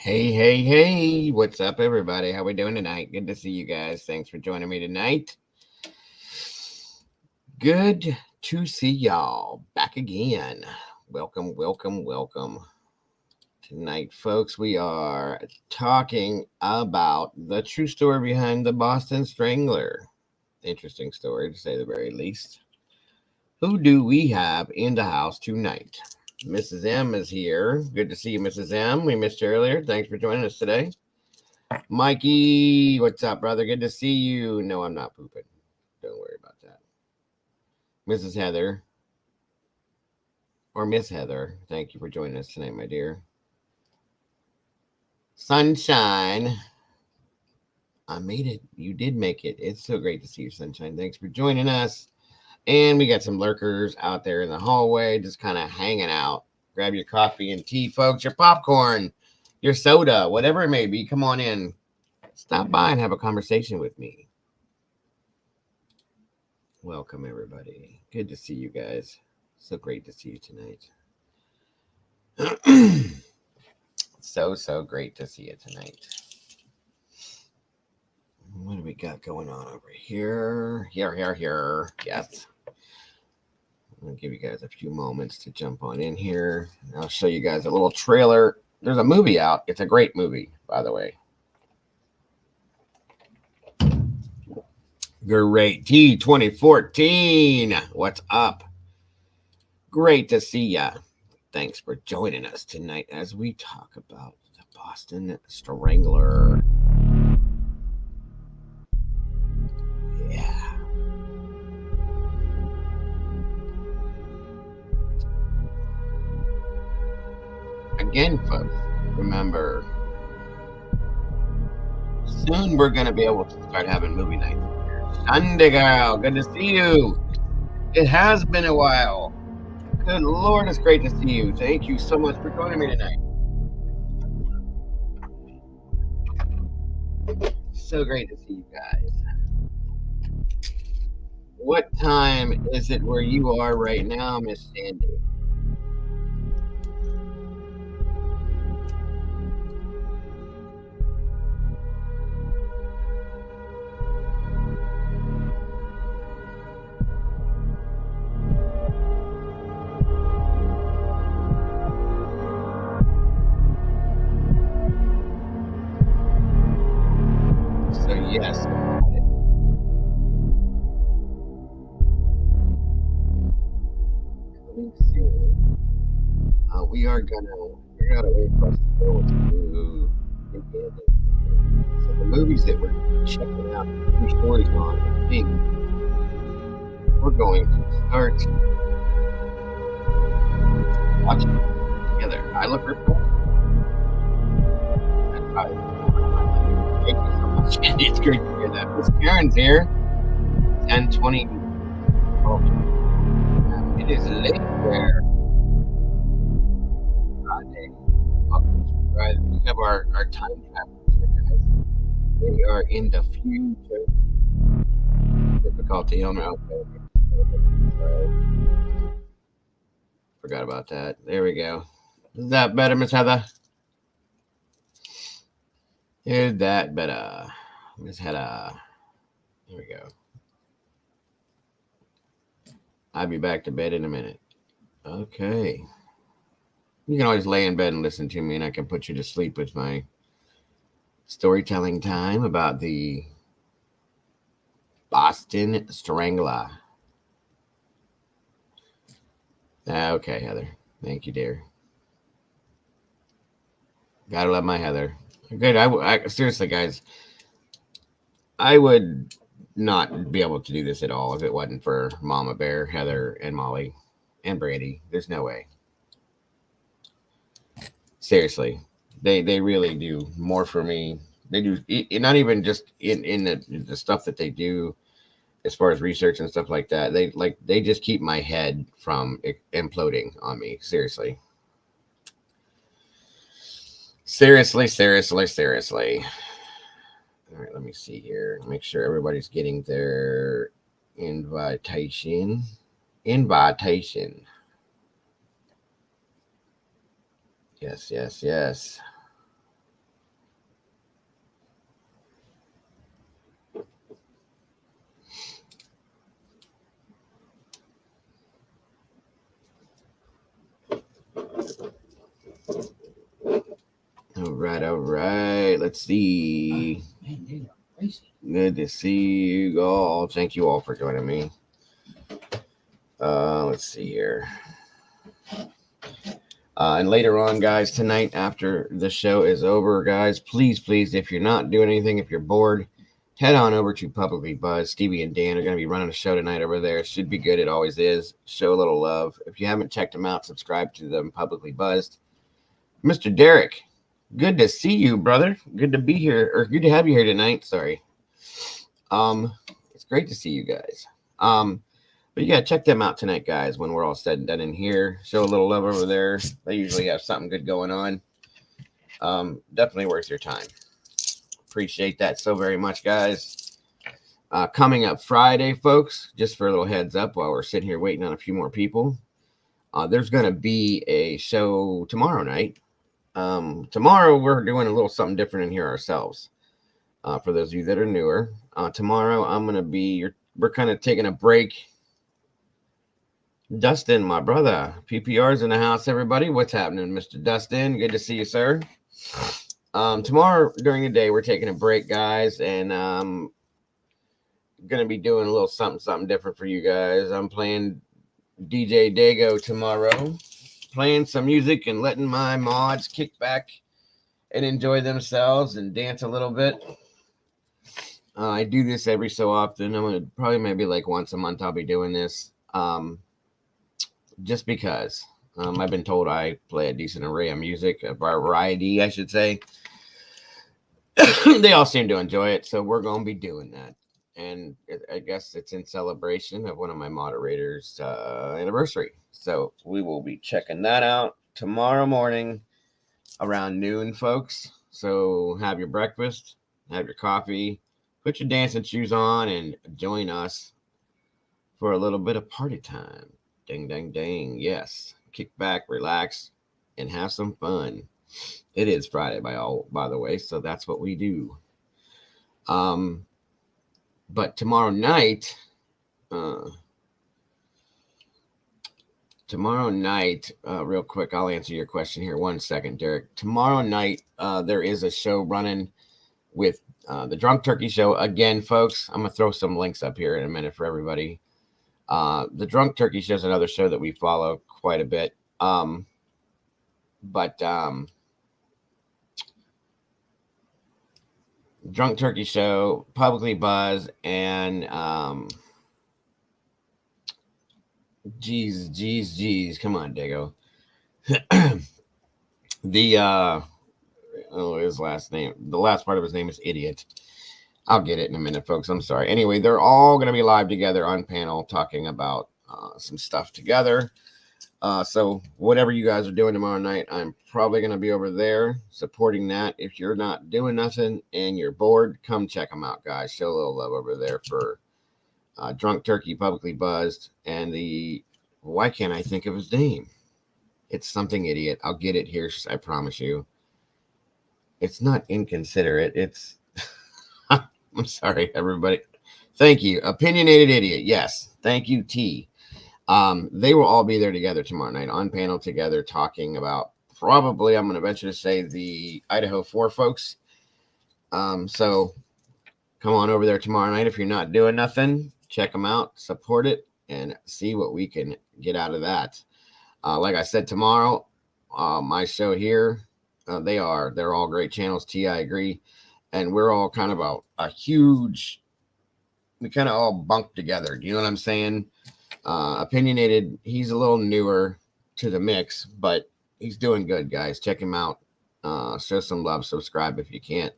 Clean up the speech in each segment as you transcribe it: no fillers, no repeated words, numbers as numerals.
Hey, what's up, everybody? How we doing tonight? Good to see you guys. Thanks for joining me tonight. Good to see y'all back again. Welcome. Tonight, folks, we are talking about the true story behind the Boston Strangler. Interesting story, to say the very least. Who do we have in the house tonight? Mrs. M is here. Good to see you, Mrs. M. We missed you earlier. Thanks for joining us today. Mikey, what's up, brother? Good to see you. No, I'm not pooping. Don't worry about that. Mrs. Heather, or Miss Heather, thank you for joining us tonight, my dear. Sunshine, I made it. You did make it. It's so great to see you, Sunshine. Thanks for joining us. And we got some lurkers out there in the hallway, just kind of hanging out. Grab your coffee and tea, folks, your popcorn, your soda, whatever it may be. Come on in. Stop by and have a conversation with me. Welcome, everybody. Good to see you guys. So great to see you tonight. So great to see you tonight. What do we got going on over here? Here. Yes. I'm going to give you guys a few moments to jump on in here. I'll show you guys a little trailer. There's a movie out. It's a great movie, by the way. Great. T2014. What's up? Great to see ya. Thanks for joining us tonight as we talk about the Boston Strangler. Yeah. Again, folks, remember, soon we're going to be able to start having movie nights here. Sunday girl, good to see you. It has been a while. Good Lord, it's great to see you. Thank you so much for joining me tonight. So great to see you guys. What time is it where you are right now, Miss Sandy? So yes. We are gonna figure out a way for us to go to so the movies that we're checking out true stories on, I think we're going to start watching together. I look for thank you so much. It's great to hear that. Miss Karen's here. 10:20. It is late there. Friday. Welcome to Friday. We have our time travelers here, guys. They are in the future. Difficulty on okay. Forgot about that. There we go. Is that better, Miss Heather? Is that better? Miss Heather. There we go. I'll be back to bed in a minute. Okay. You can always lay in bed and listen to me, and I can put you to sleep with my storytelling time about the Boston Strangler. Okay, Heather. Thank you, dear. Gotta love my Heather. Good. I seriously, guys, I would not be able to do this at all if it wasn't for Mama Bear, Heather, and Molly, and Brandy. There's no way. Seriously, they really do more for me. They do not even just in the stuff that they do as far as research and stuff like that. They just keep my head from imploding on me. Seriously. All right, let me see here. Make sure everybody's getting their invitation. Yes. All right. Let's see. Good to see you all. Thank you all for joining me. Let's see here. And later on, guys, tonight after the show is over, guys, please, if you're not doing anything, if you're bored, head on over to Publicly Buzz. Stevie and Dan are going to be running a show tonight over there. It should be good. It always is. Show a little love. If you haven't checked them out, subscribe to them, Publicly Buzzed. Mr. Derek, good to see you, brother. Good to be here, or good to have you here tonight. Sorry. It's great to see you guys. But yeah, check them out tonight, guys, when we're all said and done in here. Show a little love over there. They usually have something good going on. Definitely worth your time. Appreciate that so very much, guys. Coming up Friday, folks, just for a little heads up while we're sitting here waiting on a few more people, there's going to be a show tomorrow night. Tomorrow, we're doing a little something different in here ourselves. For those of you that are newer, tomorrow I'm going to be, we're kind of taking a break. Dustin, my brother, PPR's in the house, everybody. What's happening, Mr. Dustin? Good to see you, sir. Tomorrow during the day, we're taking a break, guys, and going to be doing a little something different for you guys. I'm playing DJ Dago tomorrow, playing some music and letting my mods kick back and enjoy themselves and dance a little bit. I do this every so often. I'm going to probably maybe like once a month I'll be doing this. Just because I've been told I play a decent array of music, a variety, I should say. They all seem to enjoy it, so we're going to be doing that. And I guess it's in celebration of one of my moderators' anniversary. So we will be checking that out tomorrow morning around noon, folks. So have your breakfast, have your coffee, put your dancing shoes on, and join us for a little bit of party time. Ding, ding, ding. Yes. Kick back, relax, and have some fun. It is Friday, by the way, so that's what we do. But tomorrow night, real quick, I'll answer your question here. 1 second, Derek. Tomorrow night, there is a show running with the Drunk Turkey Show. Again, folks, I'm going to throw some links up here in a minute for everybody. The Drunk Turkey Show is another show that we follow quite a bit. Drunk Turkey Show, Publicly Buzz, and geez. Come on, Dago. His last name. The last part of his name is Idiot. I'll get it in a minute, folks. I'm sorry. Anyway, they're all going to be live together on panel talking about some stuff together. So whatever you guys are doing tomorrow night, I'm probably going to be over there supporting that. If you're not doing nothing and you're bored, come check them out, guys. Show a little love over there for Drunk Turkey, Publicly Buzzed, and why can't I think of his name? It's something Idiot. I'll get it here, I promise you. It's not Inconsiderate. It's... I'm sorry, everybody. Thank you. Opinionated Idiot. Yes. Thank you, T. They will all be there together tomorrow night on panel together talking about probably, I'm going to venture to say, the Idaho 4 folks. So come on over there tomorrow night. If you're not doing nothing, check them out, support it, and see what we can get out of that. Like I said, tomorrow, my show here, they're all great channels. T, I agree. And we're all kind of a huge, we kind of all bunk together. Do you know what I'm saying? Opinionated, he's a little newer to the mix, but he's doing good, guys. Check him out. Show some love. Subscribe if you can't.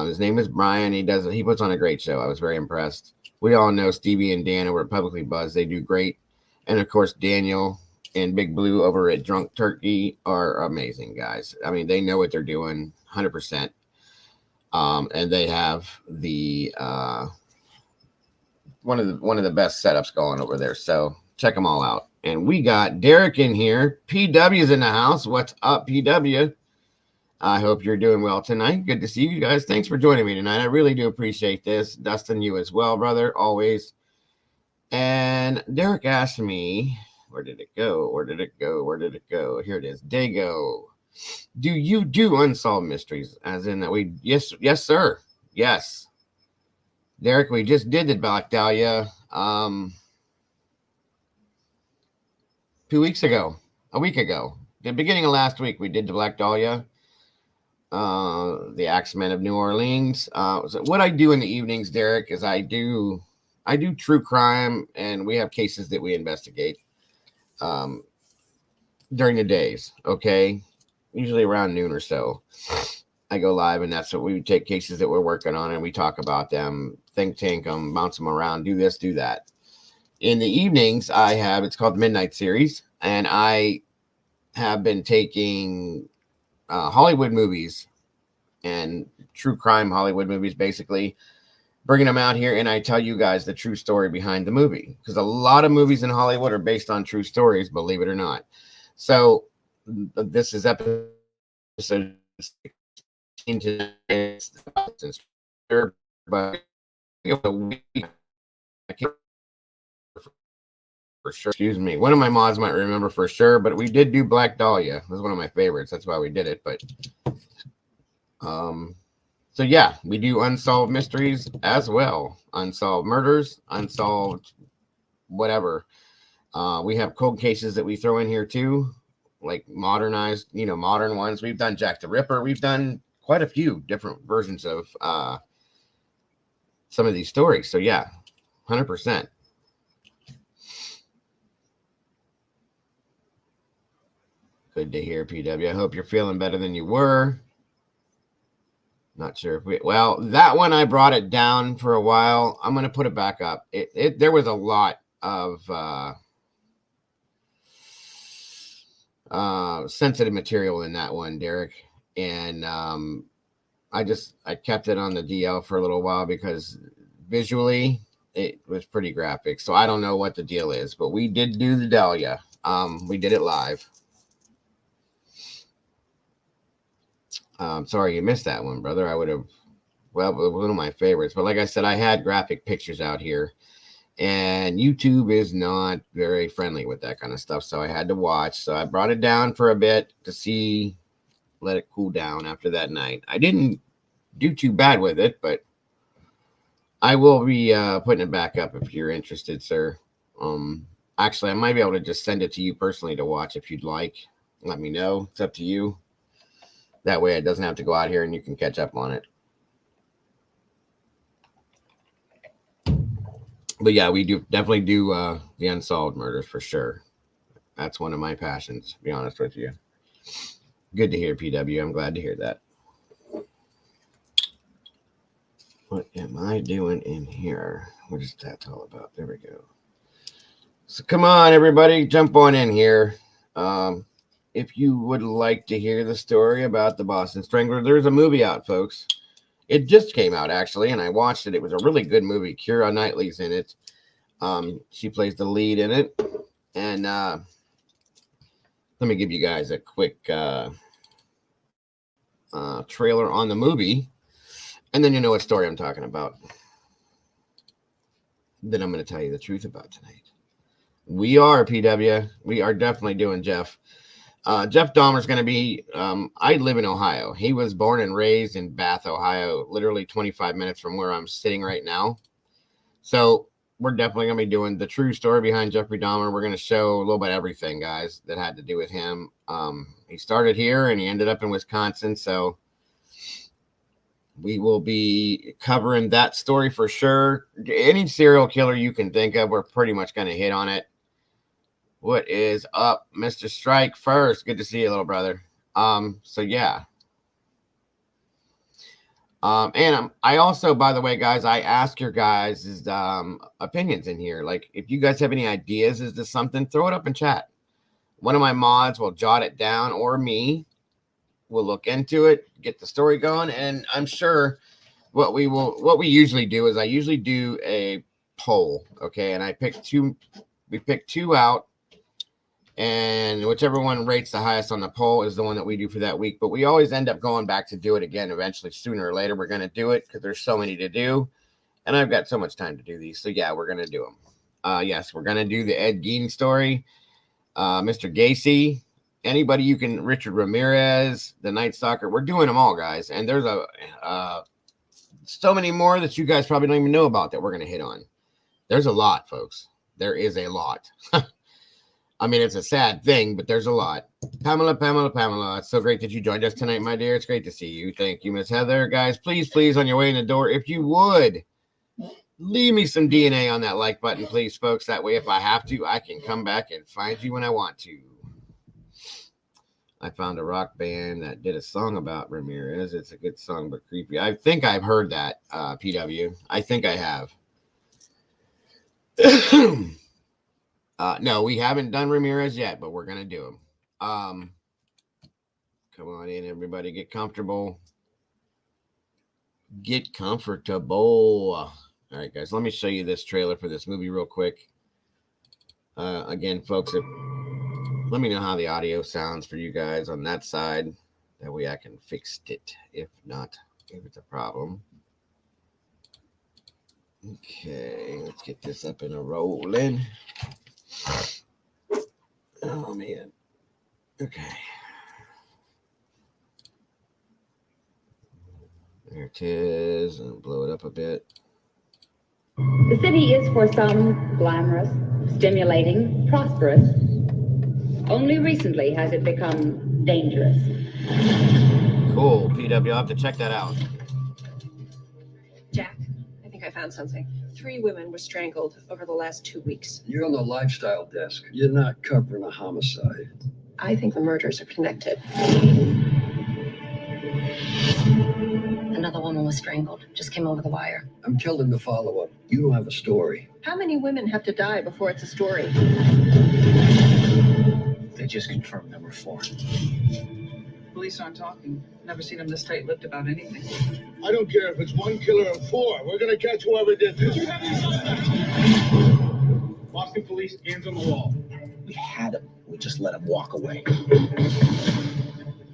His name is Brian. He puts on a great show. I was very impressed. We all know Stevie and Dan over at Publicly Buzz. They do great. And of course, Daniel and Big Blue over at Drunk Turkey are amazing, guys. I mean, they know what they're doing 100%. And they have the one of the best setups going over there. So check them all out. And we got Derek in here. PW's in the house. What's up, PW? I hope you're doing well tonight. Good to see you guys. Thanks for joining me tonight. I really do appreciate this. Dustin, you as well, brother, always. And Derek asked me Where did it go? Where did it go? Where did it go? Here it is. Dago. Do you do unsolved mysteries? As in that we yes, sir. Yes. Derek, we just did the Black Dahlia 2 weeks ago. A week ago. The beginning of last week we did the Black Dahlia. The Axemen of New Orleans. So what I do in the evenings, Derek, is I do true crime, and we have cases that we investigate during the days. Okay, usually around noon or so. I go live, and that's what we take cases that we're working on, and we talk about them, think tank them, bounce them around, do this, do that. In the evenings, it's called the Midnight Series, and I have been taking Hollywood movies and true crime Hollywood movies, basically bringing them out here, and I tell you guys the true story behind the movie, because a lot of movies in Hollywood are based on true stories, believe it or not. So this is episode 16 today, but for sure. Excuse me. One of my mods might remember for sure, but we did do Black Dahlia. It was one of my favorites. That's why we did it. But so yeah, we do unsolved mysteries as well. Unsolved murders, unsolved whatever. We have cold cases that we throw in here too, like modernized, modern ones. We've done Jack the Ripper. We've done quite a few different versions of some of these stories. So yeah, 100%. Good to hear, PW. I hope you're feeling better than you were. Not sure if that one I brought it down for a while. I'm going to put it back up. There was a lot of sensitive material in that one, Derek. And I kept it on the DL for a little while because visually it was pretty graphic. So I don't know what the deal is, but we did do the Dahlia. We did it live. Sorry you missed that one, brother. I would have, it was one of my favorites. But like I said, I had graphic pictures out here, and YouTube is not very friendly with that kind of stuff. So I had to watch. So I brought it down for a bit to let it cool down after that night. I didn't do too bad with it, but I will be putting it back up if you're interested, sir. Actually, I might be able to just send it to you personally to watch if you'd like. Let me know. It's up to you. That way it doesn't have to go out here and you can catch up on it. But yeah, we definitely do the unsolved murders for sure. That's one of my passions, to be honest with you. Good to hear, PW. I'm glad to hear that. What am I doing in here? What is that all about? There we go. So come on, everybody, jump on in here. If you would like to hear the story about the Boston Strangler, there's a movie out, folks. It just came out, actually, and I watched it. It was a really good movie. Keira Knightley's in it. She plays the lead in it. And let me give you guys a quick trailer on the movie, and then you know what story I'm talking about. Then I'm going to tell you the truth about tonight. We are, PW. We are definitely doing Jeff. Jeff Dahmer's going to be, I live in Ohio. He was born and raised in Bath, Ohio, literally 25 minutes from where I'm sitting right now. So we're definitely going to be doing the true story behind Jeffrey Dahmer. We're going to show a little bit of everything, guys, that had to do with him. He started here and he ended up in Wisconsin. So we will be covering that story for sure. Any serial killer you can think of, we're pretty much going to hit on it. What is up, Mr. Strike First? Good to see you, little brother. So yeah. And I also, by the way, guys, I ask your guys' opinions in here. Like, if you guys have any ideas as to something, throw it up in chat. One of my mods will jot it down, or me will look into it, get the story going, and I'm sure what we usually do is I usually do a poll, okay? And we pick two out. And whichever one rates the highest on the poll is the one that we do for that week. But we always end up going back to do it again eventually. Sooner or later, we're going to do it because there's so many to do. And I've got so much time to do these. So, yeah, we're going to do them. Yes, we're going to do the Ed Gein story. Mr. Gacy, anybody you can, Richard Ramirez, the Night Stalker. We're doing them all, guys. And there's so many more that you guys probably don't even know about that we're going to hit on. There's a lot, folks. There is a lot. I mean, it's a sad thing, but there's a lot. Pamela. It's so great that you joined us tonight, my dear. It's great to see you. Thank you, Miss Heather. Guys, please, on your way in the door, if you would, leave me some DNA on that like button, please, folks. That way, if I have to, I can come back and find you when I want to. I found a rock band that did a song about Ramirez. It's a good song, but creepy. I think I've heard that, PW. I think I have. No, we haven't done Ramirez yet, but we're going to do him. Come on in, everybody. Get comfortable. Get comfortable. All right, guys, let me show you this trailer for this movie real quick. Again, folks, let me know how the audio sounds for you guys on that side. That way I can fix it. If not, if it's a problem. Okay, let's get this up and a rolling. Oh, man. Okay. There it is. I'll blow it up a bit. The city is for some glamorous, stimulating, prosperous. Only recently has it become dangerous. Cool. PW, I'll have to check that out. Jack, I think I found something. 3 women were strangled over the last 2 weeks. You're on the lifestyle desk. You're not covering a homicide. I think the murders are connected. Another woman was strangled. Just came over the wire. I'm telling the follow-up. You don't have a story. How many women have to die before it's a story? They just confirmed number 4. Police aren't talking. Never seen them this tight-lipped about anything. I don't care if it's 1 killer or 4. We're gonna catch whoever did this. Did you have any suspects? Boston police, hands on the wall. We had him. We just let him walk away.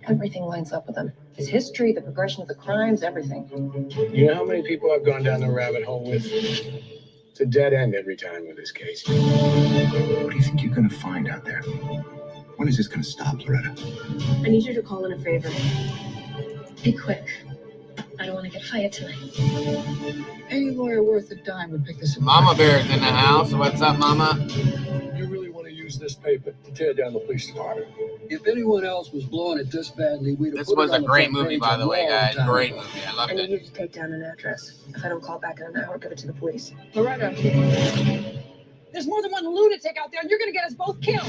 Everything lines up with them. His history, the progression of the crimes, everything. You know how many people I've gone down the rabbit hole with? It's a dead end every time with this case. What do you think you're going to find out there? When is this going to stop, Loretta? I need you to call in a favor. Be quick. I don't want to get fired tonight. Any lawyer worth a dime would pick this up. Mama Bear's in the house. What's up, Mama? You really want to use this paper to tear down the police department? If anyone else was blowing it this badly, we'd have This put was it a on the great front movie, page by a the way, long guys. time Great ago. movie. I loved I need it. you to take down an address. If I don't call back in an hour, give it to the police. Loretta. There's more than one lunatic out there, and you're going to get us both killed.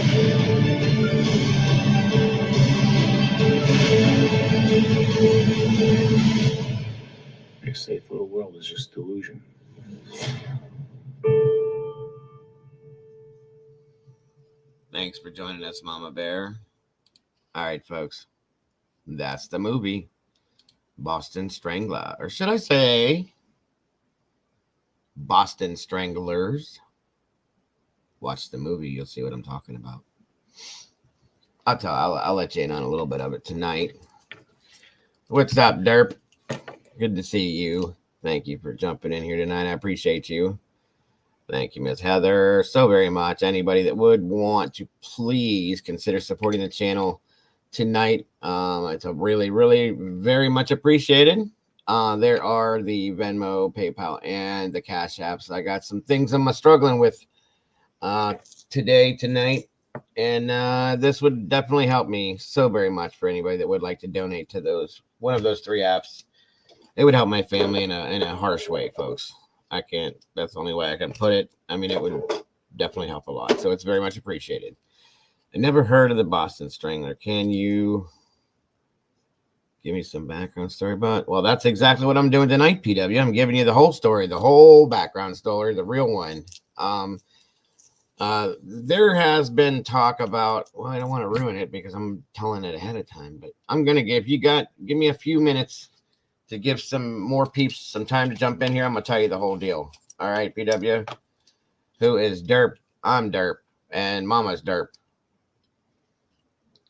Your safe little world is just delusion. Thanks for joining us, Mama Bear. All right, folks. That's the movie. Boston Strangler. Or should I say Boston Stranglers? Watch the movie. You'll see what I'm talking about. I'll let you in on a little bit of it tonight. What's up, Derp? Good to see you. Thank you for jumping in here tonight. I appreciate you. Thank you, Miss Heather, so very much. Anybody that would want to, please consider supporting the channel tonight. It's a really, really very much appreciated. There are the Venmo, PayPal, and the Cash Apps. I got some things I'm struggling with tonight, and this would definitely help me so very much for anybody that would like to donate to one of those 3 apps. It would help my family in a harsh way, folks. I can't. That's the only way I can put it. I mean, it would definitely help a lot. So it's very much appreciated. I never heard of the Boston Strangler. Can you give me some background story about it? Well, that's exactly what I'm doing tonight, PW. I'm giving you the whole story, the whole background story, the real one. There has been talk about, well, I don't want to ruin it because I'm telling it ahead of time, but I'm going to give me a few minutes to give some more peeps some time to jump in here. I'm going to tell you the whole deal. All right, PW. Who is Derp? I'm Derp. And Mama's Derp.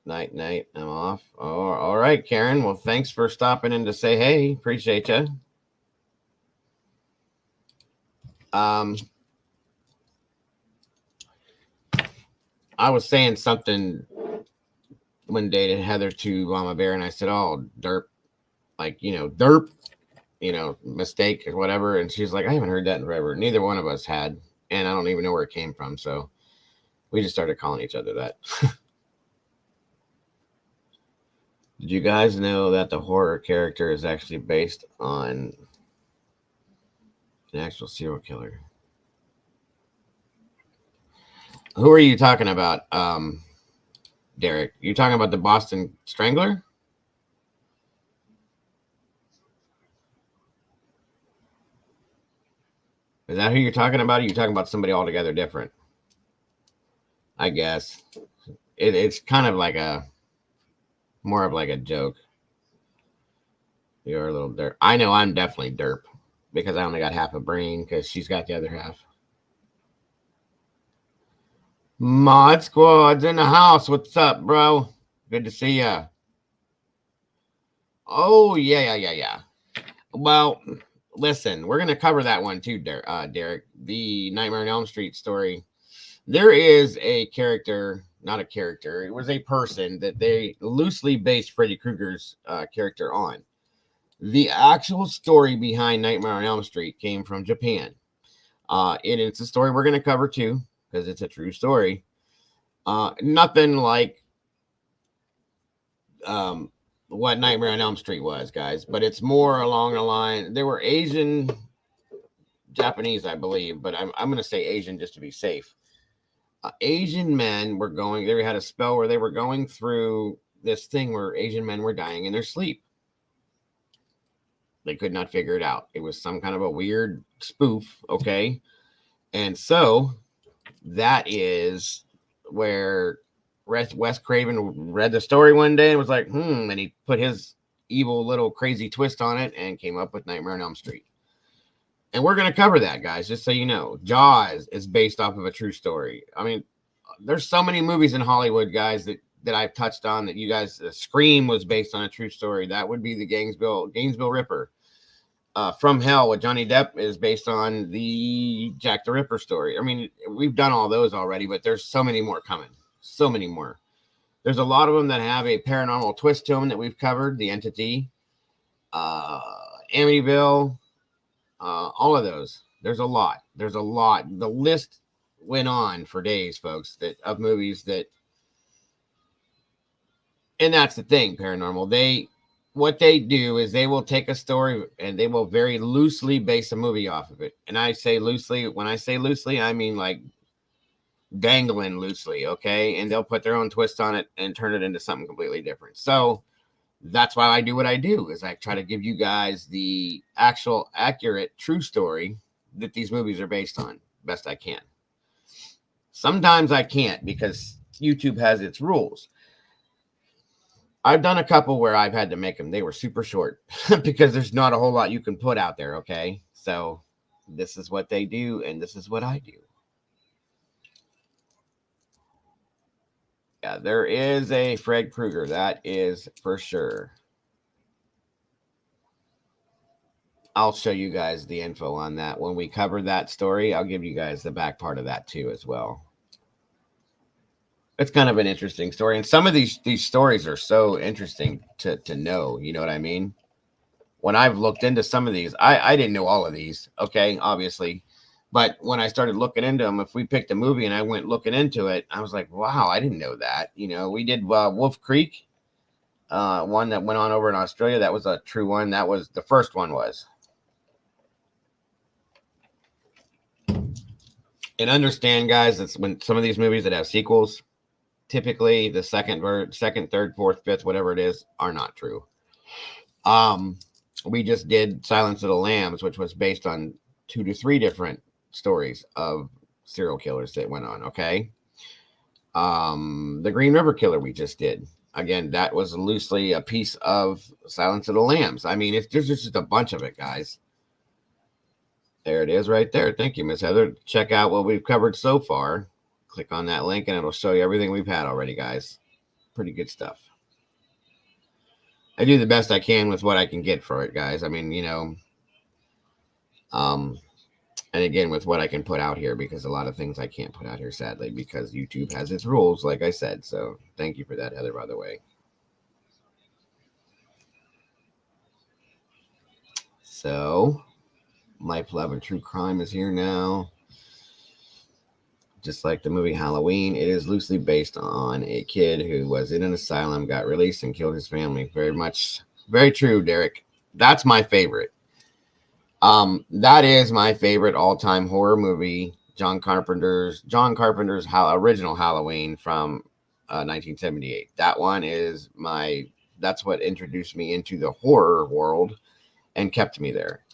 Night. I'm off. Oh, all right, Karen. Well, thanks for stopping in to say hey. Appreciate you. I was saying something one day to Heather to Mama Bear, and I said, "Oh, derp, like derp, mistake or whatever." And she's like, "I haven't heard that in forever." Neither one of us had, and I don't even know where it came from. So we just started calling each other that. Did you guys know that the horror character is actually based on an actual serial killer? Who are you talking about, Derek? You talking about the Boston Strangler? Is that who you're talking about? Or are you talking about somebody altogether different? I guess it's kind of like more of like a joke. You're a little derp. I know I'm definitely derp because I only got half a brain because she's got the other half. Mod Squad's in the house. What's up, bro? Good to see ya. Oh, yeah. Well, listen, we're going to cover that one too, Derek. The Nightmare on Elm Street story. There is a character, not a character. It was a person that they loosely based Freddy Krueger's character on. The actual story behind Nightmare on Elm Street came from Japan. And it's a story we're going to cover too, because it's a true story. Nothing like what Nightmare on Elm Street was, guys, but it's more along the line. There were Asian, Japanese, I believe, but I'm going to say Asian just to be safe. Asian men were they had a spell where they were going through this thing where Asian men were dying in their sleep. They could not figure it out. It was some kind of a weird spoof, okay? And so that is where Wes Craven read the story one day and was like, and he put his evil little crazy twist on it and came up with Nightmare on Elm Street. And we're going to cover that, guys, just so you know. Jaws is based off of a true story. I mean, there's so many movies in Hollywood, guys, that I've touched on that you guys, Scream was based on a true story. That would be the Gainesville Ripper. From Hell with Johnny Depp is based on the Jack the Ripper story. I mean, we've done all those already, but there's so many more coming. So many more. There's a lot of them that have a paranormal twist to them that we've covered. The Entity, Amityville, all of those. There's a lot. The list went on for days, folks, of movies that. And that's the thing, paranormal. What they do is they will take a story and they will very loosely base a movie off of it. And I say loosely, when I say loosely, I mean like dangling loosely, okay? And they'll put their own twist on it and turn it into something completely different. So that's why I do what I do, is I try to give you guys the actual accurate true story that these movies are based on best I can. Sometimes I can't because YouTube has its rules. I've done a couple where I've had to make them. They were super short because there's not a whole lot you can put out there, okay? So this is what they do, and this is what I do. Yeah, there is a Fred Krueger. That is for sure. I'll show you guys the info on that. When we cover that story, I'll give you guys the back part of that too as well. It's kind of an interesting story. And some of these stories are so interesting to know. You know what I mean? When I've looked into some of these, I didn't know all of these. Okay, obviously. But when I started looking into them, if we picked a movie and I went looking into it, I was like, wow, I didn't know that. We did Wolf Creek, one that went on over in Australia. That was a true one. That was the first one was. And understand, guys, that's when some of these movies that have sequels, typically the second, third, fourth, fifth, whatever it is, are not true. We just did Silence of the Lambs, which was based on 2 to 3 different stories of serial killers that went on. Okay. The Green River Killer we just did. Again, that was loosely a piece of Silence of the Lambs. I mean, there's just a bunch of it, guys. There it is right there. Thank you, Miss Heather. Check out what we've covered so far. Click on that link and it'll show you everything we've had already, guys. Pretty good stuff. I do the best I can with what I can get for it, guys. I mean, and And again, with what I can put out here, because a lot of things I can't put out here, sadly, because YouTube has its rules, like I said. So thank you for that, Heather, by the way. So, Life, Love, and True Crime is here now. Just like the movie Halloween, it is loosely based on a kid who was in an asylum, got released, and killed his family. Very true, Derek. That's my favorite. That is my favorite all-time horror movie. John Carpenter's original Halloween from 1978. That one is that's what introduced me into the horror world and kept me there.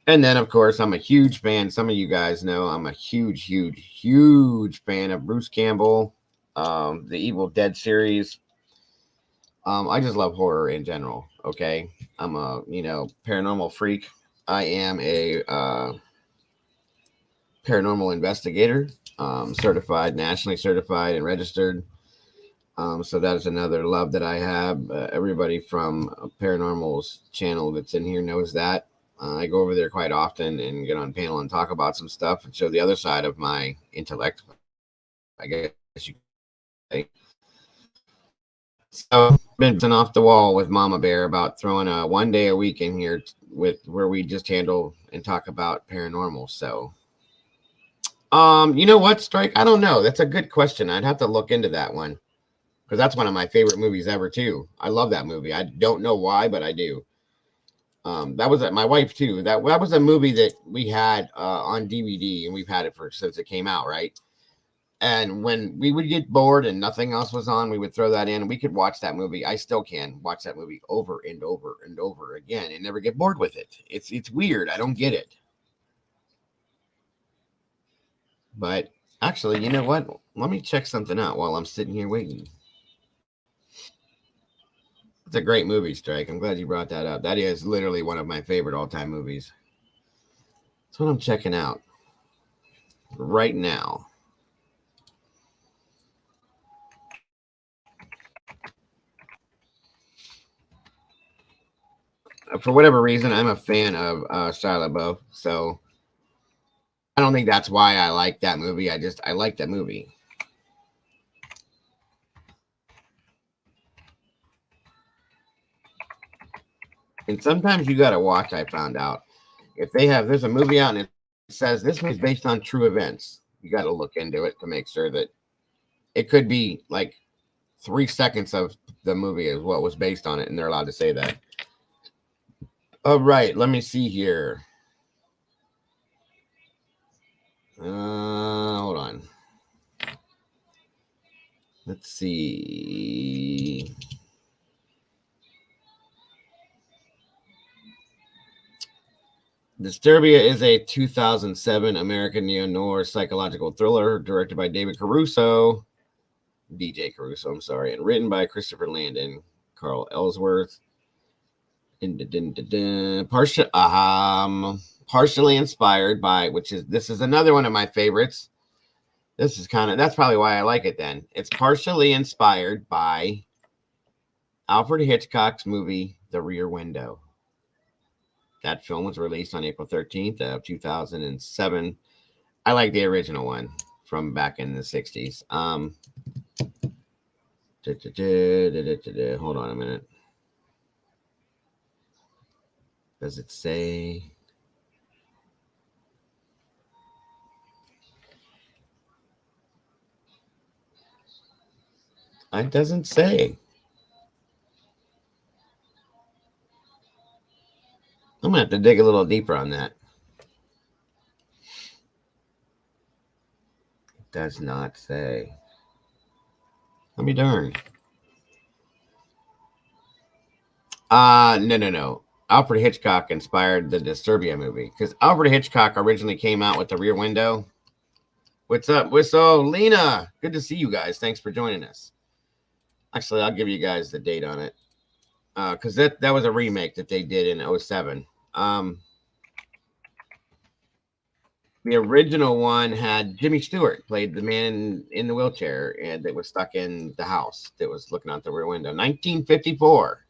And then, of course, I'm a huge fan. Some of you guys know I'm a huge, huge, huge fan of Bruce Campbell, the Evil Dead series. I just love horror in general. Okay, I'm a paranormal freak. I am a paranormal investigator, nationally certified, and registered. So that is another love that I have. Everybody from Paranormal's channel that's in here knows that. I go over there quite often and get on panel and talk about some stuff and show the other side of my intellect, I guess you could say. So been off the wall with Mama Bear about throwing a 1 day a week in here where we just handle and talk about paranormal. So, you know what, Strike? I don't know. That's a good question. I'd have to look into that one because that's one of my favorite movies ever too. I love that movie. I don't know why, but I do. That was my wife too. That was a movie that we had on DVD, and we've had it since it came out, right? And when we would get bored and nothing else was on, we would throw that in, and we could watch that movie. I still can watch that movie over and over and over again and never get bored with it. It's weird. I don't get it. But actually, you know what? Let me check something out while I'm sitting here waiting. It's a great movie, Strike. I'm glad you brought that up. That is literally one of my favorite all-time movies. That's what I'm checking out right now. For whatever reason, I'm a fan of Shia LaBeouf, so I don't think that's why I like that movie. I like that movie. And sometimes you got to watch, I found out. If there's a movie out and it says this was based on true events, you got to look into it to make sure that it could be like 3 seconds of the movie is what was based on it, and they're allowed to say that. All right, let me see here. Hold on. Let's see. Disturbia is a 2007 American neo-noir psychological thriller directed by DJ Caruso, and written by Christopher Landon, Carl Ellsworth. Partially inspired by, this is another one of my favorites. That's probably why I like it then. It's partially inspired by Alfred Hitchcock's movie, The Rear Window. That film was released on April 13th of 2007. I like the original one from back in the 60s. Hold on a minute. Does it say? It doesn't say. I'm going to have to dig a little deeper on that. It does not say. I'll be darned. No. Alfred Hitchcock inspired the Disturbia movie because Alfred Hitchcock originally came out with The Rear Window. What's up, Whistle? Lena, good to see you guys. Thanks for joining us. Actually, I'll give you guys the date on it because that was a remake that they did in 2007. The original one had Jimmy Stewart played the man in the wheelchair and that was stuck in the house that was looking out the rear window. 1954.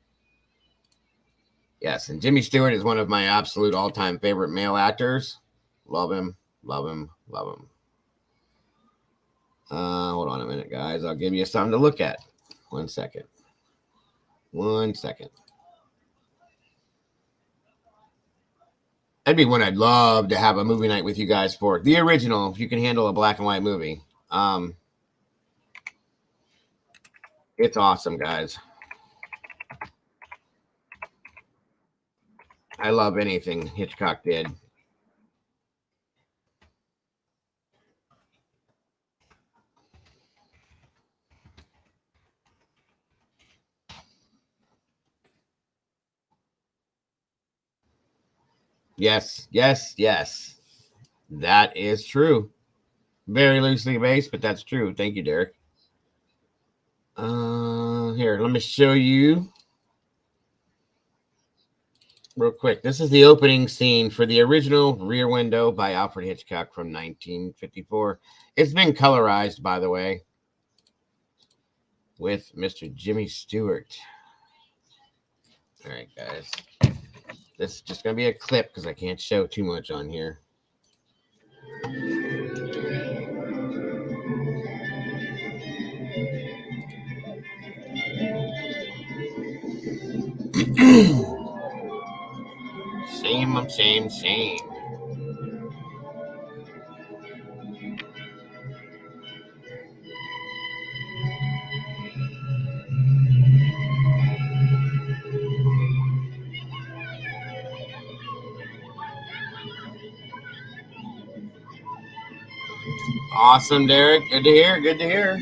Yes, and Jimmy Stewart is one of my absolute all-time favorite male actors. Love him. Love him. Love him. Hold on a minute, guys. I'll give you something to look at. 1 second. 1 second. That'd be one I'd love to have a movie night with you guys for. The original, if you can handle a black and white movie. It's awesome, guys. I love anything Hitchcock did. Yes, yes, yes. That is true. Very loosely based, but that's true. Thank you, Derek. Here, let me show you real quick. This is the opening scene for the original Rear Window by Alfred Hitchcock from 1954. It's been colorized, by the way, with Mr. Jimmy Stewart. All right, guys. This is just going to be a clip because I can't show too much on here. Shame, shame, shame. Awesome, Derek. Good to hear. Good to hear.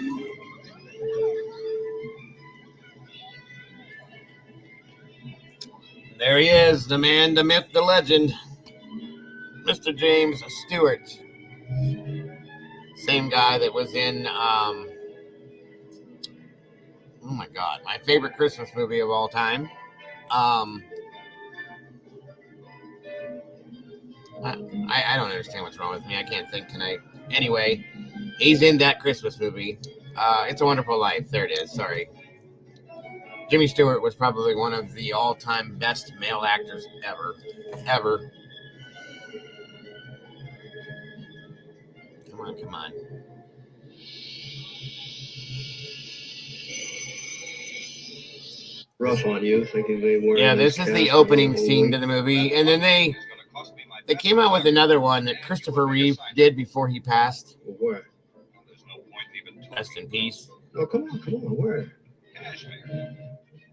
There he is, the man, the myth, the legend, Mr. James Stewart. Same guy that was in, oh my God, my favorite Christmas movie of all time. I don't understand what's wrong with me. I can't think tonight. Anyway, he's in that Christmas movie. It's a Wonderful Life. There it is. Sorry. Jimmy Stewart was probably one of the all-time best male actors ever. Ever. Come on, come on. Rough on you, thinking they were. Yeah, this is the opening scene to the movie. And then they came out with another one that Christopher Reeve did before he passed. Where? Rest in peace. Oh, come on, where? Cashmere.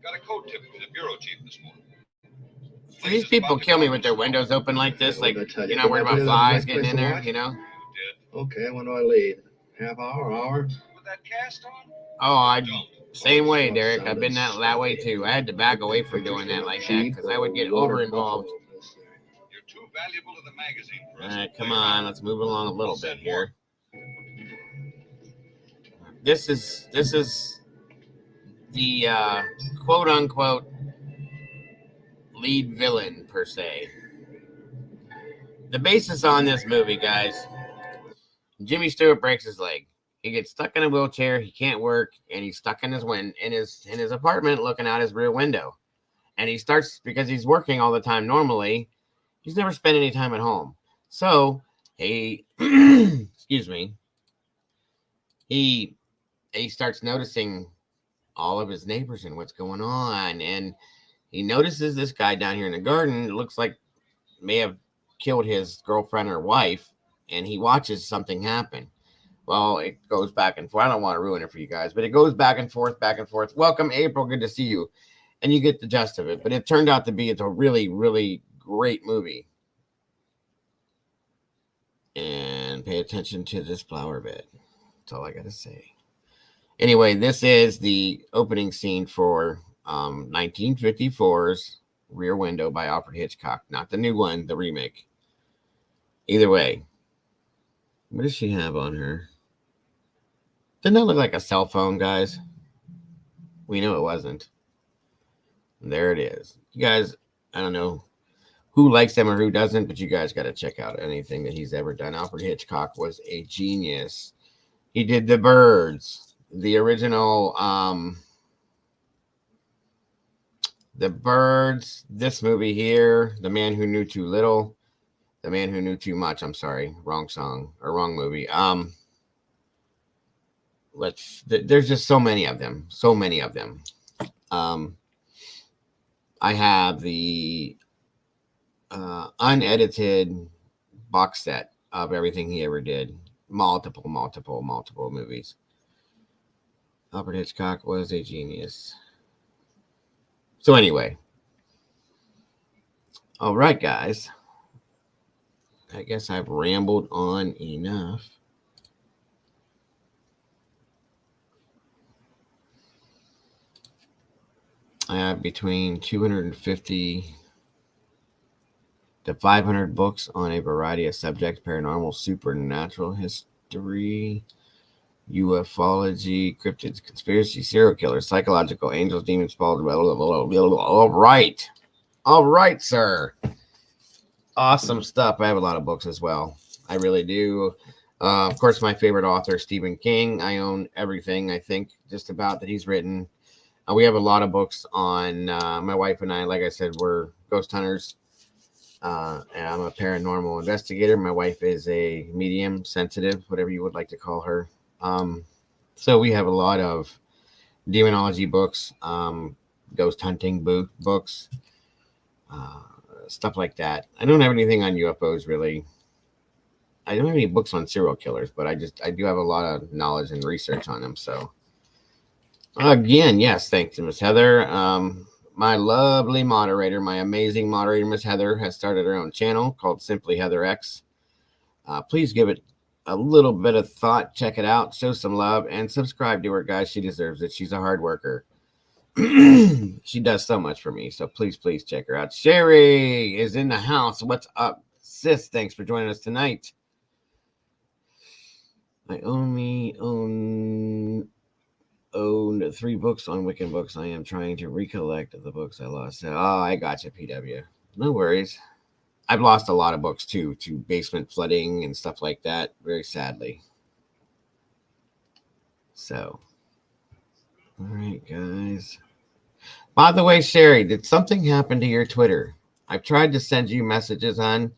Got a coat tip from the bureau chief this morning. These people kill me with their windows open like this, like, you're not worried about flies getting in there, you know? Okay, when do I leave? Half hour? With that cast on? Oh, same way, Derek. I've been that way too. I had to back away from doing that like that because I would get over involved. You're too valuable to the magazine. All right, come on, let's move along a little bit here. This is the quote unquote lead villain per se. The basis on this movie, guys. Jimmy Stewart breaks his leg. He gets stuck in a wheelchair. He can't work, and he's stuck in his apartment, looking out his rear window. And he starts, because he's working all the time normally, he's never spent any time at home. So he, excuse me, he starts noticing all of his neighbors and what's going on, and he notices this guy down here in the garden. It looks like may have killed his girlfriend or wife, and he watches something happen. Well, it goes back and forth. I don't want to ruin it for you guys, but it goes back and forth, back and forth. Welcome, April. Good to see you. And you get the gist of it. But it turned out to be, it's a really, really great movie. And pay attention to this flower bed. That's all I got to say. Anyway, this is the opening scene for 1954's Rear Window by Alfred Hitchcock. Not the new one, the remake. Either way. What does she have on her? Doesn't that look like a cell phone, guys? We know it wasn't. There it is. You guys, I don't know who likes him or who doesn't, but you guys got to check out anything that he's ever done. Alfred Hitchcock was a genius. He did The Birds, the original, The Birds, this movie here, The Man Who Knew Too Little, The Man Who Knew Too Much. I'm sorry, wrong song or wrong movie. There's just so many of them. So many of them. I have the unedited box set of everything he ever did. Multiple movies. Alfred Hitchcock was a genius. So anyway, all right, guys. I guess I've rambled on enough. I have between 250 to 500 books on a variety of subjects: paranormal, supernatural, history, ufology, cryptids, conspiracy, serial killers, psychological, angels, demons, falls. All right. All right, sir. Awesome stuff. I have a lot of books as well. I really do. Of course, my favorite author, Stephen King. I own everything, I think, just about that he's written. We have a lot of books on my wife and I. Like I said, we're ghost hunters. And I'm a paranormal investigator. My wife is a medium, sensitive, whatever you would like to call her. So we have a lot of demonology books, ghost hunting books, stuff like that. I don't have anything on UFOs really. I don't have any books on serial killers, but I do have a lot of knowledge and research on them. So again, yes, thanks to Miss Heather. My lovely moderator, my amazing moderator, Miss Heather, has started her own channel called Simply Heather X. Please give it a little bit of thought. Check it out. Show some love and subscribe to her, guys. She deserves it. She's a hard worker. She does so much for me. So please check her out. Sherry is in the house. What's up, sis? Thanks for joining us tonight. I only owned 3 books on Wiccan Books. I am trying to recollect the books I lost. Oh, I got you, PW. No worries. I've lost a lot of books too, to basement flooding and stuff like that, very sadly. So, all right, guys. By the way, Sherry, did something happen to your Twitter? I've tried to send you messages on,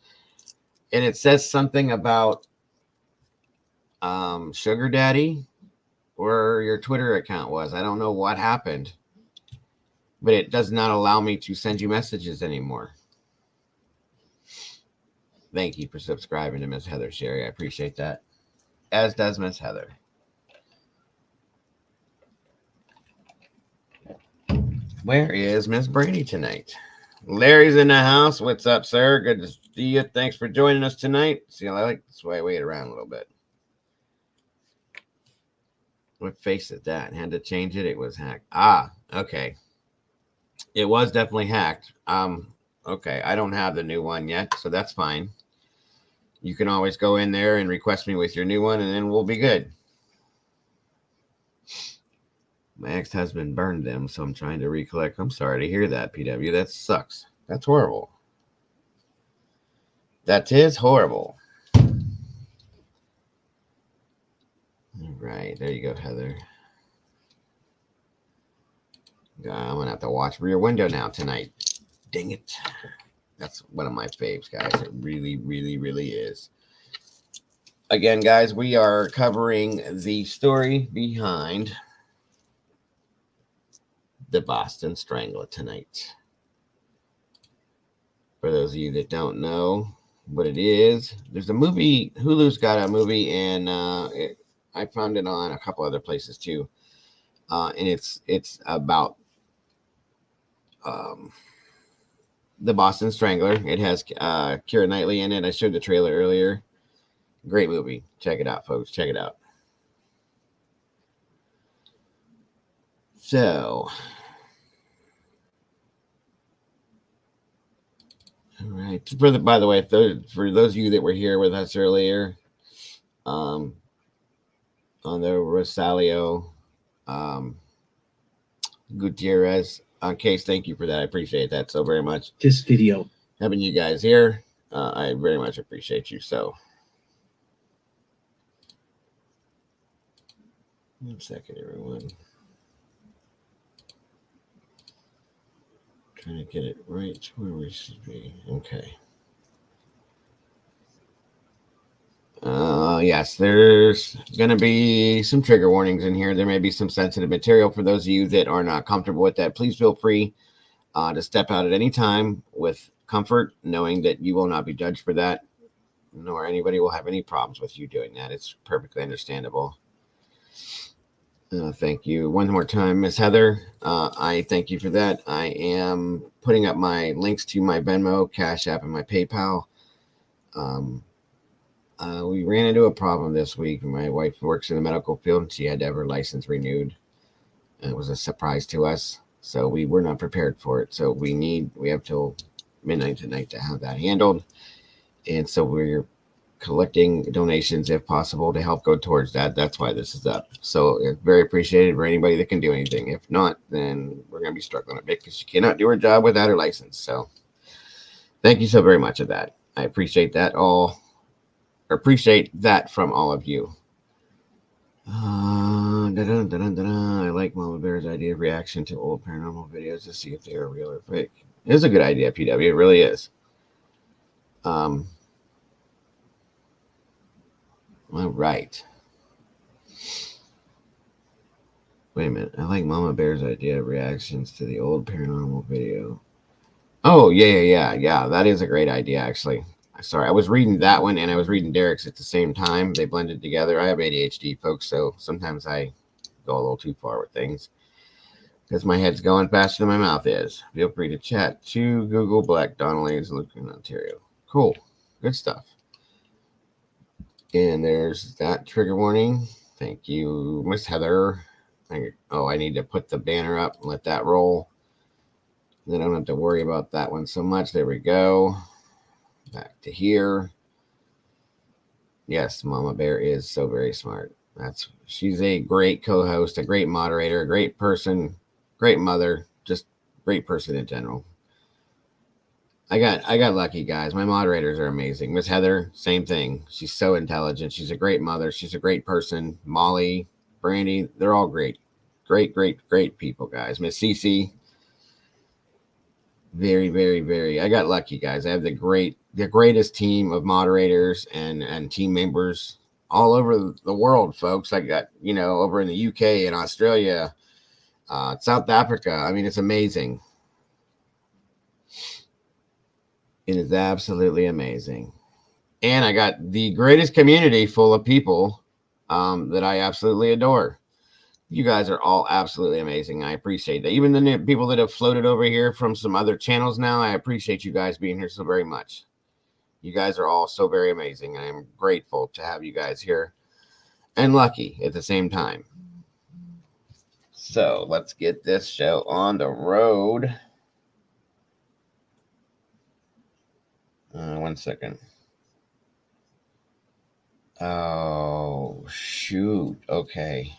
and it says something about Sugar Daddy, where your Twitter account was. I don't know what happened, but it does not allow me to send you messages anymore. Thank you for subscribing to Miss Heather, Sherry. I appreciate that. As does Miss Heather. Where is Miss Brady tonight? Larry's in the house. What's up, sir? Good to see you. Thanks for joining us tonight. See, I like this way I wait around a little bit. What face is that? Had to change it. It was hacked. Ah, okay. It was definitely hacked. Okay. I don't have the new one yet, so that's fine. You can always go in there and request me with your new one, and then we'll be good. My ex-husband burned them, so I'm trying to recollect. I'm sorry to hear that, PW. That sucks. That's horrible. That is horrible. All right. There you go, Heather. I'm going to have to watch Rear Window now tonight. Dang it. That's one of my faves, guys. It really, really, really is. Again, guys, we are covering the story behind the Boston Strangler tonight. For those of you that don't know what it is, there's a movie. Hulu's got a movie, and I found it on a couple other places too. And it's about the Boston Strangler. It has Keira Knightley in it. I showed the trailer earlier. Great movie. Check it out, folks. Check it out. So, all right. By the way, for those of you that were here with us earlier, on the Rosalio Gutierrez case, thank you for that. I appreciate that so very much. This video. Having you guys here, I very much appreciate you. So, 1 second, everyone. Trying to get it right where we should be. Okay. Yes, there's going to be some trigger warnings in here. There may be some sensitive material. For those of you that are not comfortable with that, please feel free to step out at any time with comfort, knowing that you will not be judged for that, nor anybody will have any problems with you doing that. It's perfectly understandable. Thank you one more time, Miss Heather. I thank you for that. I am putting up my links to my Venmo, Cash App, and my PayPal. We ran into a problem this week. My wife works in the medical field, and she had to have her license renewed. And it was a surprise to us, so we were not prepared for it. So we have till midnight tonight to have that handled, and so we're collecting donations if possible to help go towards that. That's why this is up. So it's very appreciated for anybody that can do anything. If not, then we're going to be struggling a bit because she cannot do her job without her license. So thank you so very much of that. I appreciate that from all of you. I like Mama Bear's idea of reaction to old paranormal videos to see if they are real or fake. It is a good idea, PW. It really is. All right. Wait a minute. I like Mama Bear's idea of reactions to the old paranormal video. Oh, yeah. That is a great idea, actually. Sorry, I was reading that one and I was reading Derek's at the same time. They blended together. I have ADHD, folks, so sometimes I go a little too far with things because my head's going faster than my mouth is. Feel free to chat to Google Black Donnelly's Luke in Ontario. Cool. Good stuff. And there's that trigger warning. Thank you, Miss Heather. I need to put the banner up and let that roll. Then I don't have to worry about that one so much. There we go. Back to here. Yes, Mama Bear is so very smart. She's a great co-host, a great moderator, a great person, great mother, just great person in general. I got lucky, guys. My moderators are amazing. Miss Heather, same thing. She's so intelligent. She's a great mother. She's a great person. Molly, Brandy, they're all great. Great people, guys. Miss Cece, very, very, very. I got lucky, guys. I have the greatest team of moderators and team members all over the world, folks. I got, over in the UK and Australia, South Africa. I mean, it's amazing. It is absolutely amazing. And I got the greatest community full of people that I absolutely adore. You guys are all absolutely amazing. I appreciate that. Even the new people that have floated over here from some other channels now, I appreciate you guys being here so very much. You guys are all so very amazing. I am grateful to have you guys here and lucky at the same time. So let's get this show on the road. 1 second. Oh, shoot. Okay.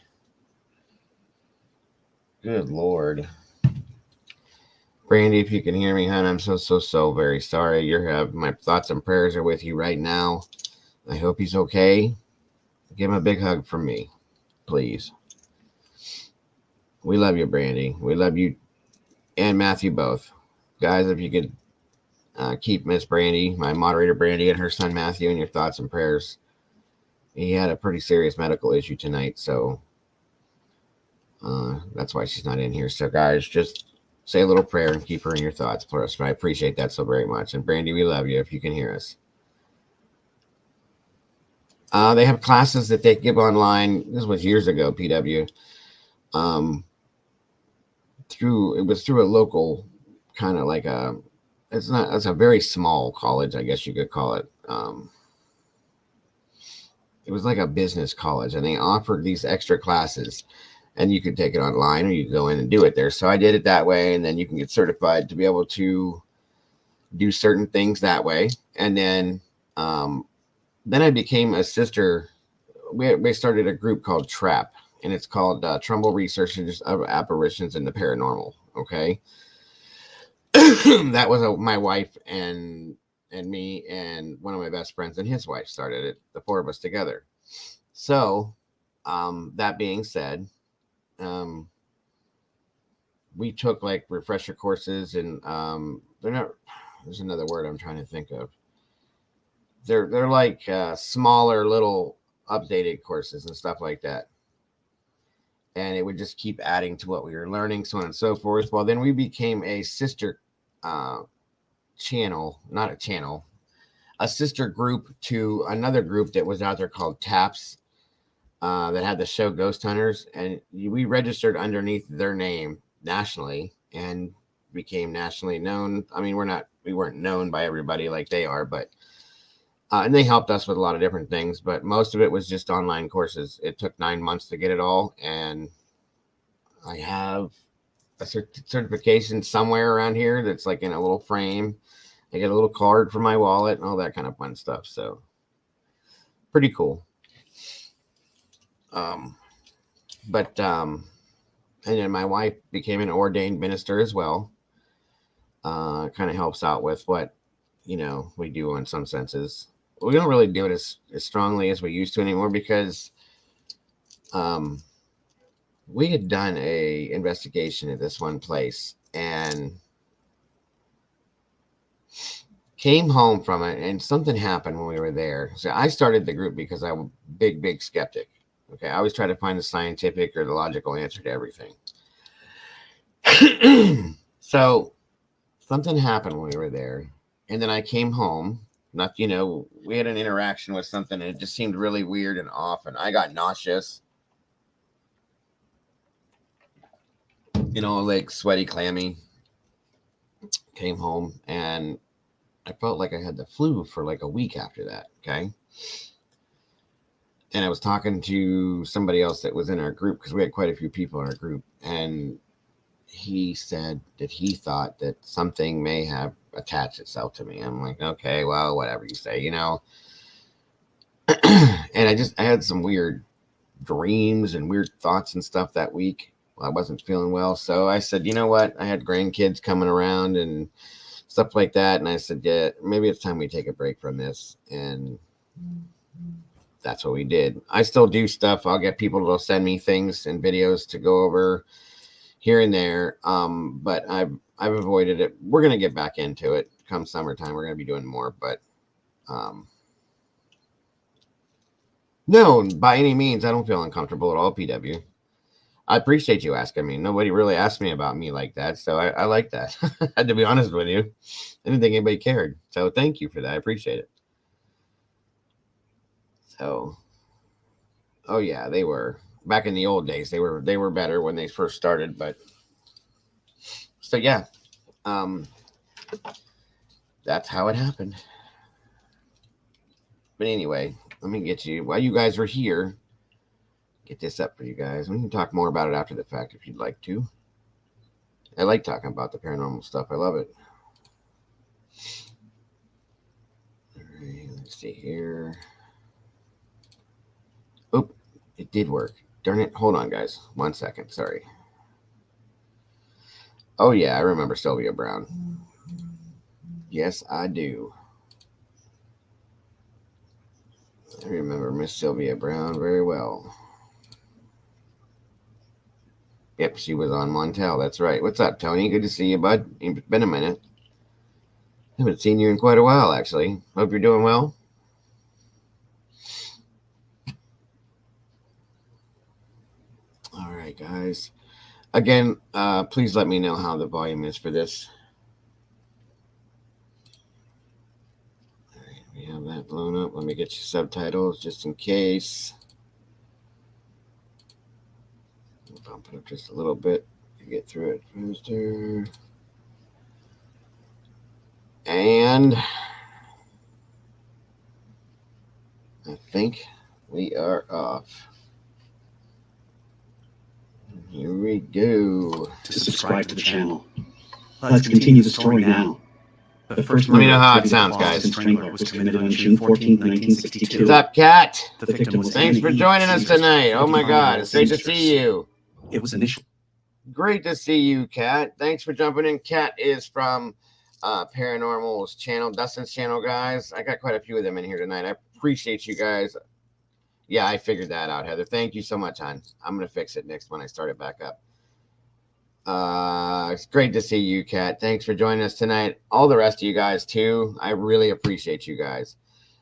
Good Lord. Brandy, if you can hear me, hon, I'm so very sorry. My thoughts and prayers are with you right now. I hope he's okay. Give him a big hug from me, please. We love you, Brandy. We love you and Matthew both. Guys, if you could keep Miss Brandy, my moderator Brandy, and her son Matthew in your thoughts and prayers. He had a pretty serious medical issue tonight, so that's why she's not in here. So, guys, just say a little prayer and keep her in your thoughts for us. I appreciate that so very much. And Brandy, we love you if you can hear us. They have classes that they give online. This was years ago, PW. It was through a local kind of like it's a very small college, I guess you could call it. It was like a business college, and they offered these extra classes, and you could take it online or you could go in and do it there. So I did it that way, and then you can get certified to be able to do certain things that way. And then I became a sister. We started a group called TRAP, and it's called Trumbull Researchers of Apparitions in the Paranormal. Okay. That was my wife and me and one of my best friends and his wife started it, the four of us together. So that being said, we took like refresher courses, and there's another word I'm trying to think of. They're like smaller little updated courses and stuff like that. And it would just keep adding to what we were learning, so on and so forth. Well, then we became a sister channel, not a channel, a sister group to another group that was out there called TAPS, that had the show Ghost Hunters, and we registered underneath their name nationally and became nationally known. I mean, we weren't known by everybody like they are, but and they helped us with a lot of different things, but most of it was just online courses. It took 9 months to get it all, and I have a certification somewhere around here that's like in a little frame. I get a little card for my wallet and all that kind of fun stuff. So pretty cool. But and then my wife became an ordained minister as well. Kind of helps out with what, we do in some senses. We don't really do it as strongly as we used to anymore because we had done a investigation at this one place and came home from it, and something happened when we were there. So I started the group because I'm a big skeptic. Okay, I always try to find the scientific or the logical answer to everything. So something happened when we were there, and then I came home. We had an interaction with something, and it just seemed really weird and off, and I got nauseous. Like sweaty, clammy. Came home, and I felt like I had the flu for like a week after that. Okay. And I was talking to somebody else that was in our group because we had quite a few people in our group. And he said that he thought that something may have attached itself to me. I'm like, okay, well, whatever you say, And I had some weird dreams and weird thoughts and stuff that week. I wasn't feeling well. So I said, you know what? I had grandkids coming around and stuff like that. And I said, yeah, maybe it's time we take a break from this. And that's what we did. I still do stuff. I'll get people to send me things and videos to go over here and there. But I've avoided it. We're going to get back into it come summertime. We're going to be doing more, but no, by any means, I don't feel uncomfortable at all, PW. I appreciate you asking me. Nobody really asked me about me like that, so I like that. I had to be honest with you. I didn't think anybody cared, so thank you for that. I appreciate it. So, oh yeah, they were back in the old days. They were better when they first started, but so yeah, that's how it happened. But anyway, let me get you while you guys are here. Get this up for you guys. We can talk more about it after the fact if you'd like to. I like talking about the paranormal stuff. I love it. All right, let's see here. Oop, it did work. Darn it. Hold on, guys. 1 second. Sorry. Oh, yeah, I remember Sylvia Brown. Yes, I do. I remember Miss Sylvia Brown very well. Yep, she was on Montel. That's right. What's up, Tony? Good to see you, bud. It's been a minute. Haven't seen you in quite a while, actually. Hope you're doing well. All right, guys. Again, please let me know how the volume is for this. All right, we have that blown up. Let me get you subtitles just in case. Bump it up just a little bit to get through it faster. And I think we are off. Here we go. To subscribe to the channel. Let's continue the story now. The first Let me know how it sounds, guys. Strangler was committed on June 14, 1962. What's up, Kat? The victim was Thanks for joining us tonight. Oh my God, it's great to see you. It was initially great to see you, Kat. Thanks for jumping in. Kat is from Paranormal's channel, Dustin's channel, guys. I got quite a few of them in here tonight. I appreciate you guys. Yeah, I figured that out, Heather. Thank you so much, hon. I'm going to fix it next when I start it back up. It's great to see you, Kat. Thanks for joining us tonight. All the rest of you guys, too. I really appreciate you guys.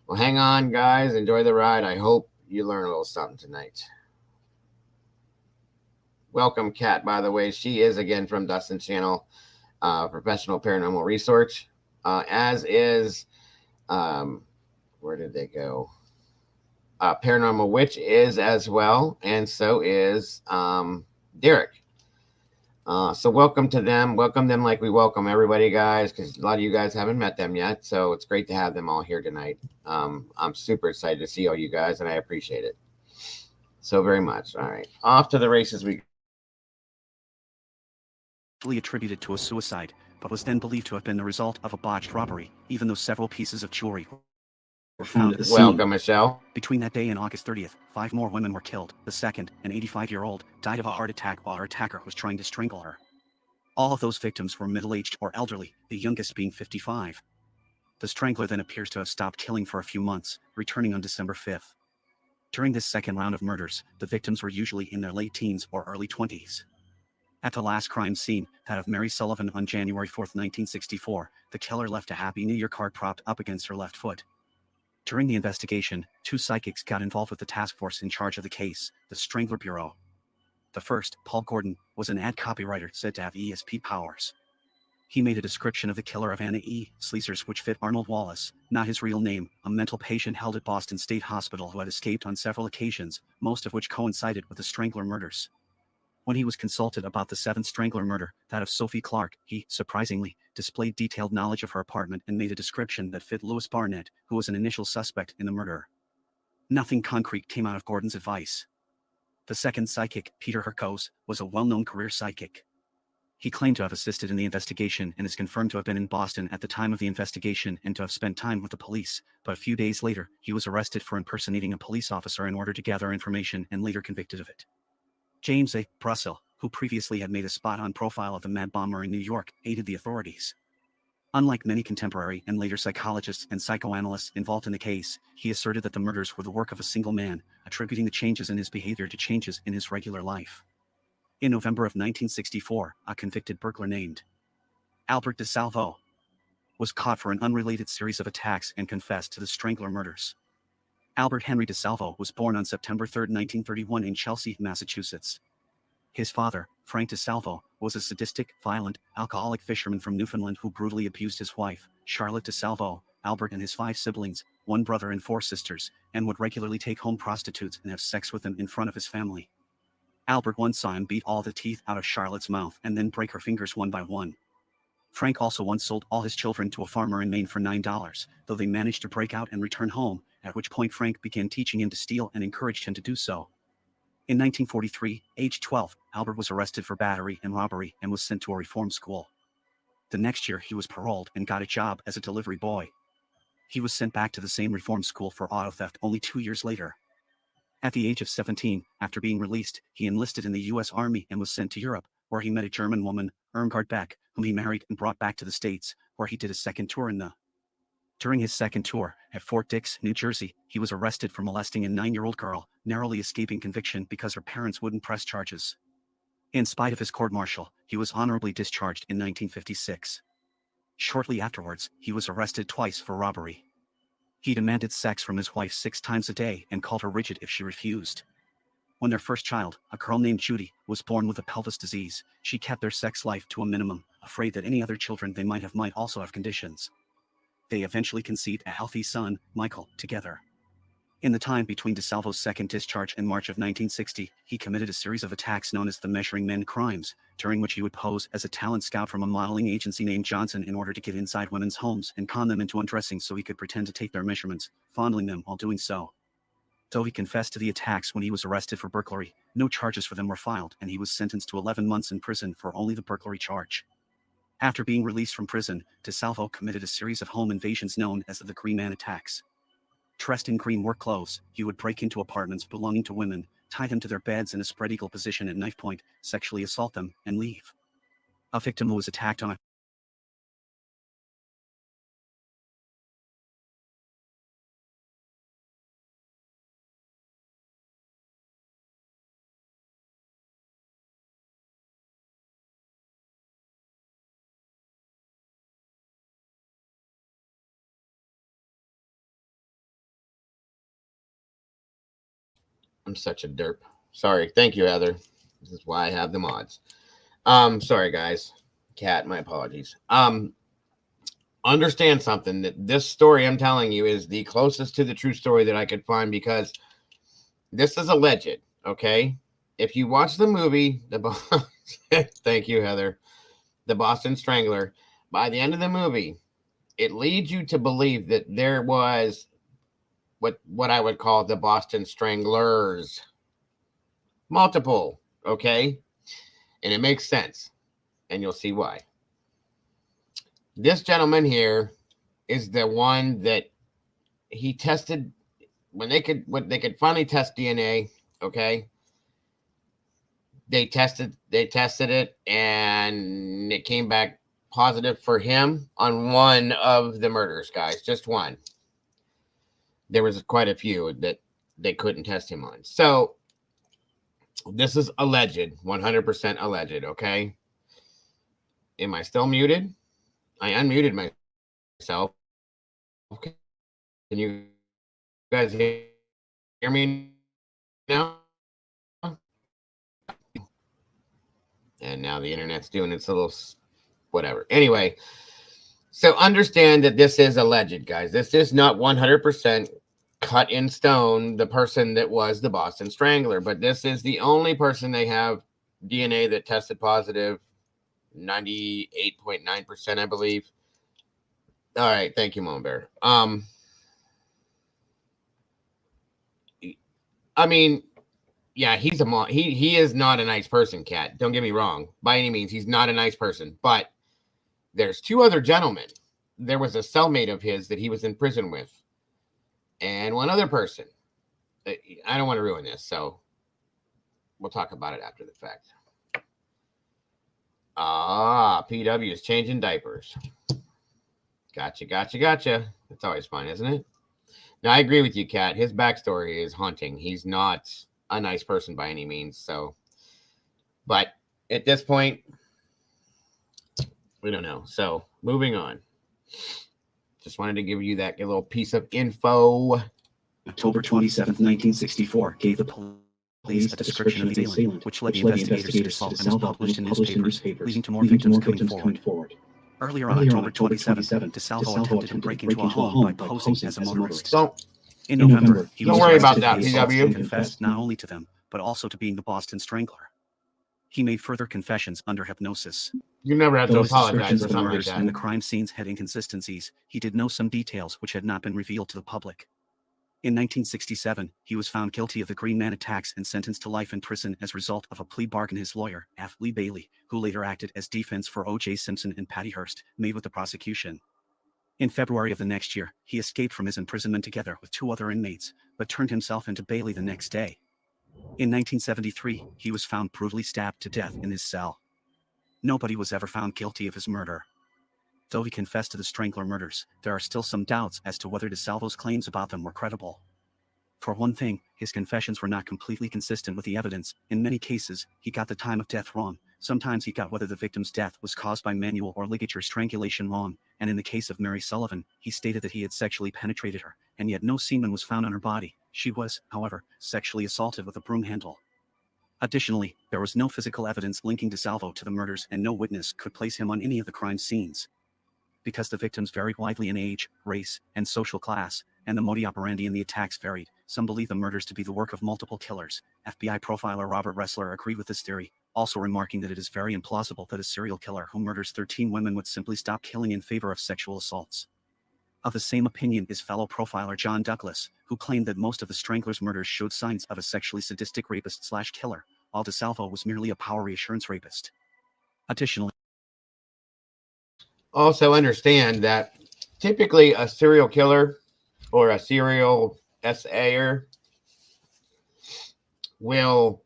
Well, hang on, guys. Enjoy the ride. I hope you learn a little something tonight. Welcome, Kat, by the way. She is again from Dustin's channel, Professional Paranormal Research, as is, um, where did they go? Paranormal Witch is as well, and so is Derek. So welcome to them. Welcome them like we welcome everybody, guys, because a lot of you guys haven't met them yet. So it's great to have them all here tonight. I'm super excited to see all you guys, and I appreciate it so very much. All right, off to the races we attributed to a suicide, but was then believed to have been the result of a botched robbery, even though several pieces of jewelry were found at the scene. Welcome, Michelle. Between that day and August 30th, 5 more women were killed. The second, an 85-year-old, died of a heart attack while her attacker was trying to strangle her. All of those victims were middle-aged or elderly, the youngest being 55. The Strangler then appears to have stopped killing for a few months, returning on December 5th. During this second round of murders, the victims were usually in their late teens or early 20s. At the last crime scene, that of Mary Sullivan on January 4, 1964, the killer left a Happy New Year card propped up against her left foot. During the investigation, 2 psychics got involved with the task force in charge of the case, the Strangler Bureau. The first, Paul Gordon, was an ad copywriter said to have ESP powers. He made a description of the killer of Anna E. Sleezers which fit Arnold Wallace, not his real name, a mental patient held at Boston State Hospital who had escaped on several occasions, most of which coincided with the Strangler murders. When he was consulted about the 7th Strangler murder, that of Sophie Clark, he, surprisingly, displayed detailed knowledge of her apartment and made a description that fit Louis Barnett, who was an initial suspect in the murder. Nothing concrete came out of Gordon's advice. The second psychic, Peter Herkos, was a well-known career psychic. He claimed to have assisted in the investigation and is confirmed to have been in Boston at the time of the investigation and to have spent time with the police, but a few days later, he was arrested for impersonating a police officer in order to gather information and later convicted of it. James A. Brussel, who previously had made a spot-on profile of the mad bomber in New York, aided the authorities. Unlike many contemporary and later psychologists and psychoanalysts involved in the case, he asserted that the murders were the work of a single man, attributing the changes in his behavior to changes in his regular life. In November of 1964, a convicted burglar named Albert DeSalvo was caught for an unrelated series of attacks and confessed to the Strangler murders. Albert Henry DeSalvo was born on September 3, 1931 in Chelsea, Massachusetts. His father, Frank DeSalvo, was a sadistic, violent, alcoholic fisherman from Newfoundland who brutally abused his wife, Charlotte DeSalvo, Albert and his 5 siblings, 1 brother and 4 sisters, and would regularly take home prostitutes and have sex with them in front of his family. Albert once saw him beat all the teeth out of Charlotte's mouth and then break her fingers one by one. Frank also once sold all his children to a farmer in Maine for $9, though they managed to break out and return home, at which point Frank began teaching him to steal and encouraged him to do so. In 1943, age 12, Albert was arrested for battery and robbery and was sent to a reform school. The next year he was paroled and got a job as a delivery boy. He was sent back to the same reform school for auto theft only 2 years later. At the age of 17, after being released, he enlisted in the U.S. Army and was sent to Europe, where he met a German woman, Irmgard Beck, whom he married and brought back to the States, where he did a second tour in the. During his second tour, at Fort Dix, New Jersey, he was arrested for molesting a 9-year-old girl, narrowly escaping conviction because her parents wouldn't press charges. In spite of his court-martial, he was honorably discharged in 1956. Shortly afterwards, he was arrested twice for robbery. He demanded sex from his wife 6 times a day and called her rigid if she refused. When their first child, a girl named Judy, was born with a pelvis disease, she kept their sex life to a minimum, afraid that any other children they might also have conditions. They eventually conceived a healthy son, Michael, together. In the time between DeSalvo's second discharge and March of 1960, he committed a series of attacks known as the Measuring Men crimes, during which he would pose as a talent scout from a modeling agency named Johnson in order to get inside women's homes and con them into undressing so he could pretend to take their measurements, fondling them while doing so. Though he confessed to the attacks when he was arrested for burglary, no charges for them were filed and he was sentenced to 11 months in prison for only the burglary charge. After being released from prison, DeSalvo committed a series of home invasions known as the Green Man attacks. Dressed in green work clothes, he would break into apartments belonging to women, tie them to their beds in a spread eagle position at knife point, sexually assault them, and leave. A victim who was attacked on a I'm such a derp. Sorry. Thank you, Heather. This is why I have the mods. Sorry, guys. Cat, my apologies. Understand something, that this story I'm telling you is the closest to the true story that I could find, because this is alleged, okay? If you watch the movie, thank you, Heather, the Boston Strangler, by the end of the movie, it leads you to believe that there was what I would call the Boston Stranglers. Multiple, okay? And it makes sense, and you'll see why. This gentleman here is the one that he tested when they could finally test DNA, okay? They tested it, and it came back positive for him on one of the murders, guys. Just one. There was quite a few that they couldn't test him on. So this is alleged, 100% alleged, okay? Am I still muted? I unmuted myself. Can you guys hear me now? And now the internet's doing its little whatever. Anyway, so understand that this is alleged, guys. This is not 100% cut in stone, the person that was the Boston Strangler, but this is the only person they have DNA that tested positive, 98.9%, I believe. All right, thank you, Mom Bear. I mean, yeah, he's he is not a nice person, Cat. Don't get me wrong. By any means, he's not a nice person. But there's two other gentlemen. There was a cellmate of his that he was in prison with, and one other person. I don't want to ruin this, so we'll talk about it after the fact. PW is changing diapers. Gotcha. That's always fun, isn't it? Now, I agree with you, Kat. His backstory is haunting. He's not a nice person by any means. So, but at this point, we don't know. So, moving on. Just wanted to give you that little piece of info. October 27th, 1964, gave the police a description of the assailant, which led the investigators to solve and was published in newspapers, leading to more victims coming forward. Earlier on October 27th, DeSalvo attempted to break into a home by posing as a motorist. In November, he was arrested for the assaults and confessed not only to them, but also to being the Boston Strangler. He made further confessions under hypnosis. You never have to apologize for something like that. And the crime scenes had inconsistencies. He did know some details which had not been revealed to the public. In 1967, he was found guilty of the Green Man attacks and sentenced to life in prison as a result of a plea bargain his lawyer, F. Lee Bailey, who later acted as defense for O.J. Simpson and Patty Hearst, made with the prosecution. In February of the next year, he escaped from his imprisonment together with two other inmates, but turned himself into Bailey the next day. In 1973, he was found brutally stabbed to death in his cell. Nobody was ever found guilty of his murder. Though he confessed to the Strangler murders, there are still some doubts as to whether DeSalvo's claims about them were credible. For one thing, his confessions were not completely consistent with the evidence. In many cases, he got the time of death wrong. Sometimes he got whether the victim's death was caused by manual or ligature strangulation wrong, and in the case of Mary Sullivan, he stated that he had sexually penetrated her, and yet no semen was found on her body. She was, however, sexually assaulted with a broom handle. Additionally, there was no physical evidence linking DeSalvo to the murders, and no witness could place him on any of the crime scenes. Because the victims varied widely in age, race, and social class, and the modus operandi in the attacks varied, some believe the murders to be the work of multiple killers. FBI profiler Robert Ressler agreed with this theory, also remarking that it is very implausible that a serial killer who murders 13 women would simply stop killing in favor of sexual assaults. Of the same opinion is fellow profiler John Douglas, who claimed that most of the Strangler's murders showed signs of a sexually sadistic rapist/killer, while DeSalvo was merely a power reassurance rapist. Additionally, also understand that typically a serial killer or a serial SAer will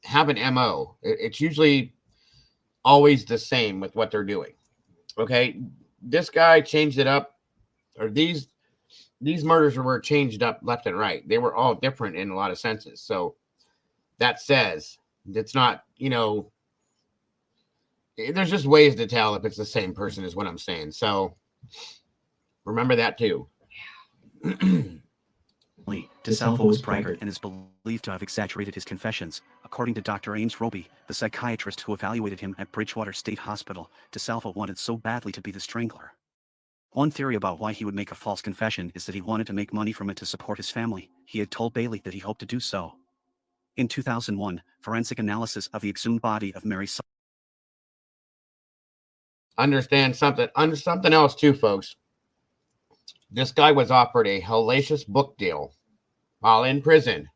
have an MO. It's usually always the same with what they're doing. Okay, this guy changed it up, or these murders were changed up left and right. They were all different in a lot of senses. So that says it's not, there's just ways to tell if it's the same person is what I'm saying. So remember that too. DeSalvo was braggart and is believed to have exaggerated his confessions. According to Dr. Ames Roby, the psychiatrist who evaluated him at Bridgewater State Hospital, DeSalvo wanted so badly to be the Strangler. One theory about why he would make a false confession is that he wanted to make money from it to support his family. He had told Bailey that he hoped to do so. In 2001, forensic analysis of the exhumed body of Mary Understand something else too, folks. This guy was offered a hellacious book deal while in prison,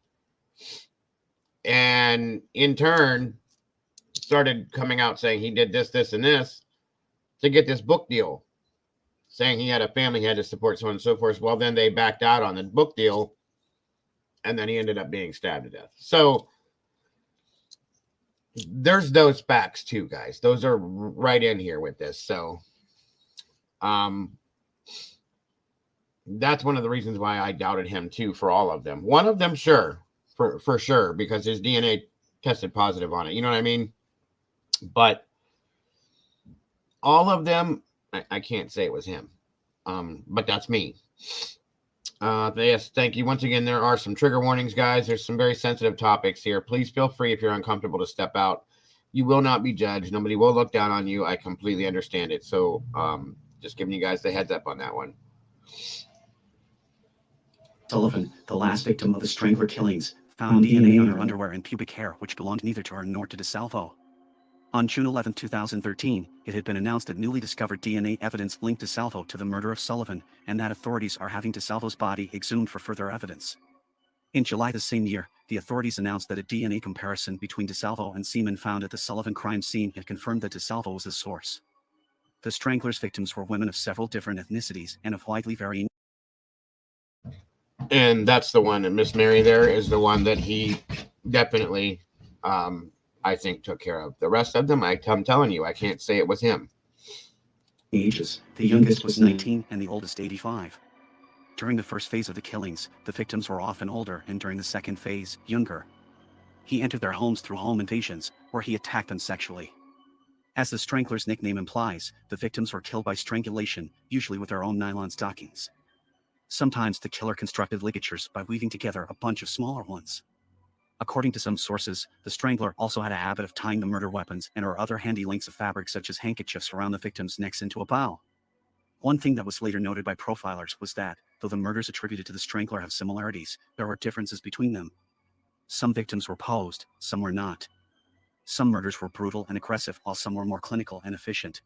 and in turn started coming out saying he did this, this, and this to get this book deal, saying he had a family, he had to support, so on and so forth. Well, then they backed out on the book deal, and then he ended up being stabbed to death. So there's those facts too, guys. Those are right in here with this. So that's one of the reasons why I doubted him too, for all of them. One of them, sure, for sure, because his DNA tested positive on it. You know what I mean? But all of them, I can't say it was him. But that's me. Yes, thank you. Once again, there are some trigger warnings, guys. There's some very sensitive topics here. Please feel free, if you're uncomfortable, to step out. You will not be judged. Nobody will look down on you. I completely understand it. So just giving you guys the heads up on that one. Sullivan, the last victim of the Strangler killings, found DNA on her underwear and pubic hair which belonged neither to her nor to DeSalvo. On June 11, 2013, it had been announced that newly discovered DNA evidence linked DeSalvo to the murder of Sullivan, and that authorities are having DeSalvo's body exhumed for further evidence. In July the same year, the authorities announced that a DNA comparison between DeSalvo and semen found at the Sullivan crime scene had confirmed that DeSalvo was the source. The Strangler's victims were women of several different ethnicities and of widely varying. And that's the one, and Miss Mary there is the one that he definitely, I think, took care of. The rest of them, I'm telling you, I can't say it was him. Ages. The youngest was 19 and the oldest 85. During the first phase of the killings, the victims were often older, and during the second phase, younger. He entered their homes through home invasions, where he attacked them sexually. As the Strangler's nickname implies, the victims were killed by strangulation, usually with their own nylon stockings. Sometimes the killer constructed ligatures by weaving together a bunch of smaller ones. According to some sources, the Strangler also had a habit of tying the murder weapons and or other handy links of fabric such as handkerchiefs around the victims' necks into a bow. One thing that was later noted by profilers was that, though the murders attributed to the Strangler have similarities, there were differences between them. Some victims were posed, some were not. Some murders were brutal and aggressive, while some were more clinical and efficient.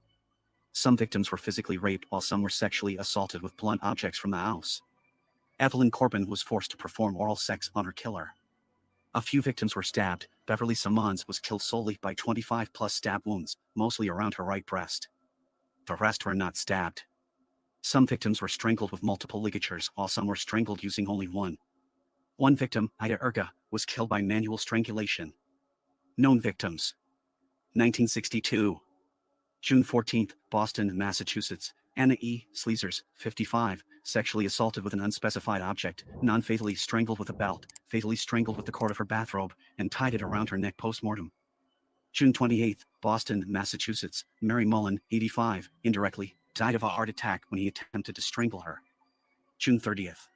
Some victims were physically raped, while some were sexually assaulted with blunt objects from the house. Evelyn Corbin was forced to perform oral sex on her killer. A few victims were stabbed. Beverly Simmons was killed solely by 25+ stab wounds, mostly around her right breast. The rest were not stabbed. Some victims were strangled with multiple ligatures, while some were strangled using only one. One victim, Ida Erga, was killed by manual strangulation. Known victims: 1962. June 14, Boston, Massachusetts. Anna E. Sleezers, 55, sexually assaulted with an unspecified object, non-fatally strangled with a belt, fatally strangled with the cord of her bathrobe, and tied it around her neck post-mortem. June 28, Boston, Massachusetts. Mary Mullen, 85, indirectly, died of a heart attack when he attempted to strangle her. June 30th.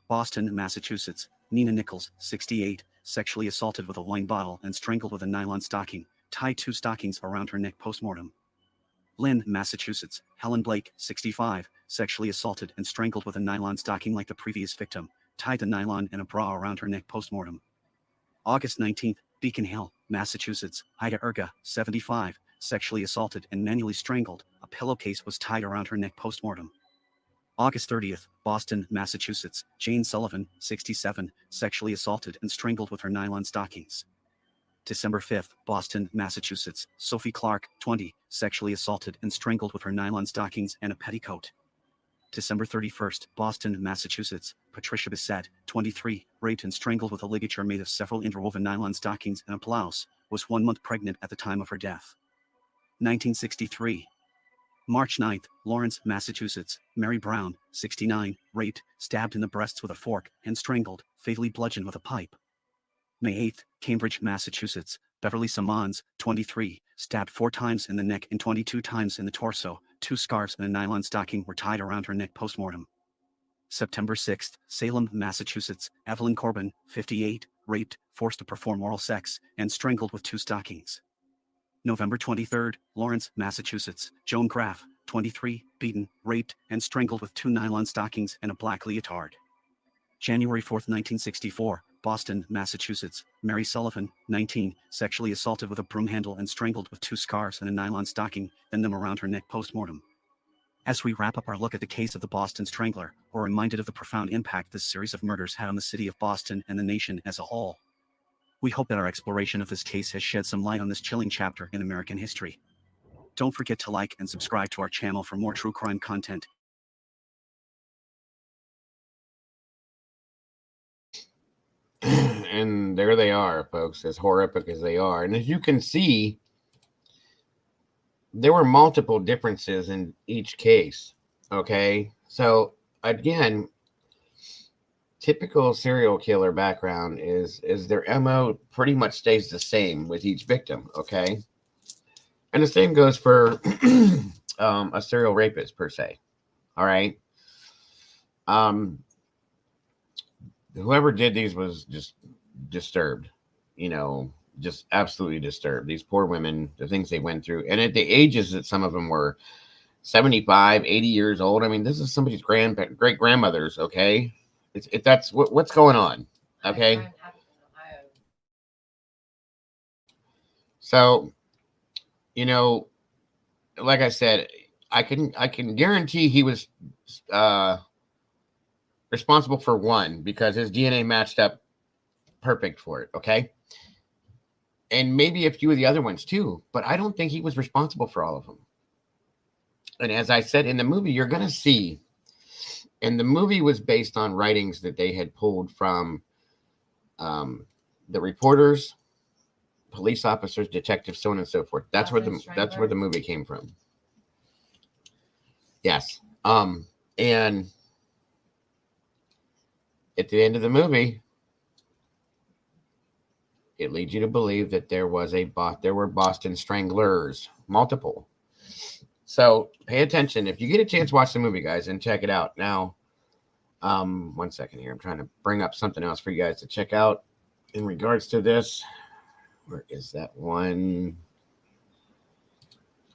Boston, Massachusetts. Nina Nichols, 68, sexually assaulted with a wine bottle and strangled with a nylon stocking, tied 2 stockings around her neck post-mortem. Lynn, Massachusetts. Helen Blake, 65, sexually assaulted and strangled with a nylon stocking like the previous victim, tied the nylon and a bra around her neck post-mortem. August 19th, Beacon Hill, Massachusetts. Ida Erga, 75, sexually assaulted and manually strangled. A pillowcase was tied around her neck post-mortem. August 30th, Boston, Massachusetts. Jane Sullivan, 67, sexually assaulted and strangled with her nylon stockings. December 5th, Boston, Massachusetts. Sophie Clark, 20, sexually assaulted and strangled with her nylon stockings and a petticoat. December 31st, Boston, Massachusetts. Patricia Bissett, 23, raped and strangled with a ligature made of several interwoven nylon stockings and a blouse, was 1 month pregnant at the time of her death. 1963. March 9th, Lawrence, Massachusetts. Mary Brown, 69, raped, stabbed in the breasts with a fork, and strangled, fatally bludgeoned with a pipe. May 8th, Cambridge, Massachusetts. Beverly Simmons, 23, stabbed 4 times in the neck and 22 times in the torso. 2 scarves and a nylon stocking were tied around her neck post-mortem. September 6th, Salem, Massachusetts, Evelyn Corbin, 58, raped, forced to perform oral sex, and strangled with 2 stockings. November 23rd, Lawrence, Massachusetts, Joan Graff, 23, beaten, raped, and strangled with 2 nylon stockings and a black leotard. January 4th, 1964, Boston, Massachusetts, Mary Sullivan, 19, sexually assaulted with a broom handle and strangled with 2 scarves and a nylon stocking, then them around her neck post-mortem. As we wrap up our look at the case of the Boston Strangler, we're reminded of the profound impact this series of murders had on the city of Boston and the nation as a whole. We hope that our exploration of this case has shed some light on this chilling chapter in American history. Don't forget to like and subscribe to our channel for more true crime content. And there they are, folks, as horrific as they are. And as you can see, there were multiple differences in each case. Okay, so again, typical serial killer background is their MO pretty much stays the same with each victim. Okay, and the same goes for a serial rapist per se. All right. Whoever did these was just disturbed, just absolutely disturbed. These poor women, the things they went through, and at the ages that some of them were 75, 80 years old. I mean, this is somebody's great grandmothers. Okay, that's what's going on. Okay, so like I said, I can guarantee he was responsible for one because his DNA matched up perfect for it. Okay. And maybe a few of the other ones too, but I don't think he was responsible for all of them. And as I said in the movie, you're going to see, and the movie was based on writings that they had pulled from the reporters, police officers, detectives, so on and so forth. That's where the movie came from. Yes. And at the end of the movie, it leads you to believe that there were Boston Stranglers, multiple. So pay attention. If you get a chance, watch the movie, guys, and check it out. Now, 1 second here. I'm trying to bring up something else for you guys to check out in regards to this. Where is that one?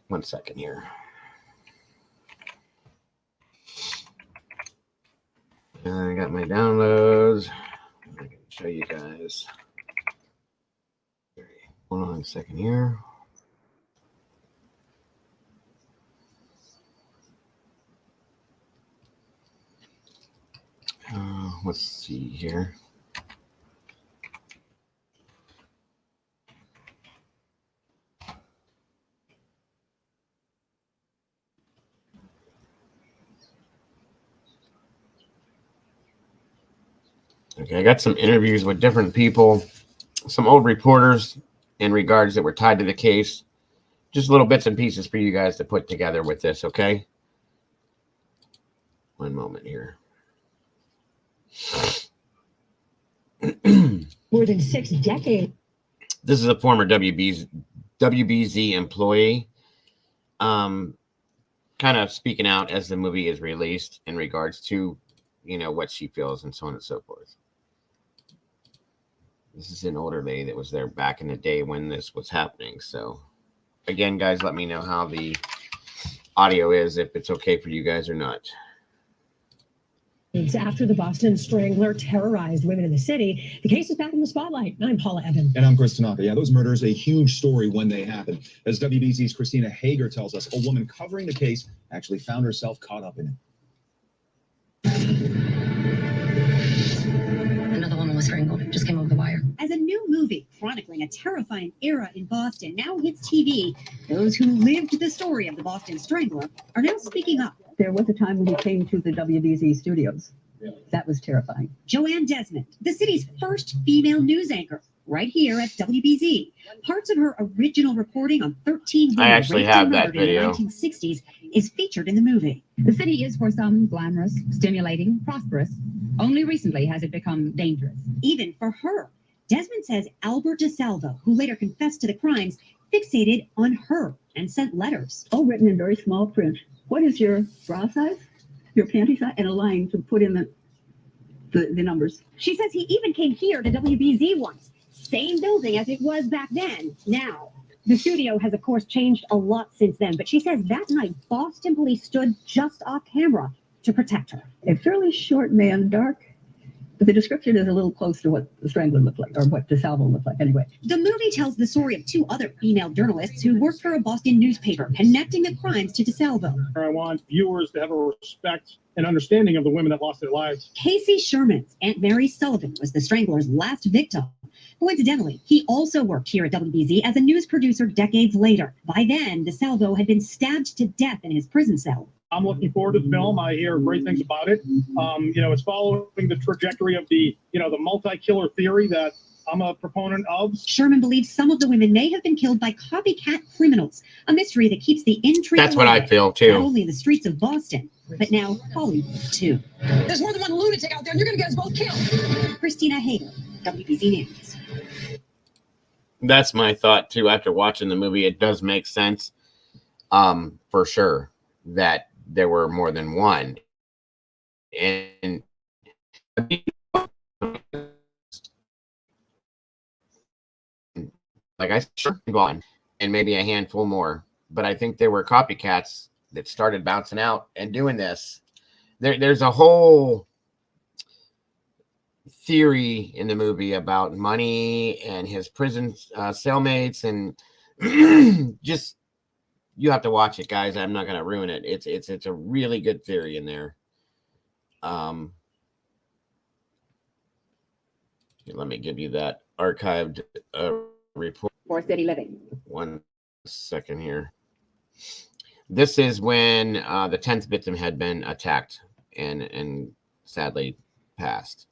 1 second here. I got my downloads. I can show you guys. Hold on a second here. Let's see here. Okay, I got some interviews with different people, some old reporters in regards that were tied to the case. Just little bits and pieces for you guys to put together with this, okay? One moment here. More than 6 decades. This is a former WBZ employee, kind of speaking out as the movie is released in regards to, what she feels and so on and so forth. This is an older lady that was there back in the day when this was happening. So, again, guys, let me know how the audio is, if it's okay for you guys or not. After the Boston Strangler terrorized women in the city, the case is back in the spotlight. I'm Paula Evans. And I'm Chris Tanaka. Yeah, those murders, a huge story when they happened. As WBZ's Christina Hager tells us, a woman covering the case actually found herself caught up in it. Another woman was strangled. Just came over the wire. As a new movie chronicling a terrifying era in Boston now hits TV, those who lived the story of the Boston Strangler are now speaking up. There was a time when he came to the WBZ studios. That was terrifying. Joanne Desmond, the city's first female news anchor, right here at WBZ. Parts of her original reporting on 13 women I actually raped and have that murdered in the video. 1960s is featured in the movie. The city is for some glamorous, stimulating, prosperous. Only recently has it become dangerous. Even for her. Desmond says Albert DeSalvo, who later confessed to the crimes, fixated on her and sent letters. All written in very small print. What is your bra size? your panty size and a line to put in the numbers. She says he even came here to WBZ once. Same building as it was back then. Now, the studio has, of course, changed a lot since then, but she says that night, Boston police stood just off camera to protect her. A fairly short man, dark, but the description is a little close to what the Strangler looked like, or what DeSalvo looked like anyway. The movie tells the story of two other female journalists who worked for a Boston newspaper, connecting the crimes to DeSalvo. I want viewers to have a respect and understanding of the women that lost their lives. Casey Sherman's Aunt Mary Sullivan was the Strangler's last victim. Coincidentally, he also worked here at WBZ as a news producer decades later. By then, DeSalvo had been stabbed to death in his prison cell. I'm looking forward to the film. I hear great things about it. It's following the trajectory of the multi-killer theory that I'm a proponent of. Sherman believes some of the women may have been killed by copycat criminals, a mystery that keeps the intrigue. That's what I feel too. Not only the streets of Boston, but now Hollywood too. There's more than one lunatic out there, and you're going to get us both killed. Christina Hager, WBZ News. That's my thought too. After watching the movie, it does make sense, for sure, that there were more than one. And like I said, one and maybe a handful more, but I think there were copycats that started bouncing out and doing this. There's a whole theory in the movie about money and his prison cellmates, and just, you have to watch it, guys. I'm not going to ruin it. It's a really good theory in there. Let me give you that archived report. For city living. 1 second here. This is when the 10th victim had been attacked and sadly passed.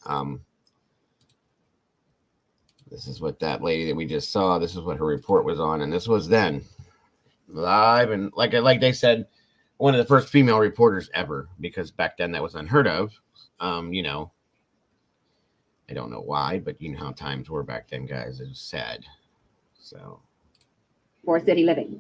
This is what that lady that we just saw, this is what her report was on, and this was then live, and like they said, one of the first female reporters ever, because back then that was unheard of. I don't know why, but you know how times were back then, guys. It was sad. So, For city living.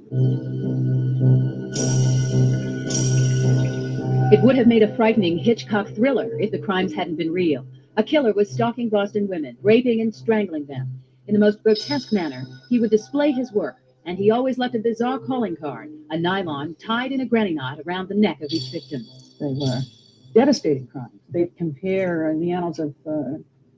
It would have made a frightening Hitchcock thriller if the crimes hadn't been real. A killer was stalking Boston women, raping and strangling them. In the most grotesque manner, he would display his work, and he always left a bizarre calling card, a nylon tied in a granny knot around the neck of each victim. They were devastating crimes. They compare, in the annals of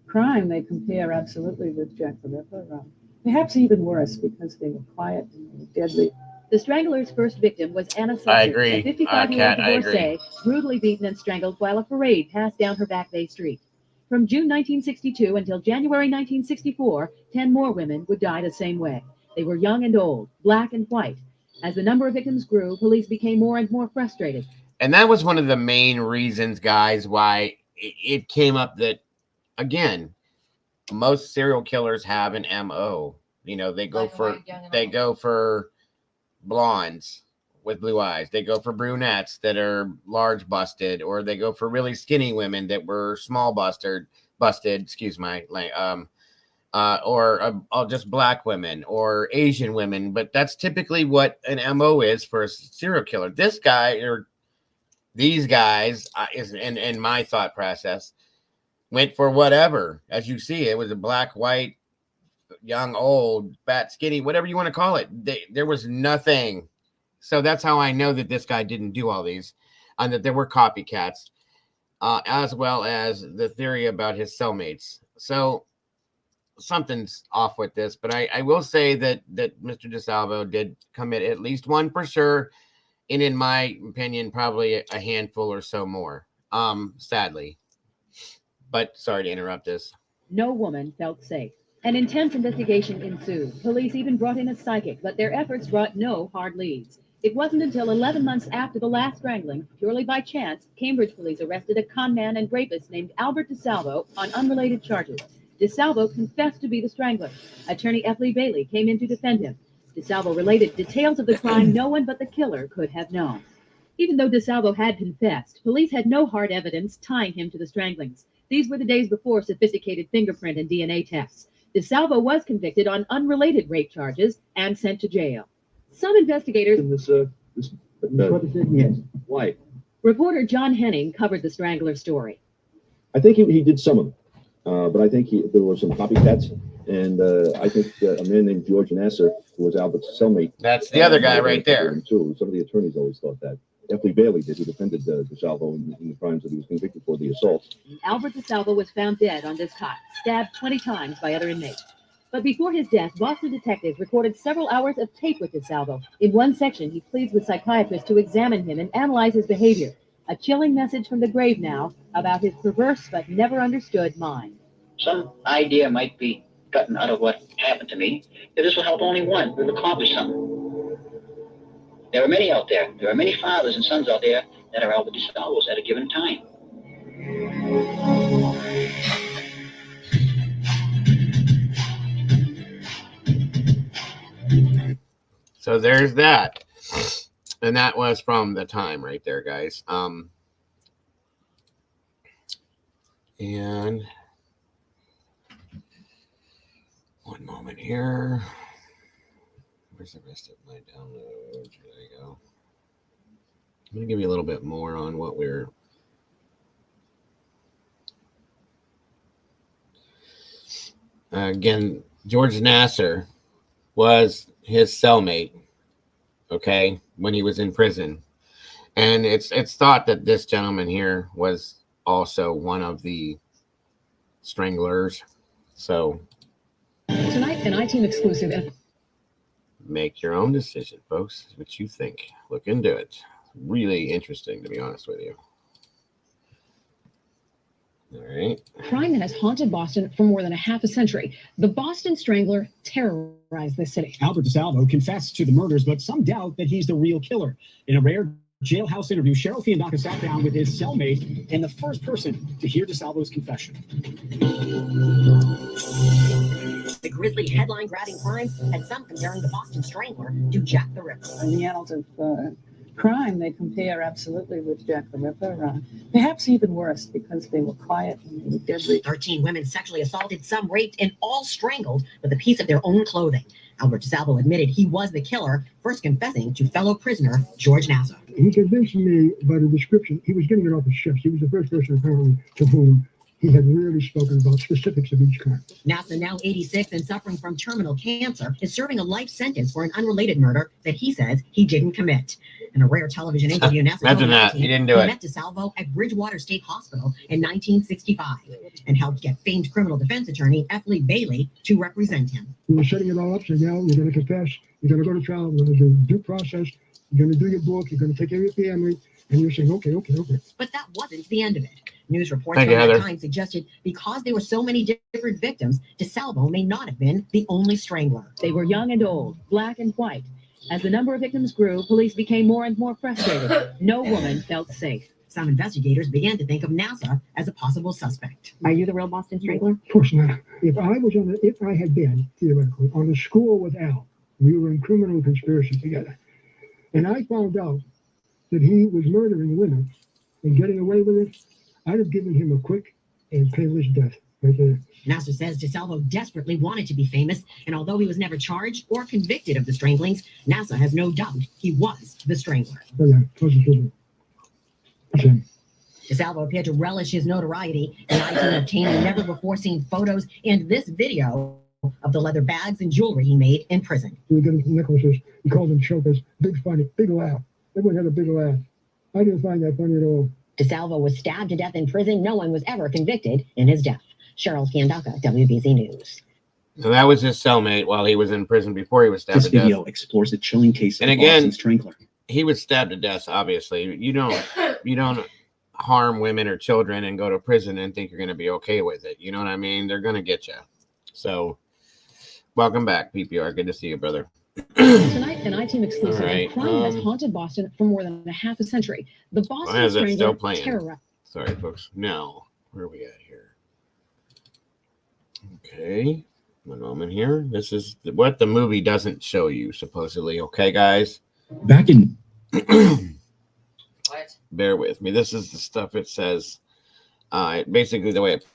crime, they compare absolutely with Jack the Ripper. Perhaps even worse, because they were quiet and they were deadly. The Strangler's first victim was Anna Sussex, I agree. a 55-year-old Kat, divorcee, brutally beaten and strangled while a parade passed down her Back Bay Street. From June 1962 until January 1964, 10 more women would die the same way. They were young and old, black and white. As the number of victims grew, police became more and more frustrated. And that was one of the main reasons, guys, why it came up that, again, most serial killers have an MO. They go for blondes with blue eyes. They go for brunettes that are large busted, or they go for really skinny women that were small busted, excuse my or just black women or Asian women. But that's typically what an MO is for a serial killer. This guy or these guys is in my thought process went for whatever. As you see, it was a black, white, young, old, fat, skinny, whatever you want to call it. There was nothing. So that's how I know that this guy didn't do all these, and that there were copycats, as well as the theory about his cellmates. So something's off with this, but I will say that Mr. DeSalvo did commit at least one for sure, and in my opinion, probably a handful or so more, sadly. But sorry to interrupt this. No woman felt safe. An intense investigation ensued. Police even brought in a psychic, but their efforts brought no hard leads. It wasn't until 11 months after the last strangling, purely by chance, Cambridge police arrested a conman and rapist named Albert DeSalvo on unrelated charges. DeSalvo confessed to be the strangler. Attorney F. Lee Bailey came in to defend him. DeSalvo related details of the crime no one but the killer could have known. Even though DeSalvo had confessed, police had no hard evidence tying him to the stranglings. These were the days before sophisticated fingerprint and DNA tests. DeSalvo was convicted on unrelated rape charges and sent to jail. Some investigators... Yes. White. Reporter John Henning covered the Strangler story. I think he did some of them, but I think there were some copycats, and I think a man named George Nasser, who was Albert's cellmate. That's the other guy right there. Too. Some of the attorneys always thought that. F. Lee Bailey did, who defended DeSalvo in the crimes that he was convicted for, the assault. Albert DeSalvo was found dead on this cot, stabbed 20 times by other inmates. But before his death, Boston detectives recorded several hours of tape with DeSalvo. In one section, he pleads with psychiatrists to examine him and analyze his behavior. A chilling message from the grave now about his perverse but never understood mind. Some idea might be gotten out of what happened to me, that this will help only one who will accomplish something. There are many out there. There are many fathers and sons out there that are Albert DeSalvo's at a given time. So there's that. And that was from the time right there, guys. And one moment here. Where's the rest of my downloads? There you go. I'm going to give you a little bit more on what we're... Again, George Nasser was his cellmate, okay, when he was in prison. And it's thought that this gentleman here was also one of the stranglers. So tonight, an I-Team exclusive. Make your own decision, folks. What you think. Look into it. Really interesting, to be honest with you. All right. Crime that has haunted Boston for more than a half a century. The Boston Strangler terrorized the city. Albert DeSalvo confessed to the murders, but some doubt that he's the real killer. In a rare jailhouse interview, Cheryl Fiandaca sat down with his cellmate and the first person to hear DeSalvo's confession. The grisly headline-grabbing crimes, and some comparing the Boston Strangler to Jack the Ripper. In the annals of crime, they compare absolutely with Jack the Ripper, perhaps even worse because they were quiet and they were deadly. 13 women sexually assaulted, some raped, and all strangled with a piece of their own clothing. Albert DeSalvo admitted he was the killer, first confessing to fellow prisoner George Nasser. He convinced me by the description. He was getting it off his chest. He was the first person apparently to whom he had really spoken about specifics of each crime. Nasser, now 86 and suffering from terminal cancer, is serving a life sentence for an unrelated murder that he says he didn't commit. In a rare television interview, Nasser Imagine that. He didn't do it. Met DeSalvo at Bridgewater State Hospital in 1965 and helped get famed criminal defense attorney F. Lee Bailey to represent him. We were setting it all up, saying, "Now you're going to confess, you're going to go to trial, we're going to do due process, you're going to do your book, you're going to take care of your family," and you're saying, okay. But that wasn't the end of it. News reports Thank from you, that Heather. time suggested because there were so many different victims, DeSalvo may not have been the only strangler. They were young and old, black and white. As the number of victims grew, police became more and more frustrated. No woman felt safe. Some investigators began to think of Nasser as a possible suspect. Are you the real Boston Strangler? Of course not. If I had been, theoretically, on the score with Al, we were in criminal conspiracy together, and I found out that he was murdering women and getting away with it, I'd have given him a quick and painless death right there. Nasser says DeSalvo desperately wanted to be famous, and although he was never charged or convicted of the stranglings, Nasser has no doubt he was the strangler. Oh, yeah, positively. Okay. DeSalvo appeared to relish his notoriety, and I obtaining never-before-seen photos and this video of the leather bags and jewelry he made in prison. We were getting necklaces. He called them chokers. Big funny, big laugh. Everyone had a big laugh. I didn't find that funny at all. DeSalvo was stabbed to death in prison. No one was ever convicted in his death. Cheryl Fiandaca, WBZ News. So that was his cellmate while he was in prison before he was stabbed This to death. video explores the chilling case of And the again, Boston Strangler. He was stabbed to death, obviously. You don't harm women or children and go to prison and think you're going to be okay with it. You know what I mean? They're going to get you. So welcome back, PPR. Good to see you, brother. Tonight, an I-Team exclusive. All right, Crime has haunted Boston for more than a half a century. The Boston why is it Strangler still playing? terrorized. Sorry, folks. Now, where are we at here? Okay. One moment here. This is what the movie doesn't show you, supposedly. Okay, guys? Back in... What? Bear with me. This is the stuff it says. Basically, the way it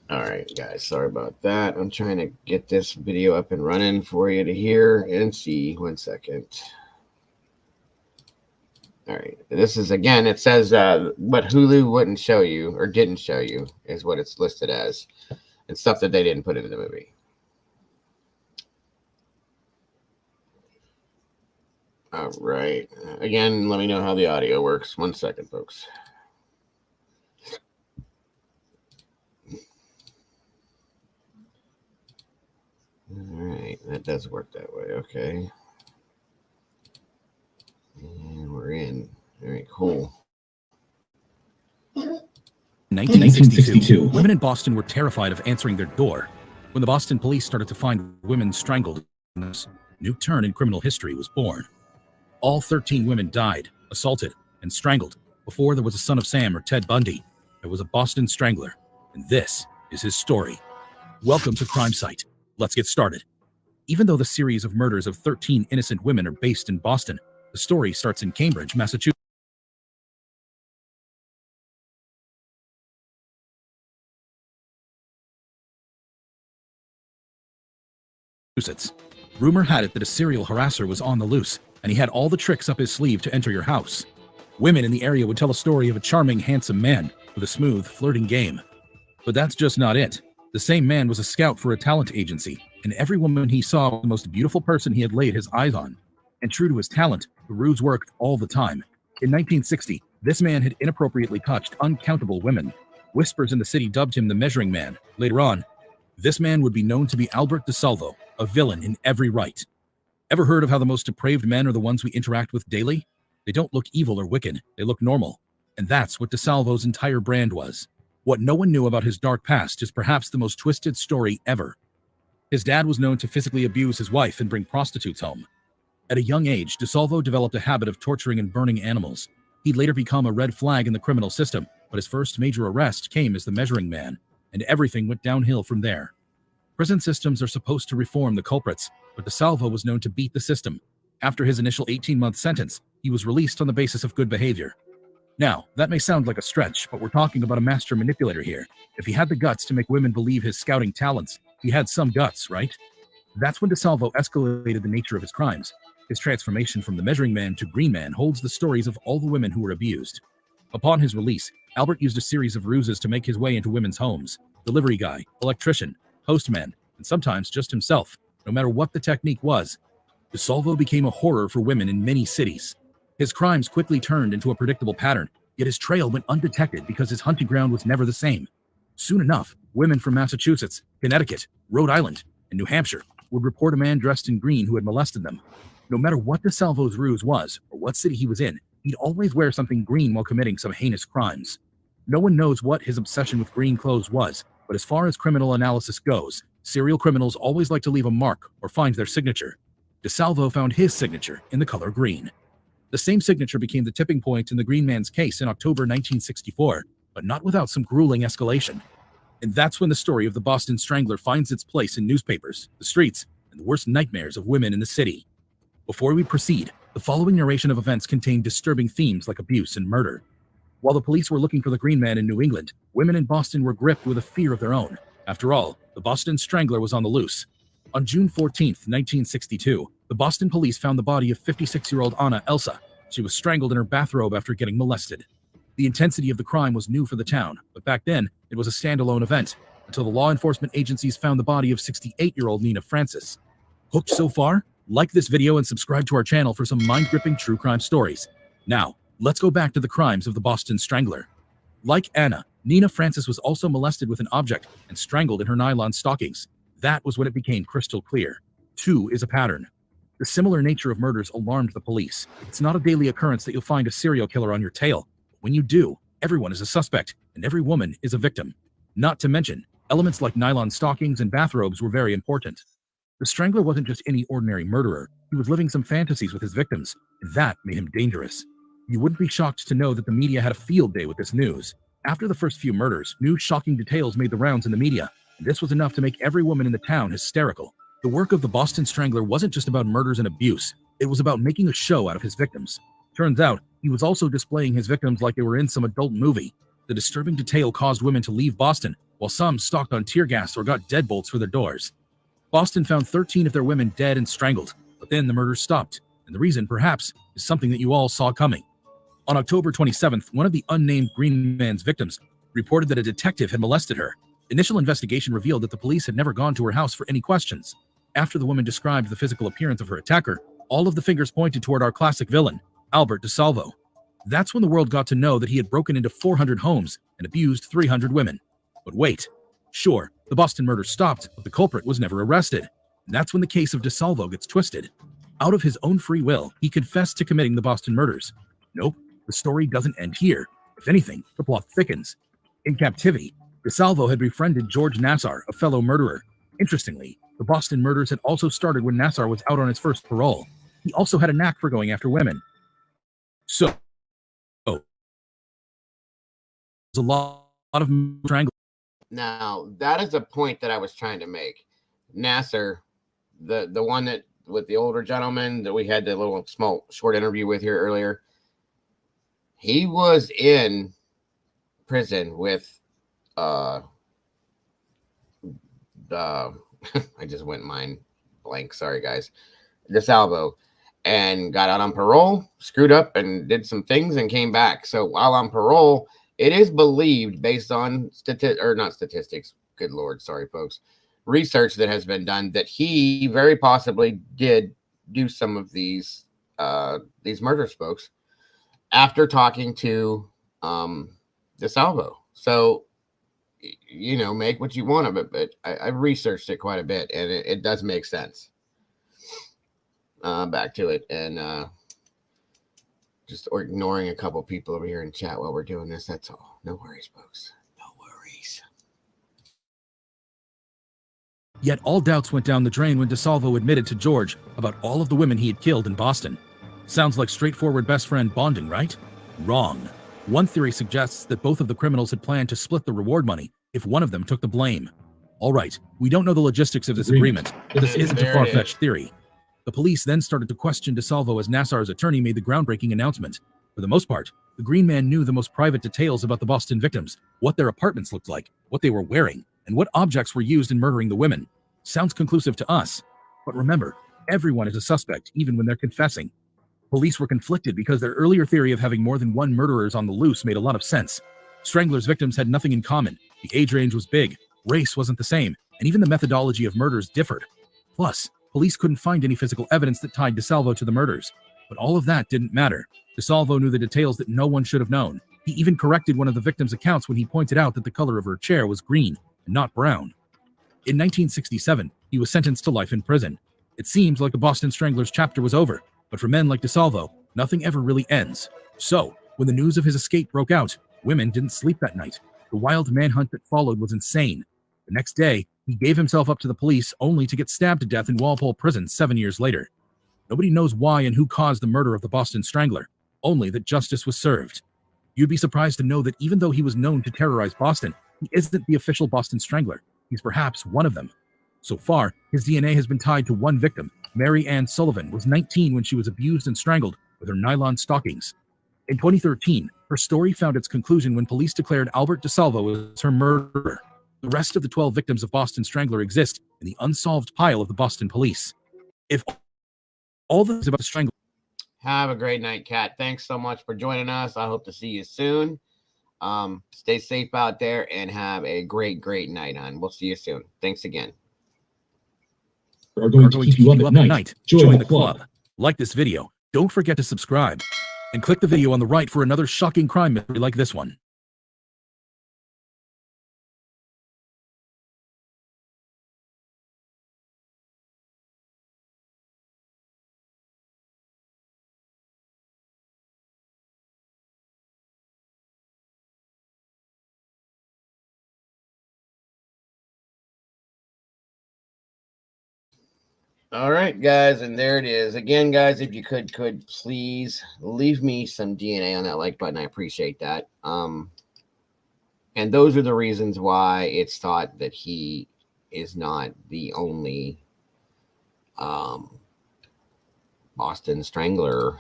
All right, guys, sorry about that. I'm trying to get this video up and running for you to hear and see. 1 second. All right, this is, again, it says what Hulu wouldn't show you or didn't show you is what it's listed as, and stuff that they didn't put into the movie. All right, again, let me know how the audio works. 1 second, folks. All right, that does work that way. Okay. And we're in. All right, cool. 1962, women in Boston were terrified of answering their door. When the Boston police started to find women strangled, a new turn in criminal history was born. All 13 women died, assaulted, and strangled before there was a Son of Sam or Ted Bundy. There was a Boston Strangler, and this is his story. Welcome to Crime Site. Let's get started. Even though the series of murders of 13 innocent women are based in Boston, the story starts in Cambridge, Massachusetts. Rumor had it that a serial harasser was on the loose, and he had all the tricks up his sleeve to enter your house. Women in the area would tell a story of a charming, handsome man with a smooth, flirting game. But that's just not it. The same man was a scout for a talent agency, and every woman he saw was the most beautiful person he had laid his eyes on. And true to his talent, the ruse worked all the time. In 1960, this man had inappropriately touched uncountable women. Whispers in the city dubbed him the Measuring Man. Later on, this man would be known to be Albert DeSalvo, a villain in every right. Ever heard of how the most depraved men are the ones we interact with daily? They don't look evil or wicked, they look normal. And that's what DeSalvo's entire brand was. What no one knew about his dark past is perhaps the most twisted story ever. His dad was known to physically abuse his wife and bring prostitutes home. At a young age, DeSalvo developed a habit of torturing and burning animals. He'd later become a red flag in the criminal system, but his first major arrest came as the Measuring Man, and everything went downhill from there. Prison systems are supposed to reform the culprits, but DeSalvo was known to beat the system. After his initial 18-month sentence, he was released on the basis of good behavior. Now, that may sound like a stretch, but we're talking about a master manipulator here. If he had the guts to make women believe his scouting talents, he had some guts, right? That's when DeSalvo escalated the nature of his crimes. His transformation from the Measuring Man to Green Man holds the stories of all the women who were abused. Upon his release, Albert used a series of ruses to make his way into women's homes. Delivery guy, electrician, postman, and sometimes just himself. No matter what the technique was, DeSalvo became a horror for women in many cities. His crimes quickly turned into a predictable pattern, yet his trail went undetected because his hunting ground was never the same. Soon enough, women from Massachusetts, Connecticut, Rhode Island, and New Hampshire would report a man dressed in green who had molested them. No matter what DeSalvo's ruse was, or what city he was in, he'd always wear something green while committing some heinous crimes. No one knows what his obsession with green clothes was, but as far as criminal analysis goes, serial criminals always like to leave a mark or find their signature. DeSalvo found his signature in the color green. The same signature became the tipping point in the Green Man's case in October 1964, but not without some grueling escalation. And that's when the story of the Boston Strangler finds its place in newspapers, the streets, and the worst nightmares of women in the city. Before we proceed, the following narration of events contained disturbing themes like abuse and murder. While the police were looking for the Green Man in New England, women in Boston were gripped with a fear of their own. After all, the Boston Strangler was on the loose. On June 14, 1962, the Boston police found the body of 56-year-old Anna Elsa. She was strangled in her bathrobe after getting molested. The intensity of the crime was new for the town, but back then, it was a standalone event, until the law enforcement agencies found the body of 68-year-old Nina Francis. Hooked so far? Like this video and subscribe to our channel for some mind-gripping true crime stories. Now, let's go back to the crimes of the Boston Strangler. Like Anna, Nina Francis was also molested with an object and strangled in her nylon stockings. That was when it became crystal clear. 2 is a pattern. The similar nature of murders alarmed the police. It's not a daily occurrence that you'll find a serial killer on your tail. When you do, everyone is a suspect, and every woman is a victim. Not to mention, elements like nylon stockings and bathrobes were very important. The Strangler wasn't just any ordinary murderer. He was living some fantasies with his victims, and that made him dangerous. You wouldn't be shocked to know that the media had a field day with this news. After the first few murders, new shocking details made the rounds in the media, and this was enough to make every woman in the town hysterical. The work of the Boston Strangler wasn't just about murders and abuse. It was about making a show out of his victims. Turns out, he was also displaying his victims like they were in some adult movie. The disturbing detail caused women to leave Boston, while some stalked on tear gas or got deadbolts for their doors. Boston found 13 of their women dead and strangled, but then the murders stopped, and the reason, perhaps, is something that you all saw coming. On October 27th, one of the unnamed Green Man's victims reported that a detective had molested her. Initial investigation revealed that the police had never gone to her house for any questions. After the woman described the physical appearance of her attacker, all of the fingers pointed toward our classic villain, Albert DeSalvo. That's when the world got to know that he had broken into 400 homes and abused 300 women. But wait, sure, the Boston murder stopped, but the culprit was never arrested. And that's when the case of DeSalvo gets twisted. Out of his own free will, he confessed to committing the Boston murders. Nope, the story doesn't end here. If anything, the plot thickens. In captivity, DeSalvo had befriended George Nassar, a fellow murderer. Interestingly, the Boston murders had also started when Nassar was out on his first parole. He also had a knack for going after women. So, there's a lot of strangling. Now, that is a point that I was trying to make. Nassar, the one that with the older gentleman that we had the little small short interview with here earlier, he was in prison with I just went mind blank. Sorry, guys. DeSalvo, and got out on parole, screwed up and did some things and came back. So while on parole, it is believed, based on not statistics, good Lord, sorry, folks, research that has been done, that he very possibly did do some of these murders, folks, after talking to DeSalvo. So, you know, make what you want of it, but I've researched it quite a bit, and it does make sense. Back to it, and just ignoring a couple people over here in chat while we're doing this. That's all. No worries, folks. No worries. Yet all doubts went down the drain when DeSalvo admitted to George about all of the women he had killed in Boston. Sounds like straightforward best friend bonding, right? Wrong. One theory suggests that both of the criminals had planned to split the reward money if one of them took the blame. All right, we don't know the logistics of this agreement, but this isn't a far-fetched theory. The police then started to question DeSalvo as Nassar's attorney made the groundbreaking announcement. For the most part, the Green Man knew the most private details about the Boston victims, what their apartments looked like, what they were wearing, and what objects were used in murdering the women. Sounds conclusive to us. But remember, everyone is a suspect, even when they're confessing. Police were conflicted because their earlier theory of having more than one murderers on the loose made a lot of sense. Strangler's victims had nothing in common. The age range was big, race wasn't the same, and even the methodology of murders differed. Plus, police couldn't find any physical evidence that tied DeSalvo to the murders. But all of that didn't matter. DeSalvo knew the details that no one should have known. He even corrected one of the victim's accounts when he pointed out that the color of her chair was green and not brown. In 1967, he was sentenced to life in prison. It seems like the Boston Stranglers chapter was over, but for men like DeSalvo, nothing ever really ends. So, when the news of his escape broke out, women didn't sleep that night. The wild manhunt that followed was insane. The next day, he gave himself up to the police only to get stabbed to death in Walpole Prison 7 years later. Nobody knows why and who caused the murder of the Boston Strangler, only that justice was served. You'd be surprised to know that even though he was known to terrorize Boston, he isn't the official Boston Strangler. He's perhaps one of them. So far, his DNA has been tied to one victim. Mary Ann Sullivan was 19 when she was abused and strangled with her nylon stockings. In 2013, her story found its conclusion when police declared Albert DeSalvo as her murderer. The rest of the 12 victims of Boston Strangler exist in the unsolved pile of the Boston police. If all this is about the Strangler... Have a great night, Kat. Thanks so much for joining us. I hope to see you soon. Stay safe out there and have a great, great night, hon. We'll see you soon. Thanks again. Are going to keep you up at night. Join the club. Like this video. Don't forget to subscribe. And click the video on the right for another shocking crime mystery like this one. All right, guys, and there it is. Again, guys, if you could please leave me some DNA on that like button. I appreciate that. And those are the reasons why it's thought that he is not the only Boston Strangler.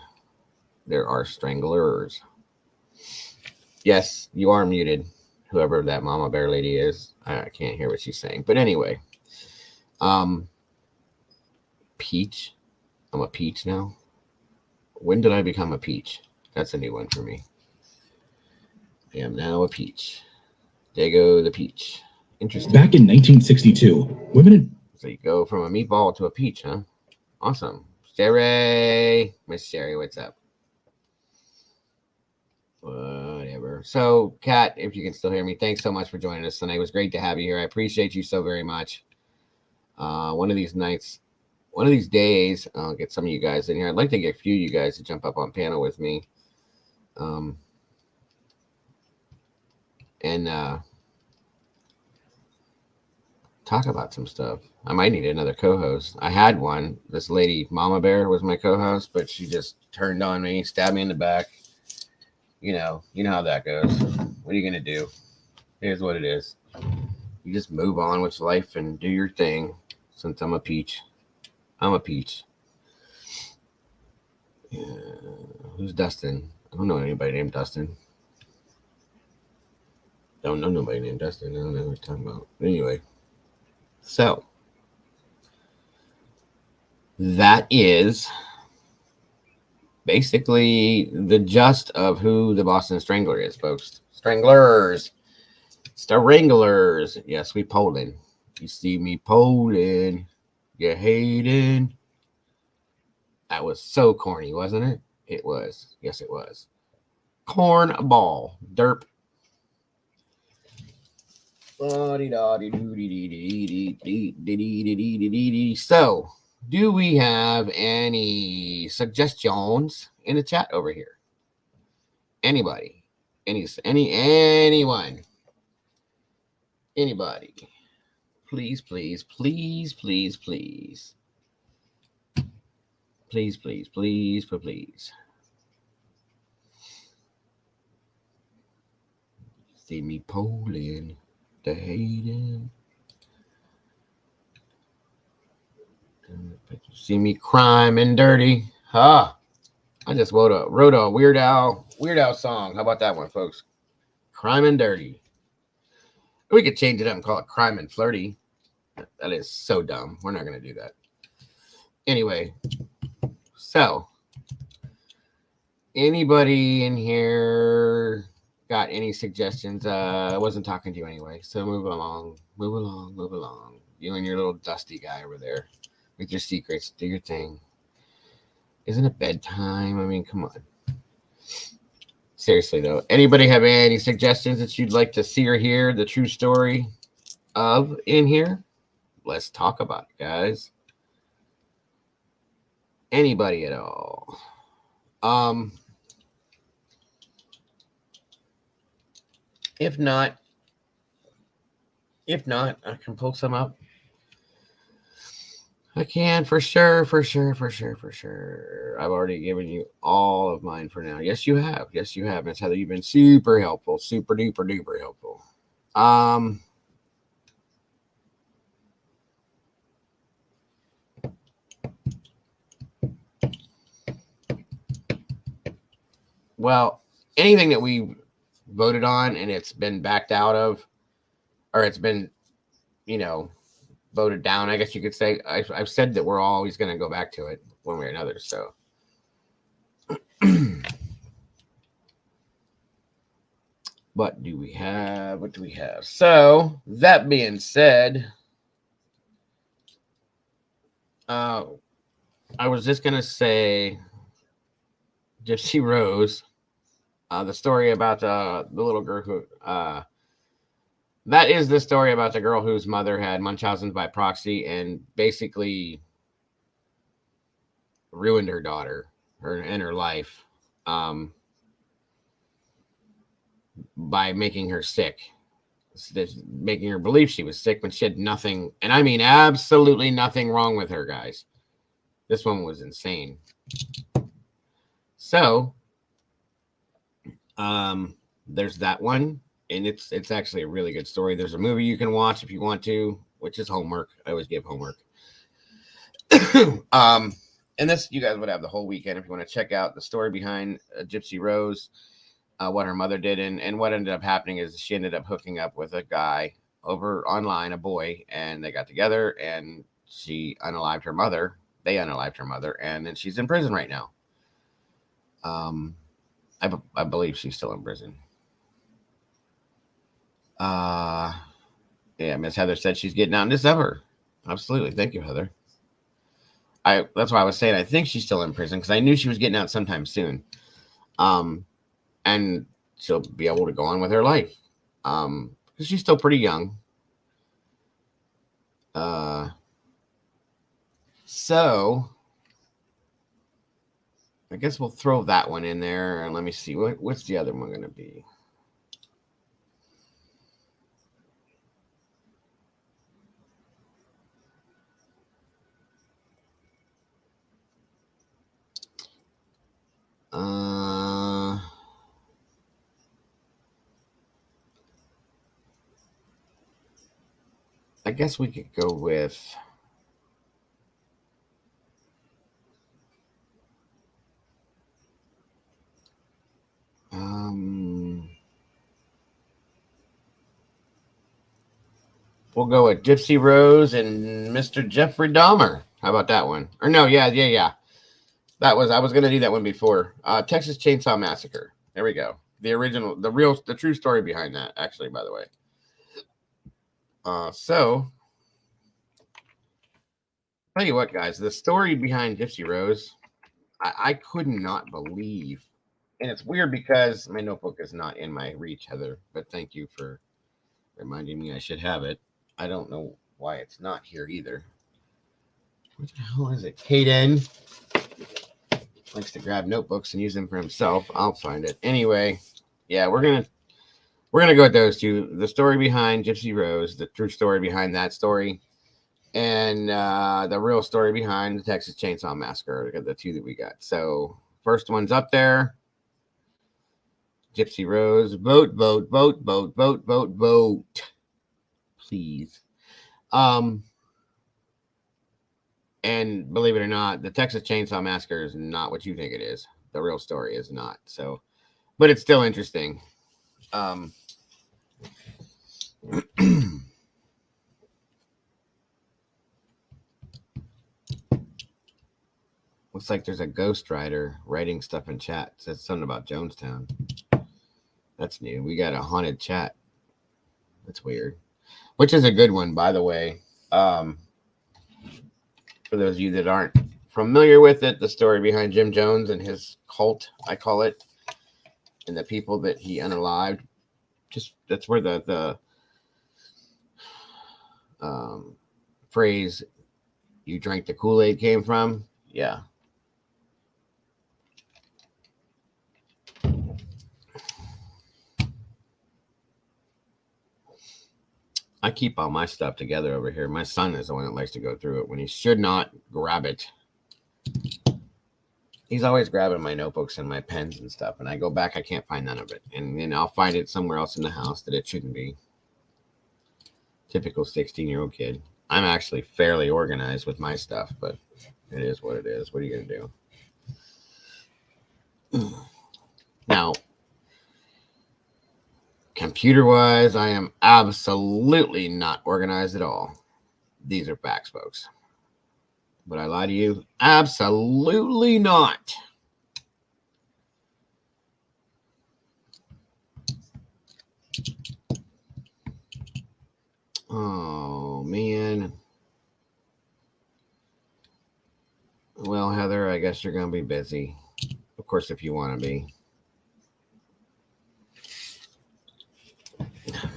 There are stranglers. Yes, you are muted. whoever that mama bear lady is. I can't hear what she's saying. But anyway, peach. I'm a peach now. When did I become a peach? That's a new one for me. I am now a peach. There go the peach. Interesting. Back in 1962, women in... So you go from a meatball to a peach, huh? Awesome. Sherry. Miss Sherry, what's up? Whatever. So, Kat, if you can still hear me, thanks so much for joining us tonight. It was great to have you here. I appreciate you so very much. One of these nights, one of these days, I'll get some of you guys in here. I'd like to get a few of you guys to jump up on panel with me. And talk about some stuff. I might need another co-host. I had one. This lady, Mama Bear, was my co-host, but she just turned on me, stabbed me in the back. You know how that goes. What are you gonna do? Here's what it is. You just move on with life and do your thing. Since I'm a peach. I'm a peach. Yeah. Who's Dustin? I don't know anybody named Dustin. Don't know nobody named Dustin. I don't know what you're talking about. Anyway. So. That is basically the gist of who the Boston Strangler is, folks. Stranglers. Yes, we Poland. You see me Poland. You hating. That was so corny, wasn't it? It was. Yes, it was. Cornball. Derp. So, do we have any suggestions in the chat over here? Anybody? Anyone? Anybody? Please, please, please, please, please. Please, please, please, please. See me Poland. The hating. See me crime and dirty. I just wrote a Weird Al song. How about that one, folks? Crime and dirty. We could change it up and call it crime and flirty. That is so dumb. We're not going to do that. Anyway, so anybody in here got any suggestions? I wasn't talking to you anyway, so move along. You and your little dusty guy over there with your secrets. Do your thing. Isn't it bedtime? I mean, come on. Seriously, though. Anybody have any suggestions that you'd like to see or hear the true story of in here? Let's talk about it, guys. Anybody at all? If not, I can pull some up. I can for sure. I've already given you all of mine for now. Yes, you have. Miss Heather, you've been super helpful. Super duper helpful. Well, anything that we voted on and it's been backed out of, or it's been, voted down, I guess you could say. I've said that we're always going to go back to it one way or another. So, what do we have? So, that being said, I was just going to say Gypsy Rose, the story about the little girl who, that is the story about the girl whose mother had Munchausen by proxy and basically ruined her daughter and her life by making her sick, making her believe she was sick when she had nothing, and I mean absolutely nothing wrong with her, guys. This one was insane. So, there's that one. And it's actually a really good story. There's a movie you can watch if you want to, which is homework. I always give homework. And this, you guys would have the whole weekend if you want to check out the story behind Gypsy Rose. what her mother did, and what ended up happening is she ended up hooking up with a guy over online, a boy, and they got together, and she unalived her mother. They unalived her mother, and then she's in prison right now. I believe she's still in prison. Yeah, Miss Heather said she's getting out in December. Absolutely, thank you, Heather. That's why I was saying I think she's still in prison because I knew she was getting out sometime soon. And she'll be able to go on with her life. Because she's still pretty young. So I guess we'll throw that one in there, and let me see what's the other one going to be. I guess we could go with we'll go with Gypsy Rose and Mr. Jeffrey Dahmer. How about that one? Or no, yeah. I was gonna do that one before. Texas Chainsaw Massacre. There we go. The original, the true story behind that, actually, by the way. So tell you what, guys, the story behind Gypsy Rose, I could not believe. And it's weird because my notebook is not in my reach, Heather, but thank you for reminding me I should have it. I don't know why it's not here either. What the hell is it? Kaden likes to grab notebooks and use them for himself. I'll find it. Anyway, yeah, we're gonna go with those two. The story behind Gypsy Rose, the true story behind that story, and the real story behind the Texas Chainsaw Massacre. The two that we got. So first one's up there. Gypsy Rose, vote. Please. And believe it or not, the Texas Chainsaw Massacre is not what you think it is. The real story is not. So, but it's still interesting. Looks like there's a ghostwriter writing stuff in chat. It says something about Jonestown. That's new. We got a haunted chat. That's weird. Which is a good one, by the way. For those of you that aren't familiar with it, the story behind Jim Jones and his cult, I call it, and the people that he unalived. Just that's where the phrase "you drank the Kool-Aid" came from. Yeah. I keep all my stuff together over here. My son is the one that likes to go through it when he should not grab it. He's always grabbing my notebooks and my pens and stuff, and I go back, I can't find none of it. And then I'll find it somewhere else in the house that it shouldn't be. Typical 16-year-old kid. I'm actually fairly organized with my stuff, but it is what it is. What are you going to do? Now, computer-wise, I am absolutely not organized at all. These are facts, folks. Would I lie to you? Absolutely not. Oh, man. Well, Heather, I guess you're going to be busy. Of course, if you want to be.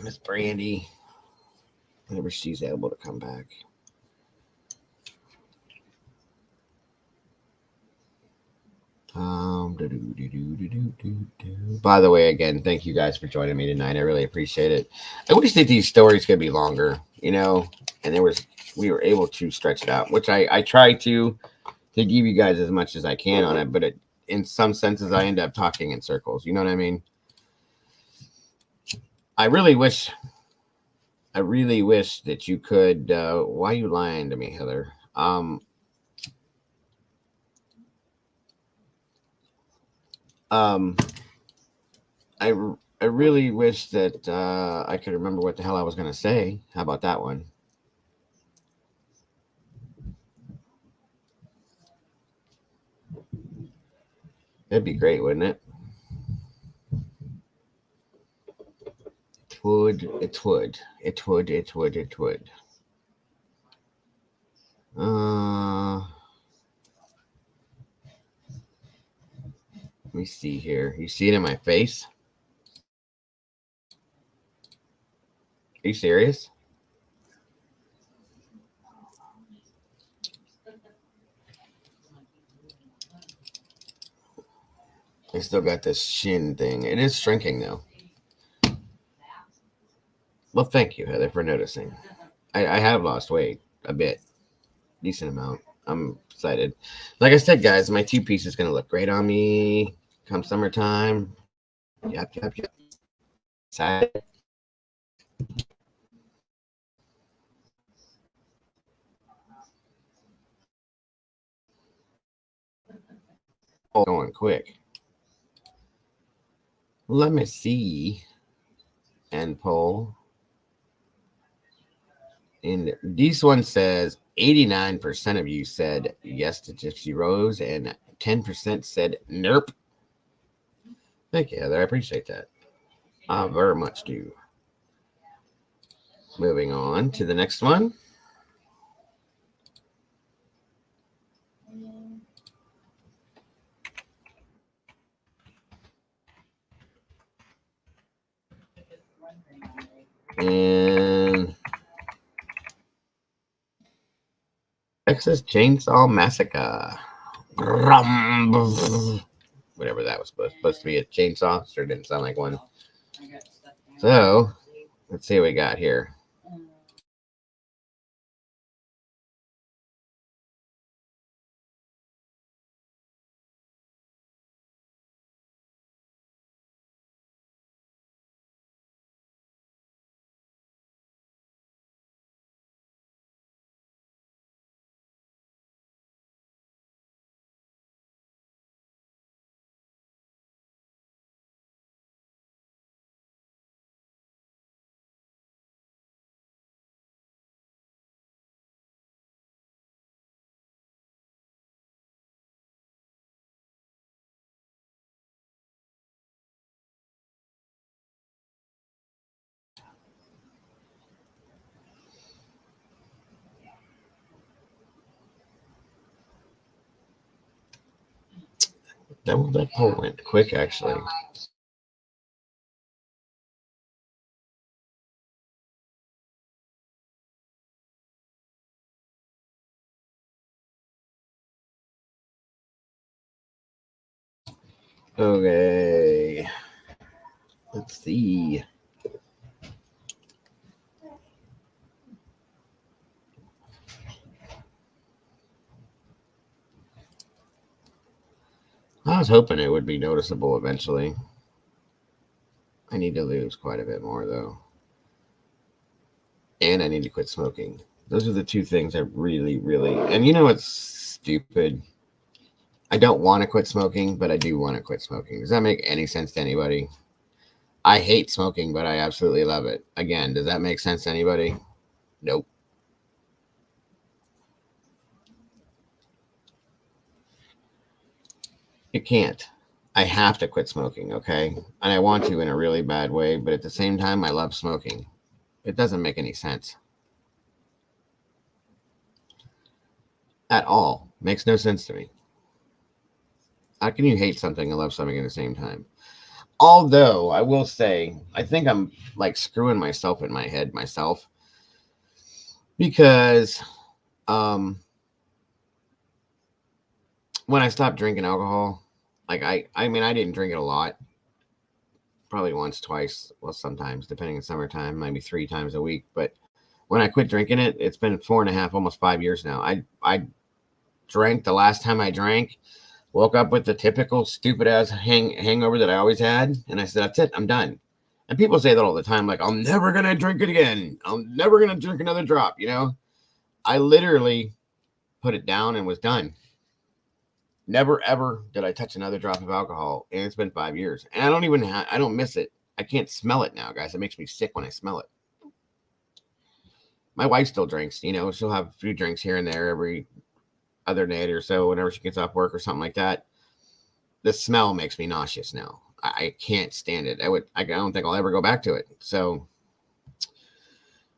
Miss Brandy, whenever she's able to come back. By the way, again, thank you guys for joining me tonight. I really appreciate it. I wish that these stories could be longer, and we were able to stretch it out, which I try to give you guys as much as I can on it, but in some senses I end up talking in circles. You know what I mean? I really wish that you could. Why are you lying to me, Heather? I really wish that I could remember what the hell I was going to say. How about that one? That'd be great, wouldn't it? It would. It would. It would. It would. It would. Let me see here. You see it in my face? Are you serious? I still got this shin thing. It is shrinking though. Well, thank you, Heather, for noticing. I have lost weight a bit, decent amount. I'm excited. Like I said, guys, my two-piece is going to look great on me come summertime. Yep, yep, yep. Excited. Oh, going quick. Let me see. And poll. And this one says 89% of you said yes to Gypsy Rose, and 10% said nope. Thank you, Heather. I appreciate that. I very much do. Moving on to the next one. And Texas Chainsaw Massacre. Whatever that was supposed to be a chainsaw. Sure didn't sound like one. So, let's see what we got here. That poll went quick, actually. Okay. Let's see. I was hoping it would be noticeable eventually. I need to lose quite a bit more, though. And I need to quit smoking. Those are the two things I really, really... And you know what's stupid? I don't want to quit smoking, but I do want to quit smoking. Does that make any sense to anybody? I hate smoking, but I absolutely love it. Again, does that make sense to anybody? Nope. It can't. I have to quit smoking, okay? And I want to in a really bad way, but at the same time, I love smoking. It doesn't make any sense. At all. Makes no sense to me. How can you hate something and love something at the same time? Although, I will say, I think I'm like screwing myself in my head myself. Because when I stopped drinking alcohol, like I mean, I didn't drink it a lot. Probably once, twice, well, sometimes, depending on summertime, maybe 3 times a week. But when I quit drinking it, it's been 4.5, almost 5 years now. I drank the last time I drank, woke up with the typical stupid ass hangover that I always had, and I said, that's it, I'm done. And people say that all the time, like, I'm never gonna drink it again. I'm never gonna drink another drop, you know? I literally put it down and was done. Never ever did I touch another drop of alcohol, and it's been 5 years, and I don't miss it. I can't smell it now, guys. It makes me sick when I smell it. My wife still drinks, you know, she'll have a few drinks here and there every other night or so, whenever she gets off work or something like that. The smell makes me nauseous now. I can't stand it. I don't think I'll ever go back to it. So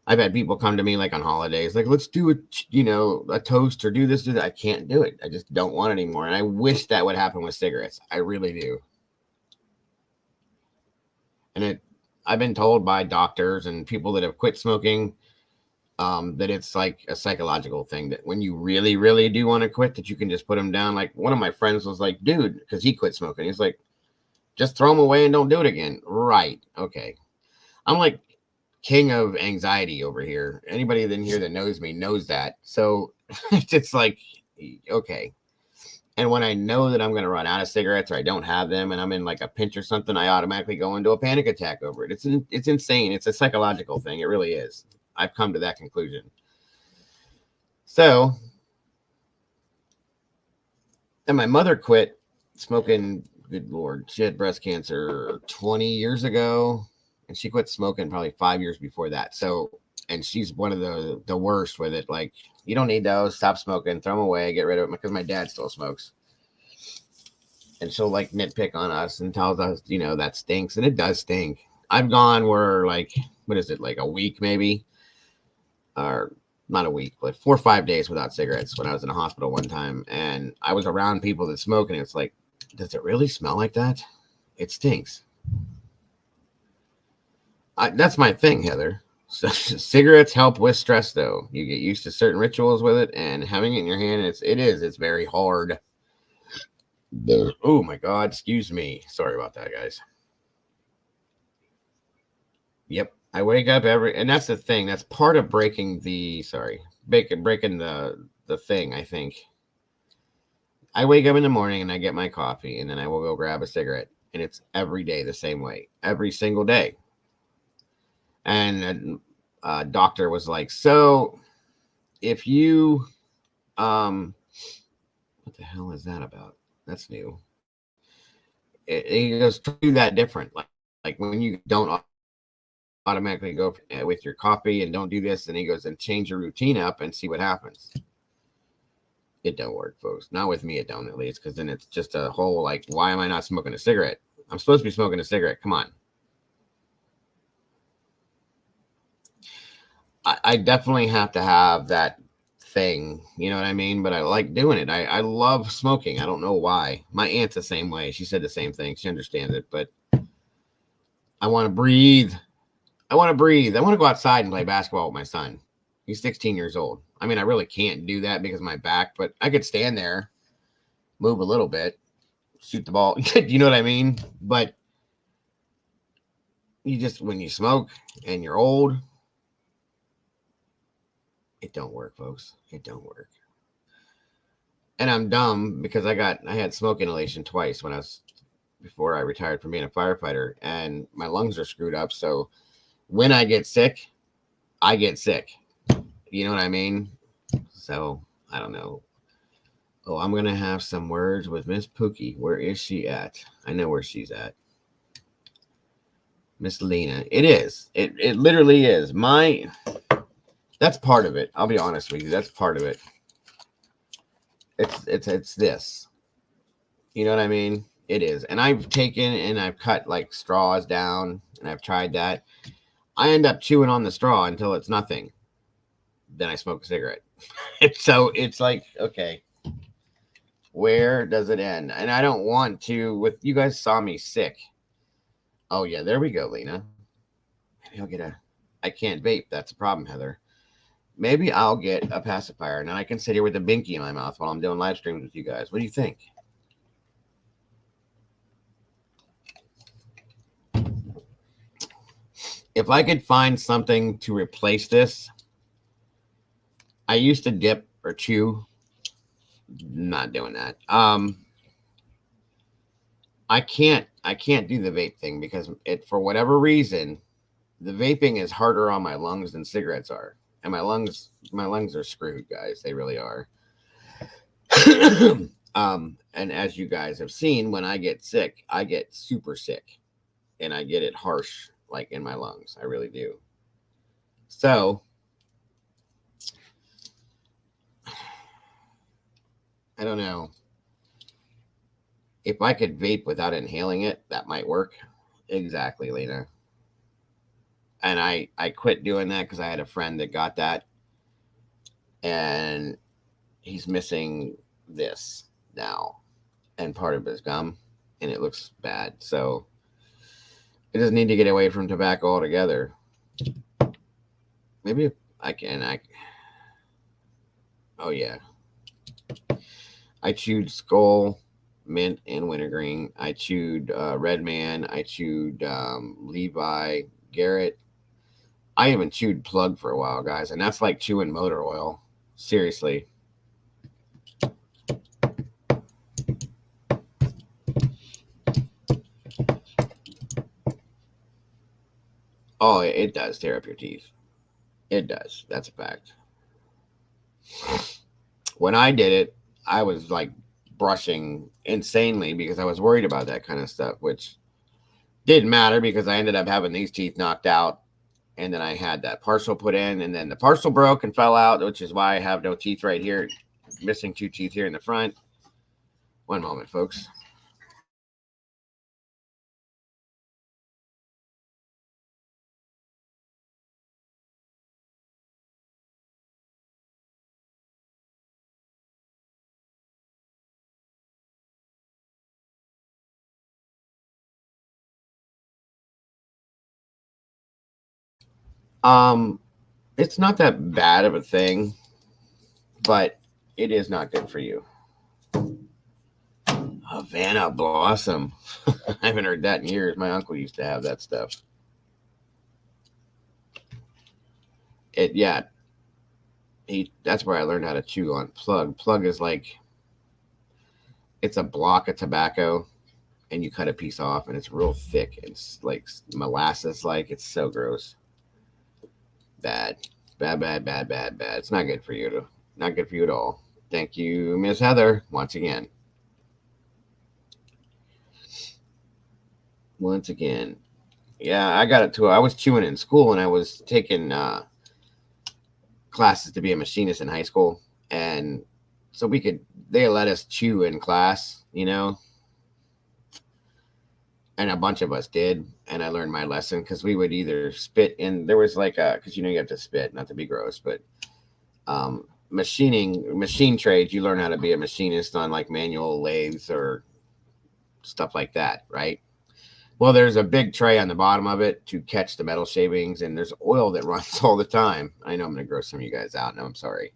I've had people come to me like on holidays, like, let's do a toast or do this, do that. I can't do it. I just don't want it anymore. And I wish that would happen with cigarettes. I really do. And I've been told by doctors and people that have quit smoking that it's like a psychological thing, that when you really, really do want to quit, that you can just put them down. Like one of my friends was like, dude, because he quit smoking. He's like, just throw them away and don't do it again. Right. Okay. I'm like king of anxiety over here. Anybody in here that knows me knows that. So it's like, okay. And when I know that I'm going to run out of cigarettes or I don't have them and I'm in like a pinch or something, I automatically go into a panic attack over it. It's insane. It's a psychological thing. It really is. I've come to that conclusion. So, and my mother quit smoking, good Lord, she had breast cancer 20 years ago, and she quit smoking probably 5 years before that. So, and she's one of the worst with it. Like, you don't need those, stop smoking, throw them away, get rid of it, because my dad still smokes. And she'll like nitpick on us and tells us, you know, that stinks. And it does stink. I've gone where like, what is it, like a week maybe? Or not a week, but 4 or 5 days without cigarettes when I was in a hospital one time. And I was around people that smoke, and it's like, does it really smell like that? It stinks. That's my thing, Heather. So, cigarettes help with stress, though. You get used to certain rituals with it, and having it in your hand, it's very hard. Oh my God, excuse me. Sorry about that, guys. Yep. I wake up and that's the thing. That's part of breaking the thing, I think. I wake up in the morning and I get my coffee, and then I will go grab a cigarette, and it's every day the same way, every single day. And a doctor was like, so if you, what the hell is that about? That's new. He goes, do that different. Like when you don't automatically go with your coffee and don't do this, and he goes, and change your routine up and see what happens. It don't work, folks. Not with me, it don't, at least, because then it's just a whole like, why am I not smoking a cigarette? I'm supposed to be smoking a cigarette. Come on. I definitely have to have that thing, you know what I mean? But I like doing it. I love smoking. I don't know why. My aunt's the same way. She said the same thing. She understands it, but I want to breathe. I want to go outside and play basketball with my son. He's 16 years old. I mean, I really can't do that because of my back, but I could stand there, move a little bit, shoot the ball. You know what I mean? But when you smoke and you're old, it don't work, folks. It don't work. And I'm dumb because I had smoke inhalation twice before I retired from being a firefighter, and my lungs are screwed up. So when I get sick, I get sick. You know what I mean? So I don't know. Oh, I'm going to have some words with Miss Pookie. Where is she at? I know where she's at. Miss Lena. It is. It literally is. That's part of it. I'll be honest with you. That's part of it. It's this. You know what I mean? It is. And I've taken and I've cut like straws down, and I've tried that. I end up chewing on the straw until it's nothing. Then I smoke a cigarette. So it's like, okay, where does it end? And I don't want to, you guys saw me sick. Oh yeah, there we go, Lena. Maybe I can't vape. That's a problem, Heather. Maybe I'll get a pacifier, and I can sit here with a binky in my mouth while I'm doing live streams with you guys. What do you think? If I could find something to replace this, I used to dip or chew. Not doing that. I can't do the vape thing because for whatever reason, the vaping is harder on my lungs than cigarettes are. And my lungs are screwed, guys. They really are. And as you guys have seen, when I get sick, I get super sick, and I get it harsh, like in my lungs. I really do. So I don't know. If I could vape without inhaling it, that might work. Exactly, Lena. And I quit doing that because I had a friend that got that, and he's missing this now and part of his gum, and it looks bad. So I just need to get away from tobacco altogether. Maybe if I can. Oh yeah, I chewed Skull, Mint, and Wintergreen. I chewed Red Man. I chewed Levi, Garrett. I even chewed Plug for a while, guys, and that's like chewing motor oil. Seriously. Oh, it does tear up your teeth. It does. That's a fact. When I did it, I was like brushing insanely because I was worried about that kind of stuff, which didn't matter because I ended up having these teeth knocked out. And then I had that partial put in, and then the partial broke and fell out, which is why I have no teeth right here. Missing 2 teeth here in the front. One moment, folks. Um, it's not that bad of a thing, but it is not good for you. Havana Blossom. I haven't heard that in years. My uncle used to have that stuff. Yeah, that's where I learned how to chew on Plug. Plug is like it's a block of tobacco, and you cut a piece off, and it's real thick. It's like molasses like. It's so gross. Bad. Bad. It's not good for you. Not good for you at all. Thank you, Miss Heather, once again. Once again. Yeah, I got it too. I was chewing in school, and I was taking classes to be a machinist in high school, and so they let us chew in class, and a bunch of us did, and I learned my lesson because we would either spit in. There was like because you have to spit, not to be gross, but machine trades, you learn how to be a machinist on like manual lathes or stuff like that, right? Well, there's a big tray on the bottom of it to catch the metal shavings, and there's oil that runs all the time. I know I'm going to gross some of you guys out, and I'm sorry.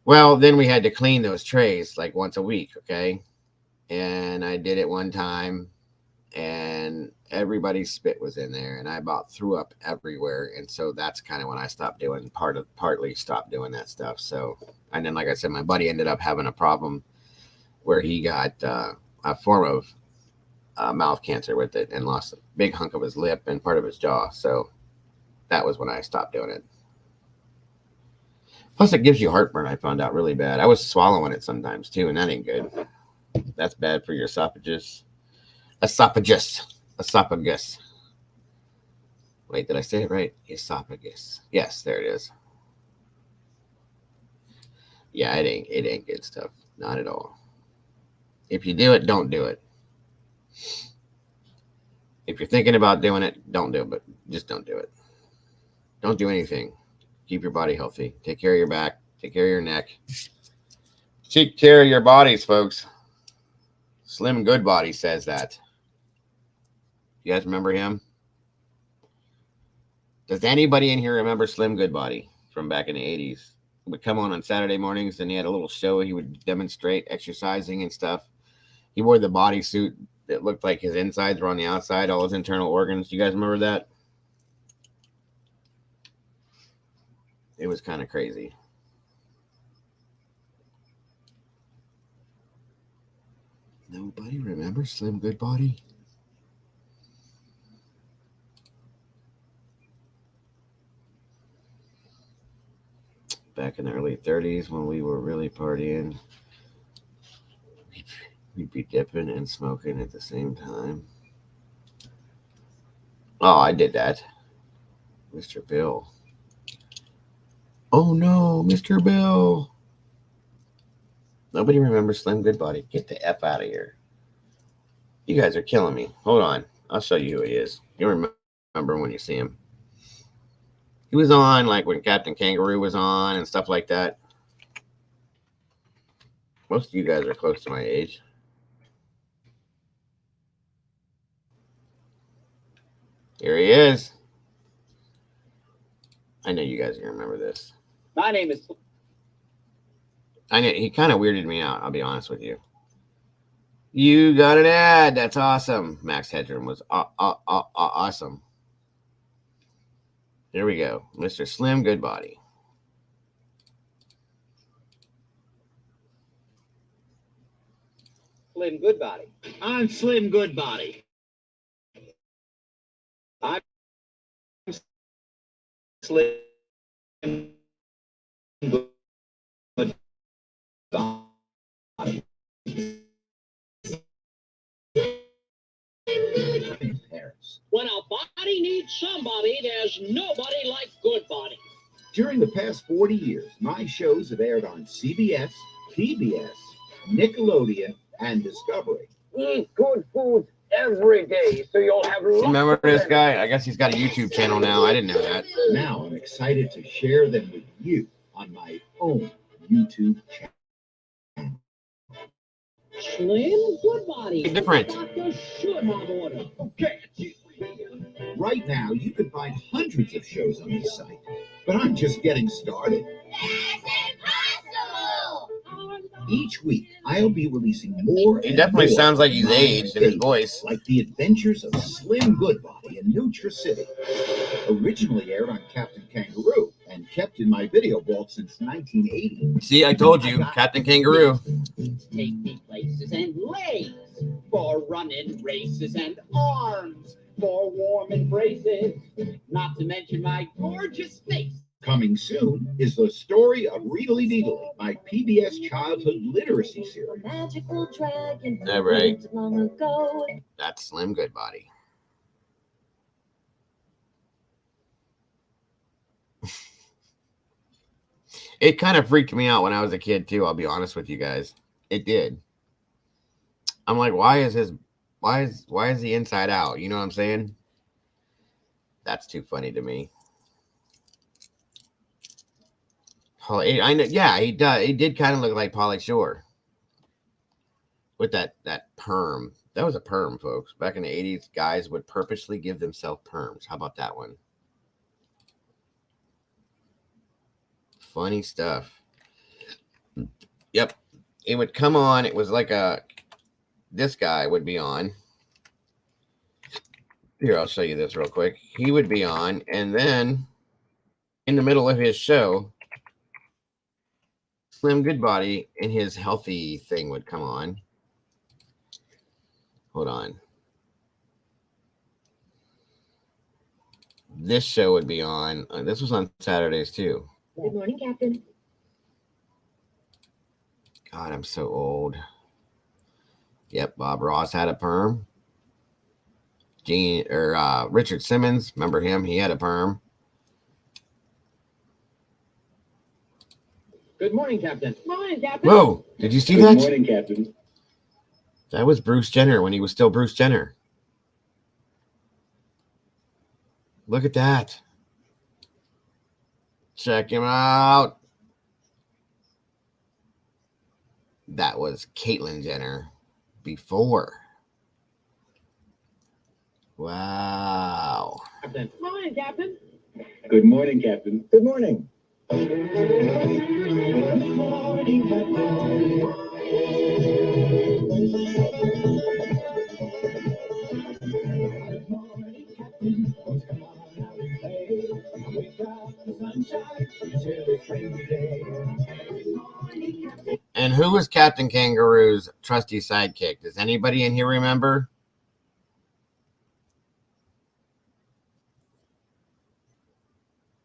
Well, then we had to clean those trays like once a week, okay? And I did it one time, and everybody's spit was in there, and I about threw up everywhere. And so that's kind of when I stopped doing partly stopped doing that stuff. So, and then like I said, my buddy ended up having a problem where he got a form of mouth cancer with it and lost a big hunk of his lip and part of his jaw. So that was when I stopped doing it. Plus, it gives you heartburn. I found out really bad. I was swallowing it sometimes too, and that ain't good. That's bad for your esophagus. Esophagus. Wait, did I say it right? Esophagus. Yes, there it is. Yeah, it ain't good stuff. Not at all. If you do it, don't do it. If you're thinking about doing it, don't do it, but just don't do it. Don't do anything. Keep your body healthy. Take care of your back. Take care of your neck. Take care of your bodies, folks. Slim Goodbody says that. You guys remember him? Does anybody in here remember Slim Goodbody from back in the 80s? He would come on Saturday mornings, and he had a little show. He would demonstrate exercising and stuff. He wore the bodysuit that looked like his insides were on the outside, all his internal organs. You guys remember that? It was kind of crazy. Nobody remembers Slim Goodbody? Back in the early 30s when we were really partying. You'd be dipping and smoking at the same time. Oh, I did that. Mr. Bill. Oh no, Mr. Bill. Nobody remembers Slim Goodbody. Get the F out of here. You guys are killing me. Hold on. I'll show you who he is. You'll remember when you see him. He was on like when Captain Kangaroo was on and stuff like that. Most of you guys are close to my age. Here he is. I know you guys are gonna remember this. My name is. I know he kind of weirded me out. I'll be honest with you. You got an ad. That's awesome. Max Headroom was awesome. Here we go, Mr. Slim Goodbody. Slim Goodbody. I'm Slim Goodbody. I'm Slim Goodbody. In Paris. When a body needs somebody, there's nobody like Goodbody. During the past 40 years, my shows have aired on CBS, PBS, Nickelodeon, and Discovery. Eat good food every day, so you'll have. Remember this guy? I guess he's got a YouTube channel now. I didn't know that. Now I'm excited to share them with you on my own YouTube channel. Slim Goodbody. Different. Doctor should have order. Okay. Right now, you can find hundreds of shows on this site, but I'm just getting started. Each week, I'll be releasing more. He definitely sounds like he's aged in his voice. Like the adventures of Slim Goodbody in Nutra City. Originally aired on Captain Kangaroo and kept in my video vault since 1980. See, I told you, Captain Kangaroo. Take me places and legs for running races and arms for warm embraces. Not to mention my gorgeous face. Coming soon is the story of Readily Needly, my PBS childhood literacy series. Magical dragon. All right. Long ago. That's Slim Goodbody. It kind of freaked me out when I was a kid too. I'll be honest with you guys. It did. I'm like, why is he inside out? You know what I'm saying? That's too funny to me. I know. Yeah, he does. He did kind of look like Pauly Shore with that perm. That was a perm, folks. Back in the 80s, guys would purposely give themselves perms. How about that one? Funny stuff. Yep. It would come on. It was like this guy would be on. Here, I'll show you this real quick. He would be on, and then in the middle of his show, Slim Goodbody and his healthy thing would come on. Hold on. This show would be on. This was on Saturdays too. Good morning, Captain. God, I'm so old. Yep, Bob Ross had a perm. Richard Simmons, remember him? He had a perm. Good morning, Captain. Morning, Captain. Whoa, did you see that? Good morning, Captain. That was Bruce Jenner when he was still Bruce Jenner. Look at that. Check him out. That was Caitlyn Jenner before. Wow. Captain. Morning, Captain. Good morning, Captain. Good morning. And who was Captain Kangaroo's trusty sidekick? Does anybody in here remember?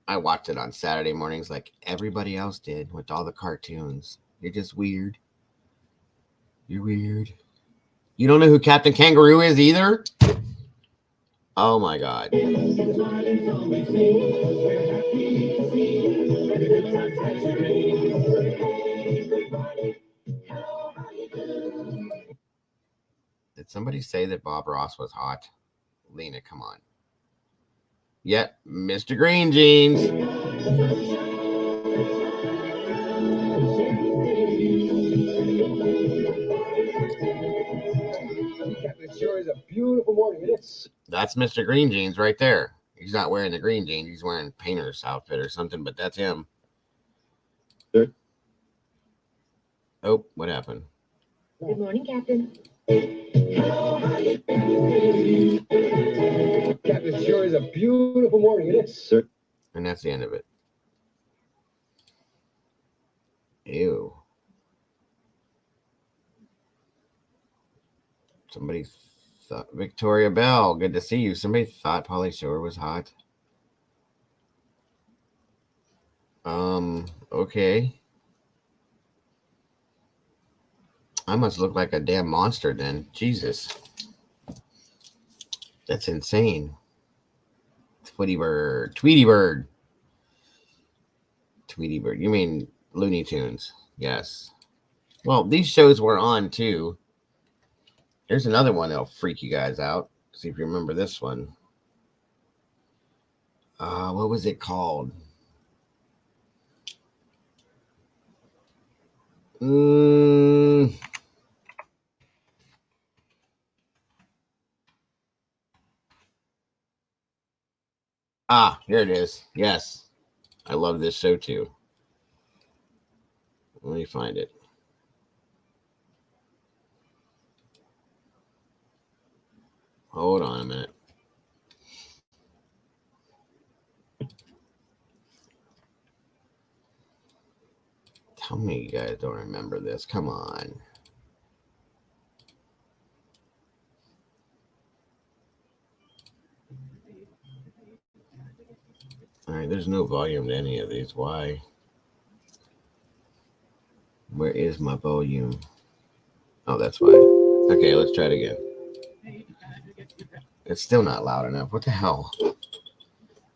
I watched it on Saturday mornings like everybody else did with all the cartoons. You're just weird. You're weird. You don't know who Captain Kangaroo is either? Oh my God. Did somebody say that Bob Ross was hot? Lena, come on. Yep, Mr. Green Jeans. It sure is a beautiful morning. That's Mr. Green Jeans right there. He's not wearing the green jeans. He's wearing painter's outfit or something, but that's him. Sure. Oh, what happened? Good morning, Captain. Captain, it sure is a beautiful morning. Sir. And that's the end of it. Ew. Somebody thought Victoria Bell, good to see you. Somebody thought Pauly Shore was hot. Okay. I must look like a damn monster then. Jesus. That's insane. Tweety Bird. Tweety Bird. Tweety Bird. You mean Looney Tunes. Yes. Well, these shows were on too. Here's another one that'll freak you guys out. See if you remember this one. What was it called? Here it is. Yes. I love this show too. Let me find it. Hold on a minute. Tell me you guys don't remember this. Come on. All right, there's no volume to any of these. Why? Where is my volume? Oh, that's why. Okay, let's try it again. It's still not loud enough. What the hell?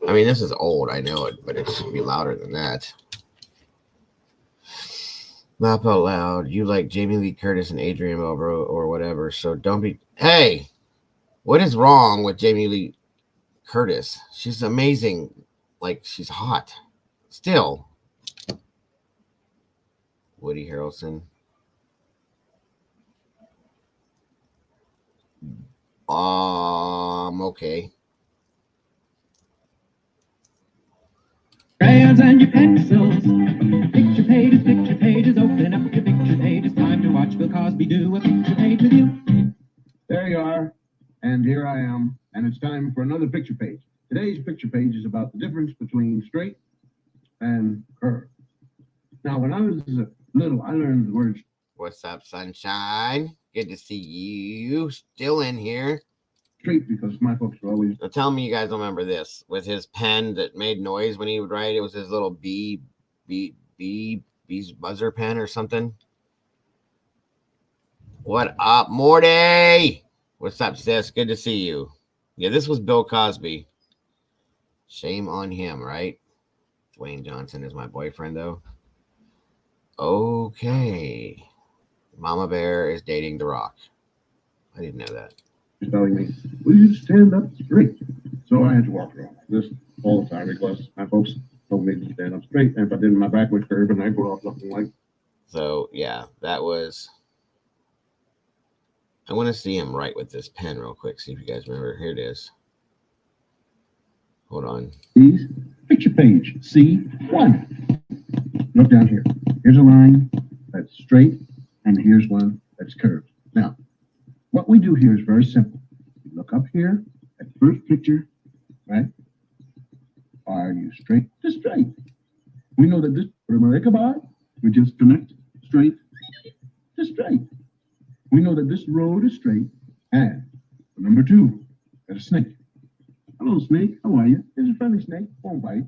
I mean, this is old. I know it, but it should be louder than that. Laugh out loud. You like Jamie Lee Curtis and Adrienne Barbeau or whatever, so don't be... Hey! What is wrong with Jamie Lee Curtis? She's amazing. Like, she's hot. Still. Woody Harrelson. Okay. Crayons and your pencils. Picture pages. Open up your picture page. It's time to watch Bill Cosby do a picture page with you. There you are. And here I am. And it's time for another picture page. Today's picture page is about the difference between straight and curved. Now, when I was little, I learned the word. What's up, sunshine? Good to see you. Still in here. Straight, because my folks were always... So tell me you guys remember this. With his pen that made noise when he would write. It was his little bee's buzzer pen or something. What up, Morty? What's up, sis? Good to see you. Yeah, this was Bill Cosby. Shame on him, right? Dwayne Johnson is my boyfriend, though. Okay. Mama Bear is dating The Rock. I didn't know that. Telling me, will you stand up straight? So I had to walk around like this all the time because my folks told me to stand up straight. And if I didn't, my back would curve and I'd go off looking like. So, yeah, that was... I want to see him write with this pen real quick. See if you guys remember. Here it is. Hold on. Please, picture page C1. Look down here. Here's a line that's straight, and here's one that's curved. Now, what we do here is very simple. We look up here at the first picture, right? Are you straight to straight? We know that this, we just connect straight to straight. We know that this road is straight. And number 2, got a snake. Hello, snake. How are you? It's a friendly snake. Won't bite.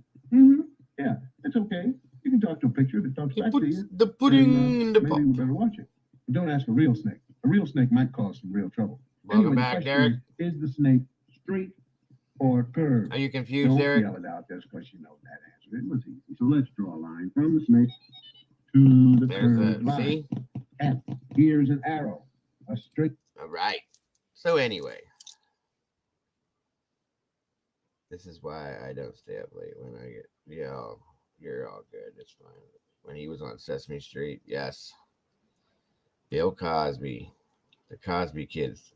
Yeah, it's okay. You can talk to a picture that talks back to you. The pudding in the pot. Maybe we better watch it. But don't ask a real snake. A real snake might cause some real trouble. Welcome Anyway, the back, question Derek. Is the snake straight or curved? Are you confused, Don't Derek? yell it out just because you know that answer. It was easy. So let's draw a line from the snake to the curved line. See? And here's an arrow. A straight. All right. So anyway, this is why I don't stay up late when I get. Yeah, you're all good. It's fine. When he was on Sesame Street, yes. Bill Cosby, the Cosby Kids.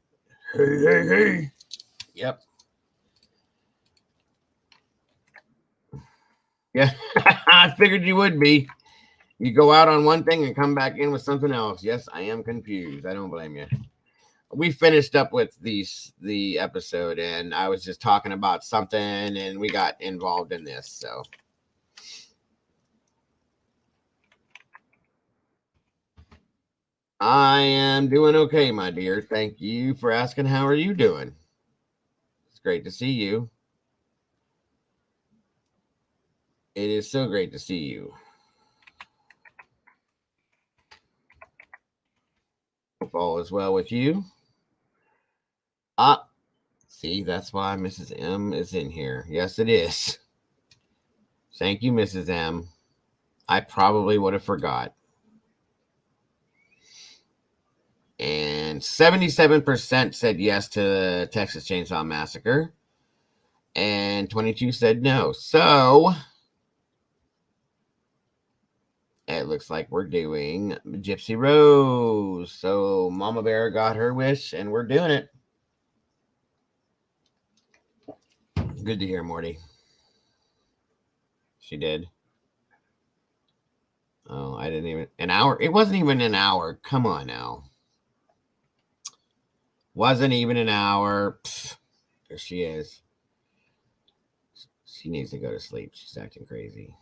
Hey, hey, hey. Yep. Yeah, I figured you would be. You go out on one thing and come back in with something else. Yes, I am confused. I don't blame you. We finished up with the episode, and I was just talking about something, and we got involved in this. So, I am doing okay, my dear. Thank you for asking. How are you doing? It's great to see you. It is so great to see you. Hope all is well with you. See, that's why Mrs. M is in here. Yes, it is. Thank you, Mrs. M. I probably would have forgot. And 77% said yes to the Texas Chainsaw Massacre. And 22 said no. So, it looks like we're doing Gypsy Rose. So, Mama Bear got her wish, and we're doing it. Good to hear, Morty. She did. Oh, I didn't even... An hour? It wasn't even an hour. Come on now. Wasn't even an hour. Pfft, there she is. She needs to go to sleep. She's acting crazy.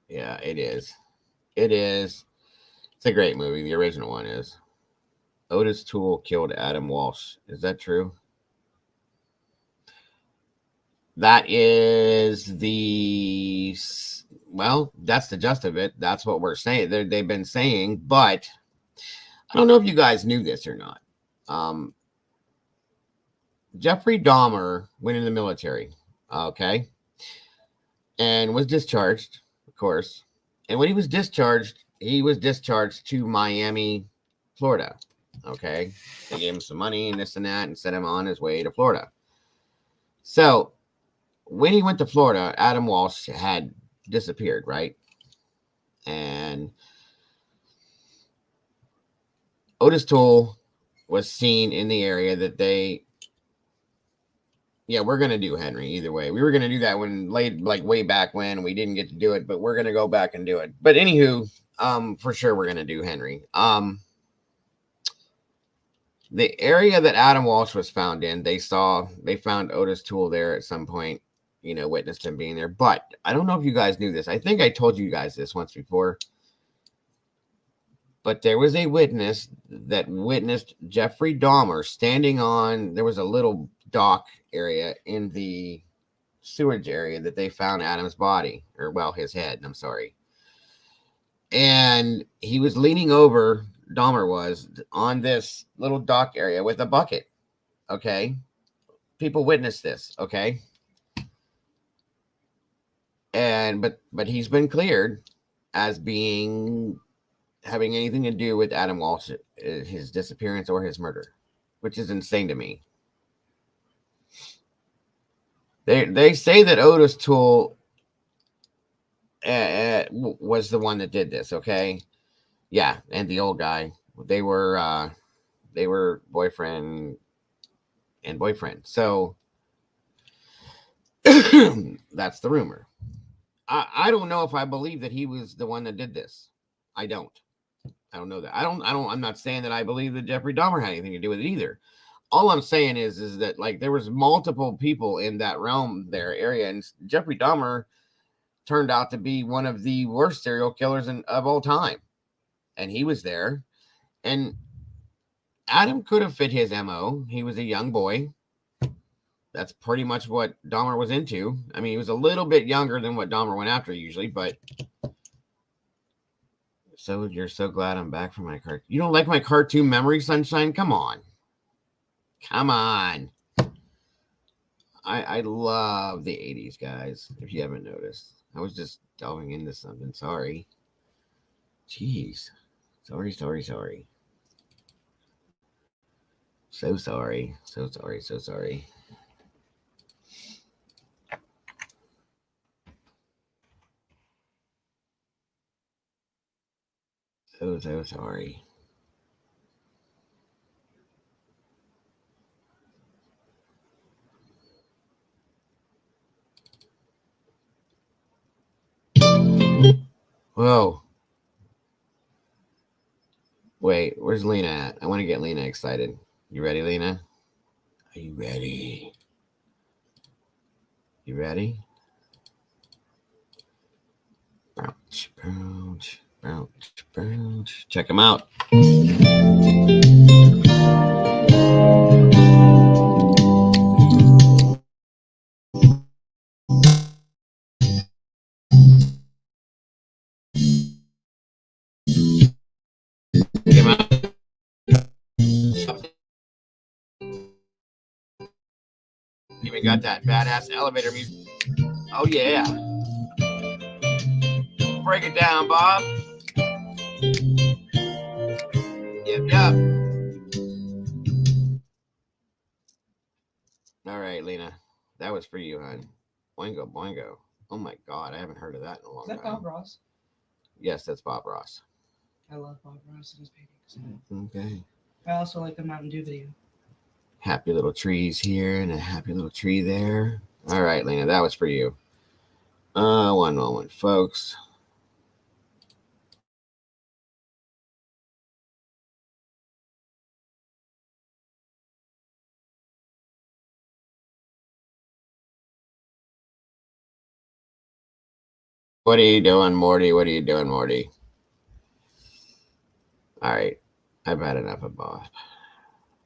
Yeah, it is. It is. It's a great movie. The original one is. Otis Toole killed Adam Walsh. Is that true? That is the... Well, that's the gist of it. That's what we're saying. They've been saying, but I don't know if you guys knew this or not. Jeffrey Dahmer went in the military, okay, and was discharged, of course. And when he was discharged to Miami, Florida, okay. They gave him some money and this and that and sent him on his way to Florida. So when he went to Florida, Adam Walsh had disappeared, right? And Otis Toole was seen in the area that they... Yeah, we're going to do Henry either way. We were going to do that when way back when we didn't get to do it, but we're going to go back and do it. But anywho, for sure we're going to do Henry. The area that Adam Walsh was found in, they found Otis Toole there at some point, witnessed him being there. But I don't know if you guys knew this. I think I told you guys this once before. But there was a witness that witnessed Jeffrey Dahmer standing on, there was a little dock area in the sewage area that they found Adam's body, or well, his head, I'm sorry. And he was leaning over, Dahmer was, on this little dock area with a bucket, okay? People witnessed this, okay? And, but he's been cleared as having anything to do with Adam Walsh, his disappearance or his murder, which is insane to me. They say that Otis Toole was the one that did this, okay? Yeah, and the old guy. They were boyfriend and boyfriend. So that's the rumor. I don't know if I believe that he was the one that did this. I don't know that. I'm not saying that I believe that Jeffrey Dahmer had anything to do with it either. All I'm saying is that like there was multiple people in that realm area, and Jeffrey Dahmer turned out to be one of the worst serial killers of all time. And he was there, and Adam could have fit his MO. He was a young boy. That's pretty much what Dahmer was into. I mean, he was a little bit younger than what Dahmer went after usually, but So you're so glad I'm back from my cartoon. You don't like my cartoon memory, Sunshine? Come on. Come on. I love the 80s, guys, if you haven't noticed. I was just delving into something. Sorry. Jeez. Sorry. So sorry. So sorry. So sorry. Whoa. Wait, where's Lena at? I want to get Lena excited. You ready, Lena? Are you ready? You ready? Bounce. Check them out. Even got that badass elevator music. Oh yeah. Break it down, Bob. Yep. All right, Lena. That was for you, hon. Boingo. Oh my God, I haven't heard of that in a long time. Is that Bob Ross? Yes, that's Bob Ross. I love Bob Ross and his paintings. Okay. I also like the Mountain Dew video. Happy little trees here and a happy little tree there. All right, Lena, that was for you. One moment, folks. What are you doing, Morty? All right. I've had enough of Bob.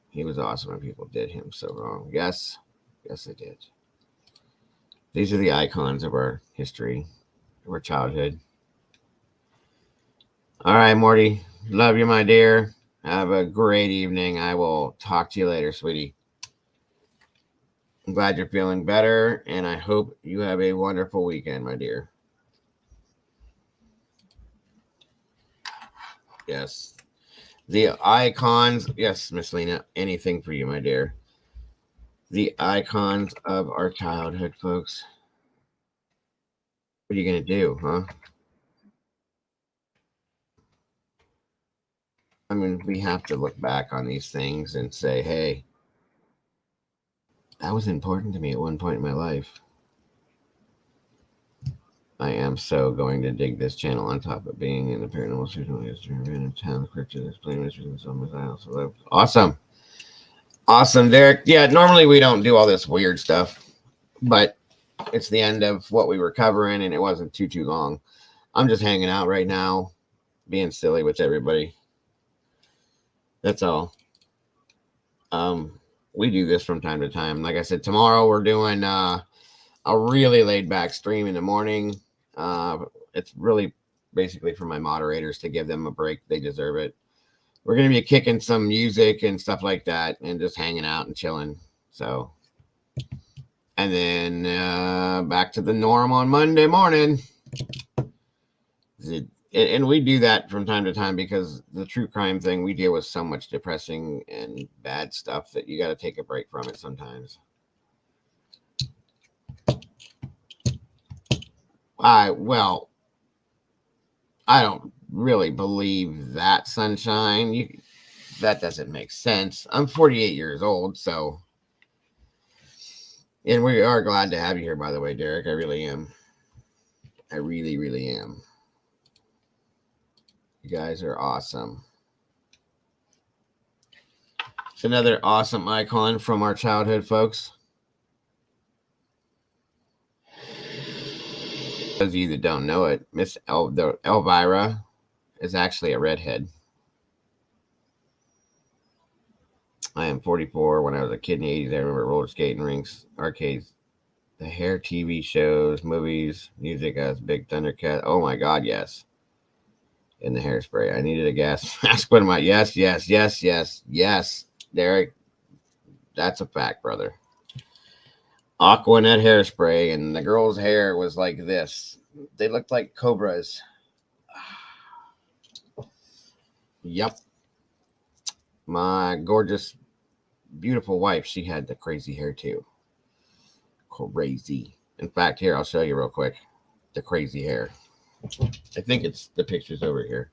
He was awesome and people did him so wrong. Yes, they did. These are the icons of our history, of our childhood. All right, Morty. Love you, my dear. Have a great evening. I will talk to you later, sweetie. I'm glad you're feeling better, and I hope you have a wonderful weekend, my dear. Yes. The icons. Yes, Miss Lena. Anything for you, my dear. The icons of our childhood, folks. What are you going to do, huh? I mean, we have to look back on these things and say, hey, that was important to me at one point in my life. I am so going to dig this channel on top of being in the paranormal history of town, cryptid, explain mysteries, and so much. I also live. Awesome, Derek. Yeah, normally we don't do all this weird stuff, but it's the end of what we were covering, and it wasn't too long. I'm just hanging out right now, being silly with everybody. That's all. We do this from time to time. Like I said, tomorrow we're doing a really laid back stream in the morning. It's really basically for my moderators to give them a break. They deserve it. We're going to be kicking some music and stuff like that and just hanging out and chilling. So, and then back to the norm on Monday morning. And we do that from time to time because the true crime thing, we deal with so much depressing and bad stuff that you got to take a break from it sometimes. I don't really believe that, Sunshine. That doesn't make sense. I'm 48 years old, so. And we are glad to have you here, by the way, Derek. I really am. I really, really am. You guys are awesome. It's another awesome icon from our childhood, folks. Those of you that don't know it, Miss Elvira is actually a redhead. I am 44. When I was a kid in the 80s, I remember roller skating rinks, arcades, the hair TV shows, movies, music as Big Thundercat. Oh my God, yes. in the hairspray. I needed a gas mask. What am I? Yes, yes, yes, yes, yes. Derek, that's a fact, brother. Aquanet hairspray, and the girl's hair was like this. They looked like cobras. Yep. My gorgeous, beautiful wife, she had the crazy hair too. Crazy. In fact, here, I'll show you real quick the crazy hair. I think it's the pictures over here.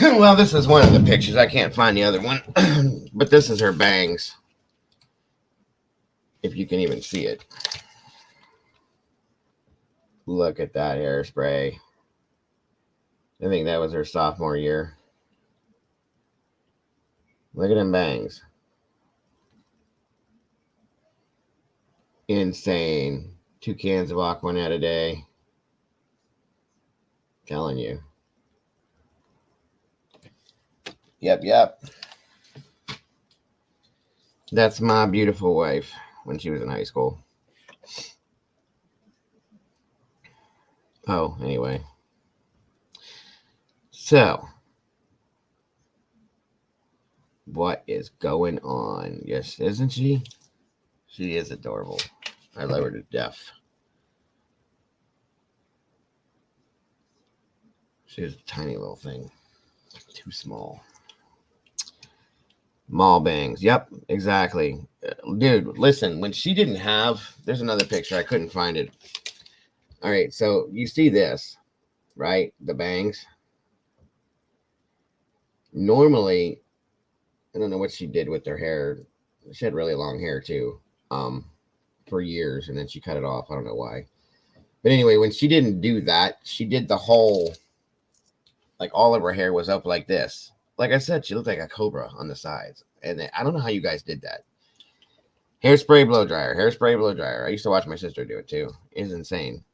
Well, this is one of the pictures. I can't find the other one. But this is her bangs. If you can even see it. Look at that hairspray. I think that was her sophomore year. Look at them bangs. Insane. 2 cans of Aquanet a day. Telling you. Yep. That's my beautiful wife when she was in high school. Oh, anyway. So, what is going on? Yes, isn't she? She is adorable. I love her to death. She's a tiny little thing. Too small. Mall bangs. Yep, exactly. Dude, listen, when she didn't have, there's another picture. I couldn't find it. All right, so you see this, right? The bangs. Normally, I don't know what she did with her hair. She had really long hair too, for years, and then she cut it off. I don't know why. But anyway, when she didn't do that, she did the whole, like all of her hair was up like this. Like I said, she looked like a cobra on the sides. And I don't know how you guys did that. Hairspray, blow dryer. Hairspray, blow dryer. I used to watch my sister do it too. It's insane.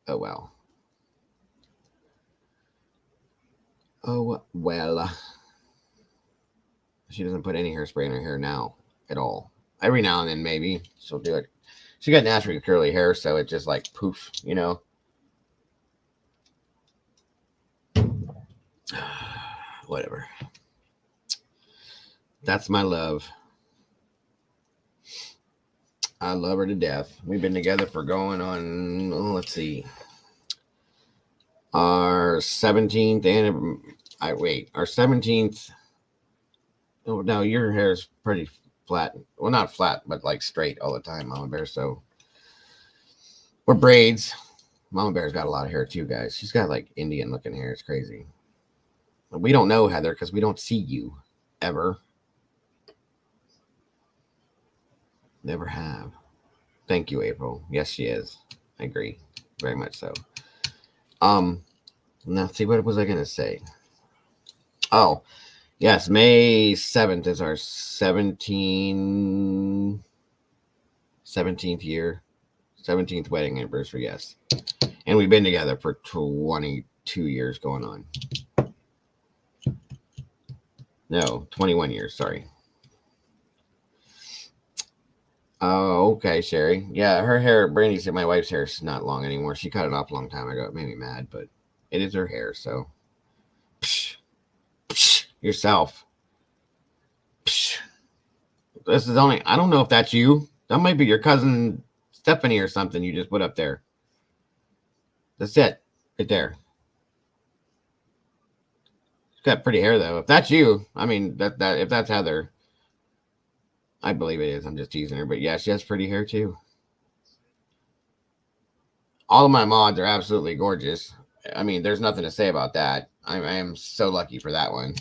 Oh, well. Oh, well. She doesn't put any hairspray in her hair now at all. Every now and then, maybe she'll do it. She got naturally curly hair, so it just like poof, you know. Whatever. That's my love. I love her to death. We've been together for going on, let's see, our 17th and our 17th. Oh, no, your hair is pretty flat. Well, not flat, but like straight all the time, Mama Bear. So, or braids. Mama Bear's got a lot of hair too, guys. She's got like Indian looking hair. It's crazy. But we don't know, Heather, because we don't see you ever. Never have. Thank you, April. Yes, she is. I agree. Very much so. Now see, what was I gonna say? Oh, yes, May 7th is our 17th year, 17th wedding anniversary, yes. And we've been together for 22 years going on. No, 21 years, sorry. Oh, okay, Sherry. Yeah, her hair, Brandy said my wife's hair is not long anymore. She cut it off a long time ago. It made me mad, but It is her hair, so psh, psh, yourself. Psh. This is only, I don't know if that's you. That might be your cousin Stephanie or something you just put up there. That's it. Right there. She's got pretty hair though. If that's you, I mean that if that's Heather, I believe it is. I'm just teasing her, but yeah, she has pretty hair too. All of my mods are absolutely gorgeous. I mean, there's nothing to say about that. I am so lucky for that one.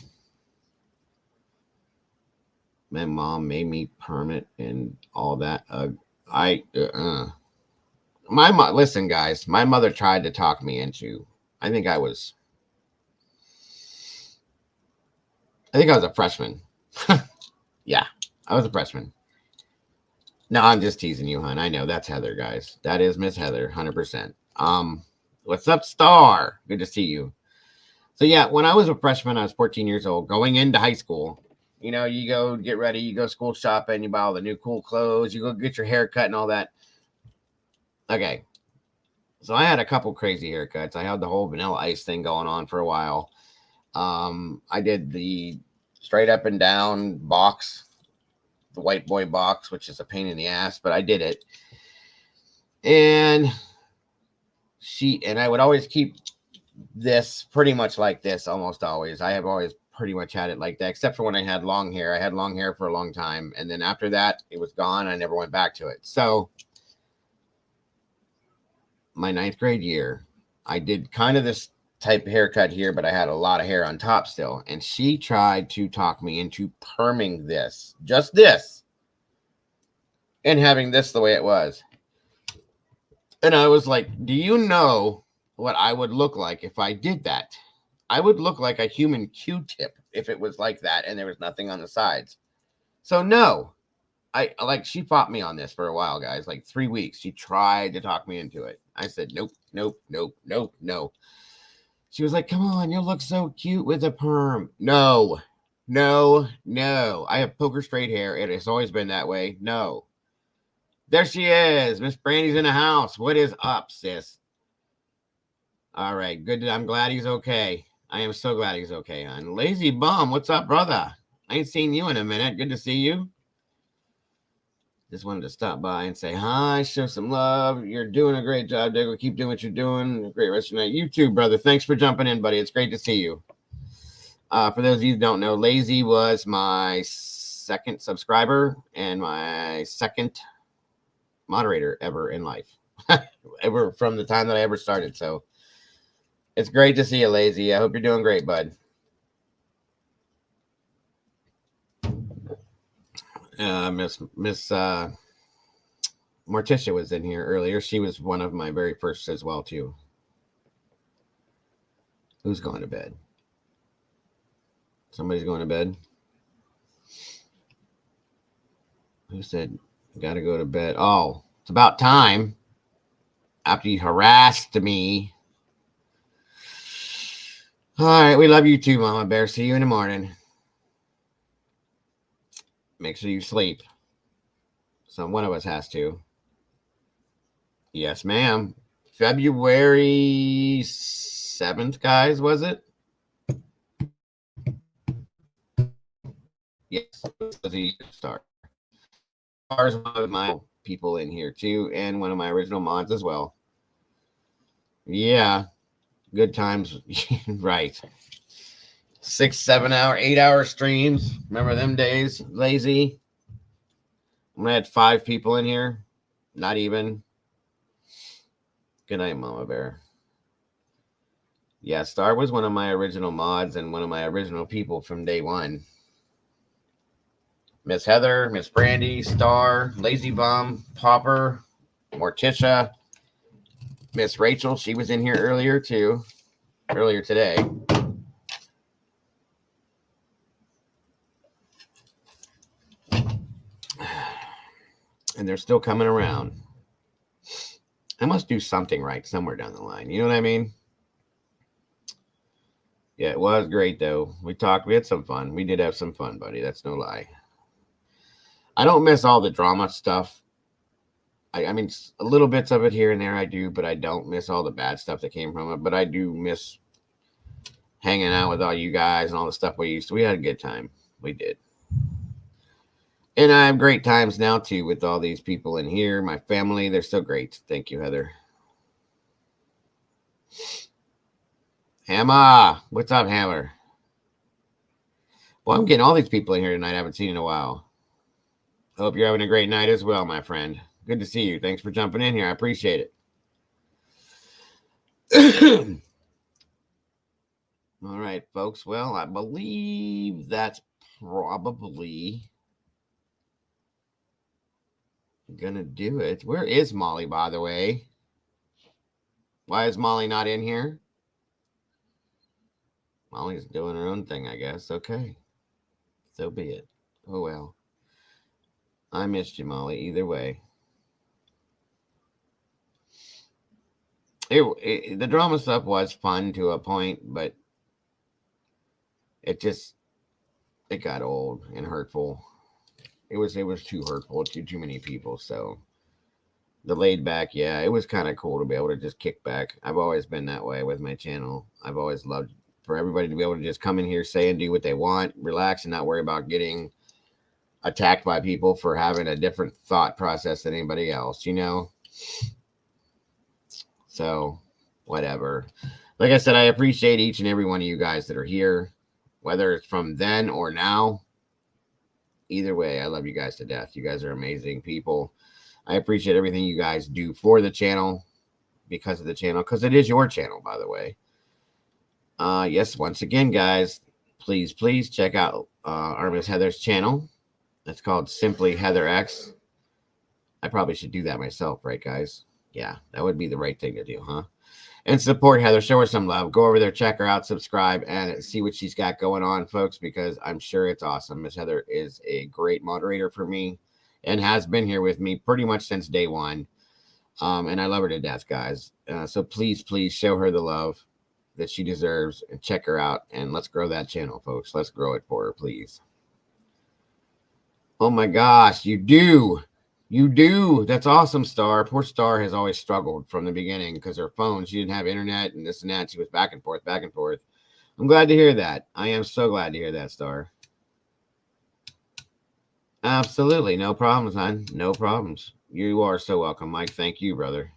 My mom made me permit and all that. Listen, guys, my mother tried to talk me into, I think I was a freshman. Yeah, I was a freshman. No, I'm just teasing you, hon. I know that's Heather, guys. That is Miss Heather, 100%. What's up, Star? Good to see you. So yeah, when I was a freshman, I was 14 years old, going into high school. You know, you go get ready, you go school shopping, you buy all the new cool clothes, you go get your hair cut and all that. Okay. So I had a couple crazy haircuts. I had the whole Vanilla Ice thing going on for a while. I did the straight up and down box, the white boy box, which is a pain in the ass, but I did it. And I would always keep this pretty much like this, almost always. I have always pretty much had it like that, except for when I had long hair. I had long hair for a long time, and then after that, it was gone. I never went back to it. So my 9th grade year, I did kind of this type of haircut here, but I had a lot of hair on top still. And she tried to talk me into perming this, just this, and having this the way it was. And I was like, do you know what I would look like if I did that? I would look like a human Q-tip if it was like that and there was nothing on the sides. So no, she fought me on this for a while, guys, like 3 weeks. She tried to talk me into it. I said, nope, nope, nope, nope, no. She was like, come on, you'll look so cute with a perm. No, no, no. I have poker straight hair. It has always been that way. No. There she is. Miss Brandy's in the house. What is up, sis? All right, good. I'm glad he's okay. I am so glad he's okay, hon. Lazy Bum, what's up, brother? I ain't seen you in a minute. Good to see you. Just wanted to stop by and say hi, show some love. You're doing a great job, Diggle. Keep doing what you're doing. Great rest of your night. You too, brother. Thanks for jumping in, buddy. It's great to see you. For those of you who don't know, Lazy was my 2nd subscriber and my 2nd moderator ever in life. Ever from the time that I ever started. So it's great to see you, Lazy. I hope you're doing great, bud. Miss Morticia was in here earlier. She was one of my very first as well, too. Who's going to bed? Somebody's going to bed. Who said, got to go to bed? Oh, it's about time. After you harassed me. All right, we love you too, Mama Bear. See you in the morning. Make sure you sleep. So one of us has to. Yes, ma'am. February 7th, guys, was it? Yes, it was a start. There's one of my people in here too, and one of my original mods as well. Yeah, good times. Right. 6, 7 hour, 8 hour streams. Remember them days? Lazy. When I had 5 people in here, not even. Good night, Mama Bear. Yeah, Star was one of my original mods and one of my original people from day one. Miss Heather, Miss Brandy, Star, Lazy Bum, Popper, Morticia, Miss Rachel. She was in here earlier too. Earlier today. And they're still coming around. I must do something right somewhere down the line. You know what I mean? Yeah, it was great though. We had some fun. We did have some fun, buddy. That's no lie. I don't miss all the drama stuff. I mean, a little bits of it here and there I do, but I don't miss all the bad stuff that came from it. But I do miss hanging out with all you guys and all the stuff we used to. We had a good time. We did. And I have great times now, too, with all these people in here. My family, they're so great. Thank you, Heather. Hammer. What's up, Hammer? Well, I'm getting all these people in here tonight I haven't seen in a while. Hope you're having a great night as well, my friend. Good to see you. Thanks for jumping in here. I appreciate it. All right, folks. Well, I believe that's probably gonna do it. Where is Molly, by the way? Why is Molly not in here? Molly's doing her own thing, I guess. Okay. So be it. Oh, well. I missed you, Molly, either way. The drama stuff was fun to a point, but it got old and hurtful. It was too hurtful to too many people. So the laid back, yeah, it was kind of cool to be able to just kick back. I've always been that way with my channel. I've always loved for everybody to be able to just come in here, say and do what they want, relax, and not worry about getting attacked by people for having a different thought process than anybody else, you know? So, whatever. Like I said, I appreciate each and every one of you guys that are here, whether it's from then or now. Either way, I love you guys to death. You guys are amazing people. I appreciate everything you guys do for the channel, because of the channel, because it is your channel, by the way. Yes, once again, guys, please check out our Miss Heather's channel. It's called Simply Heather X. I probably should do that myself, right, guys? Yeah, that would be the right thing to do, huh? And support Heather. Show her some love. Go over there, check her out, subscribe, and see what she's got going on, folks, because I'm sure it's awesome. Miss Heather is a great moderator for me and has been here with me pretty much since day one. And I love her to death, guys. So please show her the love that she deserves and check her out. And let's grow that channel, folks. Let's grow it for her, please. Oh my gosh, you do. You do. That's awesome, Star. Poor Star has always struggled from the beginning because her phone, she didn't have internet and this and that. She was back and forth, back and forth. I'm glad to hear that. I am so glad to hear that, Star. Absolutely. No problems, hon. No problems. You are so welcome, Mike. Thank you, brother.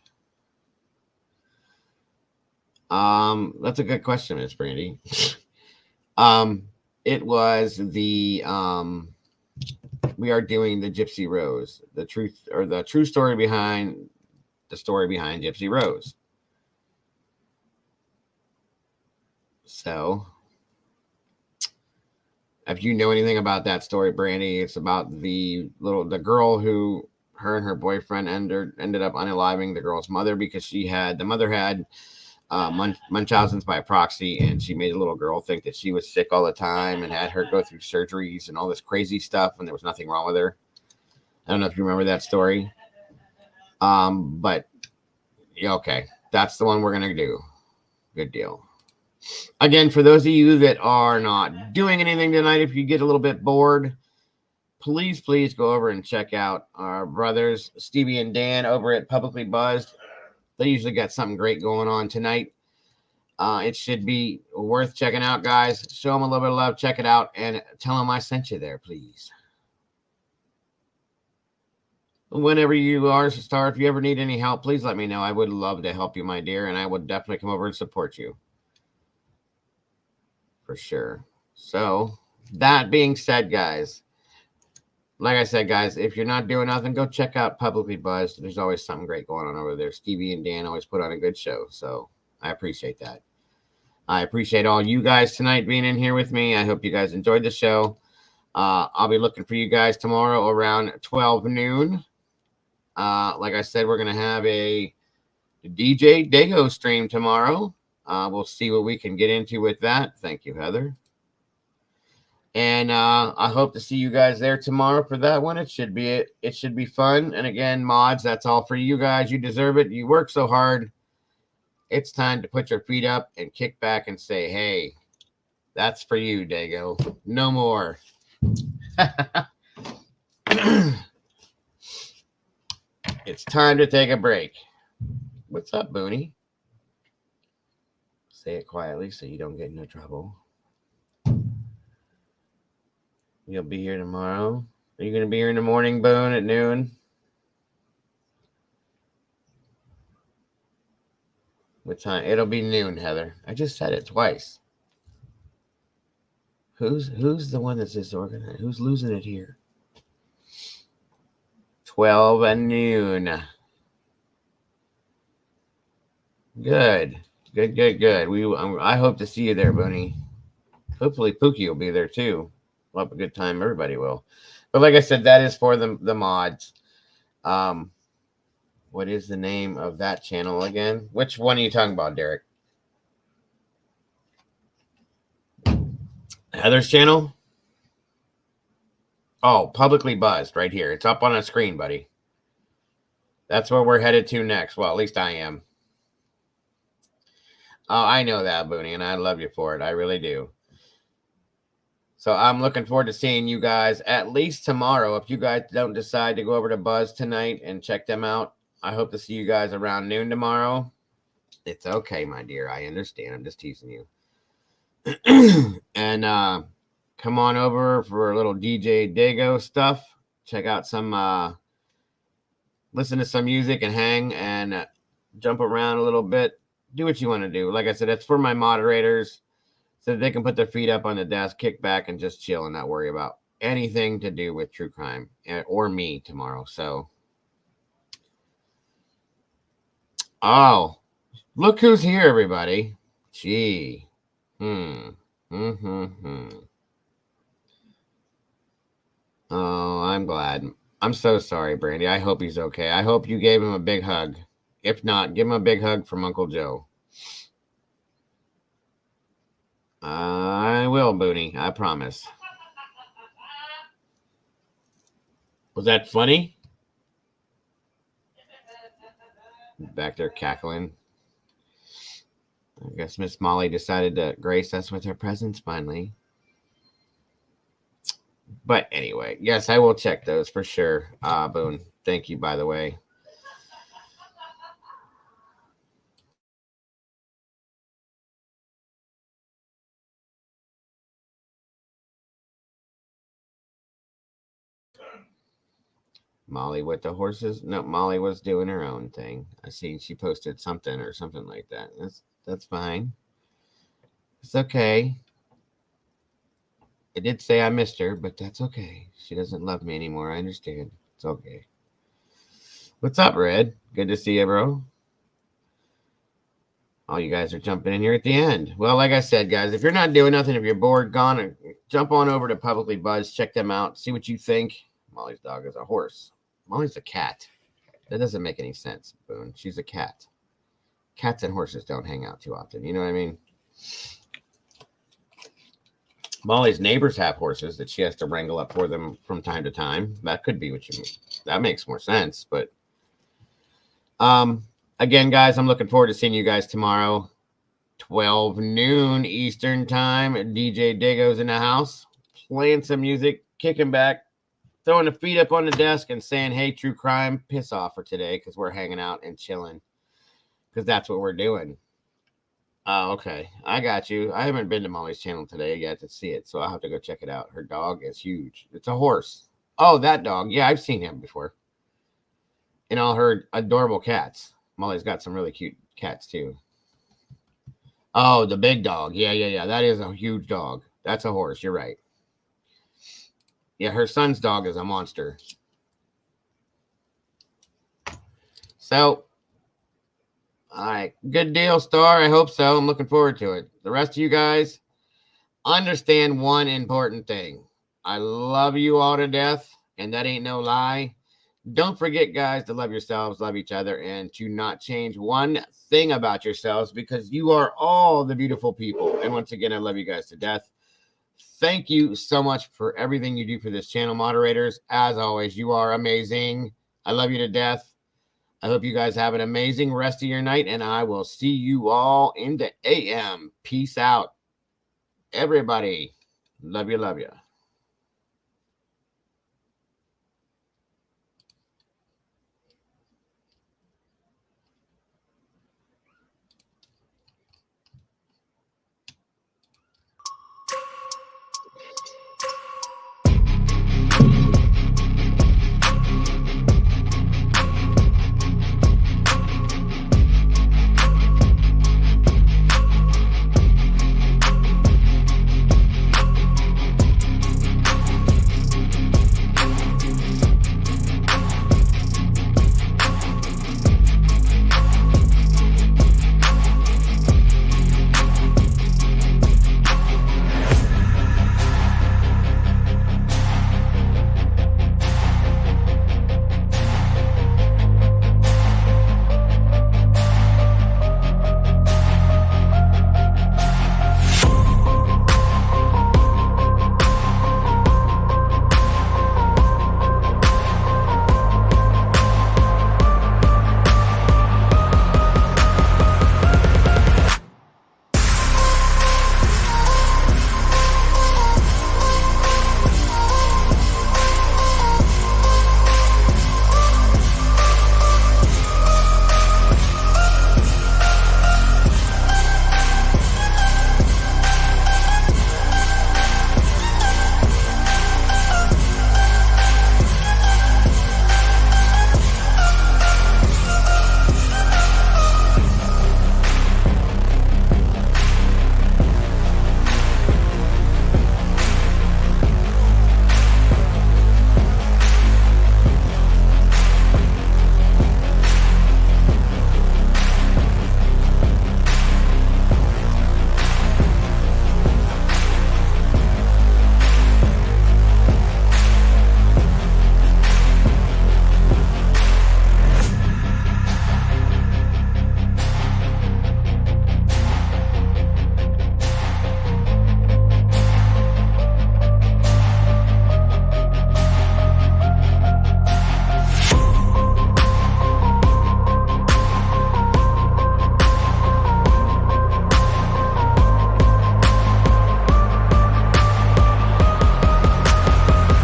That's a good question, Miss Brandy. It was the we are doing the Gypsy Rose, the true story behind Gypsy Rose. So, if you know anything about that story, Brandy, it's about the girl who her and her boyfriend ended up unaliving the girl's mother because the mother had Munchausen's by proxy, and she made a little girl think that she was sick all the time and had her go through surgeries and all this crazy stuff when there was nothing wrong with her. I don't know if you remember that story. But yeah, okay. That's the one we're going to do. Good deal. Again, for those of you that are not doing anything tonight, if you get a little bit bored, please go over and check out our brothers, Stevie and Dan, over at Publicly Buzzed. They usually got something great going on tonight. It should be worth checking out, guys. Show them a little bit of love. Check it out and tell them I sent you there, please. Whenever you are, Star, if you ever need any help, please let me know. I would love to help you, my dear, and I would definitely come over and support you. For sure. So, that being said, guys, like I said, guys, if you're not doing nothing, go check out Publicly Buzzed. There's always something great going on over there. Stevie and Dan always put on a good show, so I appreciate that. I appreciate all you guys tonight being in here with me. I hope you guys enjoyed the show. I'll be looking for you guys tomorrow around 12 noon. Like I said, we're going to have a DJ Dago stream tomorrow. We'll see what we can get into with that. Thank you, Heather. And I hope to see you guys there tomorrow for that one. It should be fun. And again, mods, that's all for you guys. You deserve it. You work so hard. It's time to put your feet up and kick back and say, hey, that's for you, Dago. No more. It's time to take a break. What's up, Booney? Say it quietly so you don't get into trouble. You'll be here tomorrow. Are you going to be here in the morning, Boone, at noon? What time? It'll be noon, Heather. I just said it twice. Who's the one that's disorganized? Who's losing it here? 12 at noon. Good. I hope to see you there, Bunny. Hopefully Pookie will be there too. We'll have a good time. Everybody will. But like I said, that is for the mods. What is the name of that channel again? Which one are you talking about, Derek? Heather's channel? Oh, Publicly Buzzed right here. It's up on a screen, buddy. That's where we're headed to next. Well, at least I am. Oh, I know that, Booney, and I love you for it. I really do. So I'm looking forward to seeing you guys at least tomorrow. If you guys don't decide to go over to Buzz tonight and check them out, I hope to see you guys around noon tomorrow. It's okay, my dear. I understand. I'm just teasing you. And come on over for a little DJ Dago stuff. Check out some, listen to some music and hang and jump around a little bit. Do what you want to do. Like I said, it's for my moderators so that they can put their feet up on the desk, kick back, and just chill and not worry about anything to do with true crime or me tomorrow. So, oh, look who's here, everybody. Gee. Oh, I'm glad. I'm so sorry, Brandy. I hope he's okay. I hope you gave him a big hug. If not, give him a big hug from Uncle Joe. I will, Booney. I promise. Was that funny? Back there cackling. I guess Miss Molly decided to grace us with her presence finally. But anyway, yes, I will check those for sure. Boone, thank you, by the way. Molly with the horses? No, Molly was doing her own thing. I seen she posted something or something like that. That's fine. It's okay. I did say I missed her, but that's okay. She doesn't love me anymore. I understand. It's okay. What's up, Red? Good to see you, bro. Oh, you guys are jumping in here at the end. Well, like I said, guys, if you're not doing nothing, if you're bored, gone, jump on over to Publicly Buzz. Check them out. See what you think. Molly's dog is a horse. Molly's a cat. That doesn't make any sense, Boone. She's a cat. Cats and horses don't hang out too often. You know what I mean? Molly's neighbors have horses that she has to wrangle up for them from time to time. That could be what you mean. That makes more sense. But again, guys, I'm looking forward to seeing you guys tomorrow. 12 noon Eastern time. DJ Dago's in the house. Playing some music. Kicking back. Throwing the feet up on the desk and saying, hey, true crime, piss off for today because we're hanging out and chilling because that's what we're doing. Oh, okay. I got you. I haven't been to Molly's channel today yet to see it, so I'll have to go check it out. Her dog is huge. It's a horse. Oh, that dog. Yeah, I've seen him before. And all her adorable cats. Molly's got some really cute cats, too. Oh, the big dog. Yeah. That is a huge dog. That's a horse. You're right. Yeah, her son's dog is a monster. So, all right. Good deal, Star. I hope so. I'm looking forward to it. The rest of you guys, understand one important thing. I love you all to death, and that ain't no lie. Don't forget, guys, to love yourselves, love each other, and to not change one thing about yourselves because you are all the beautiful people. And once again, I love you guys to death. Thank you so much for everything you do for this channel, moderators. As always, you are amazing. I love you to death. I hope you guys have an amazing rest of your night, and I will see you all in the AM. Peace out, everybody. Love you, love you.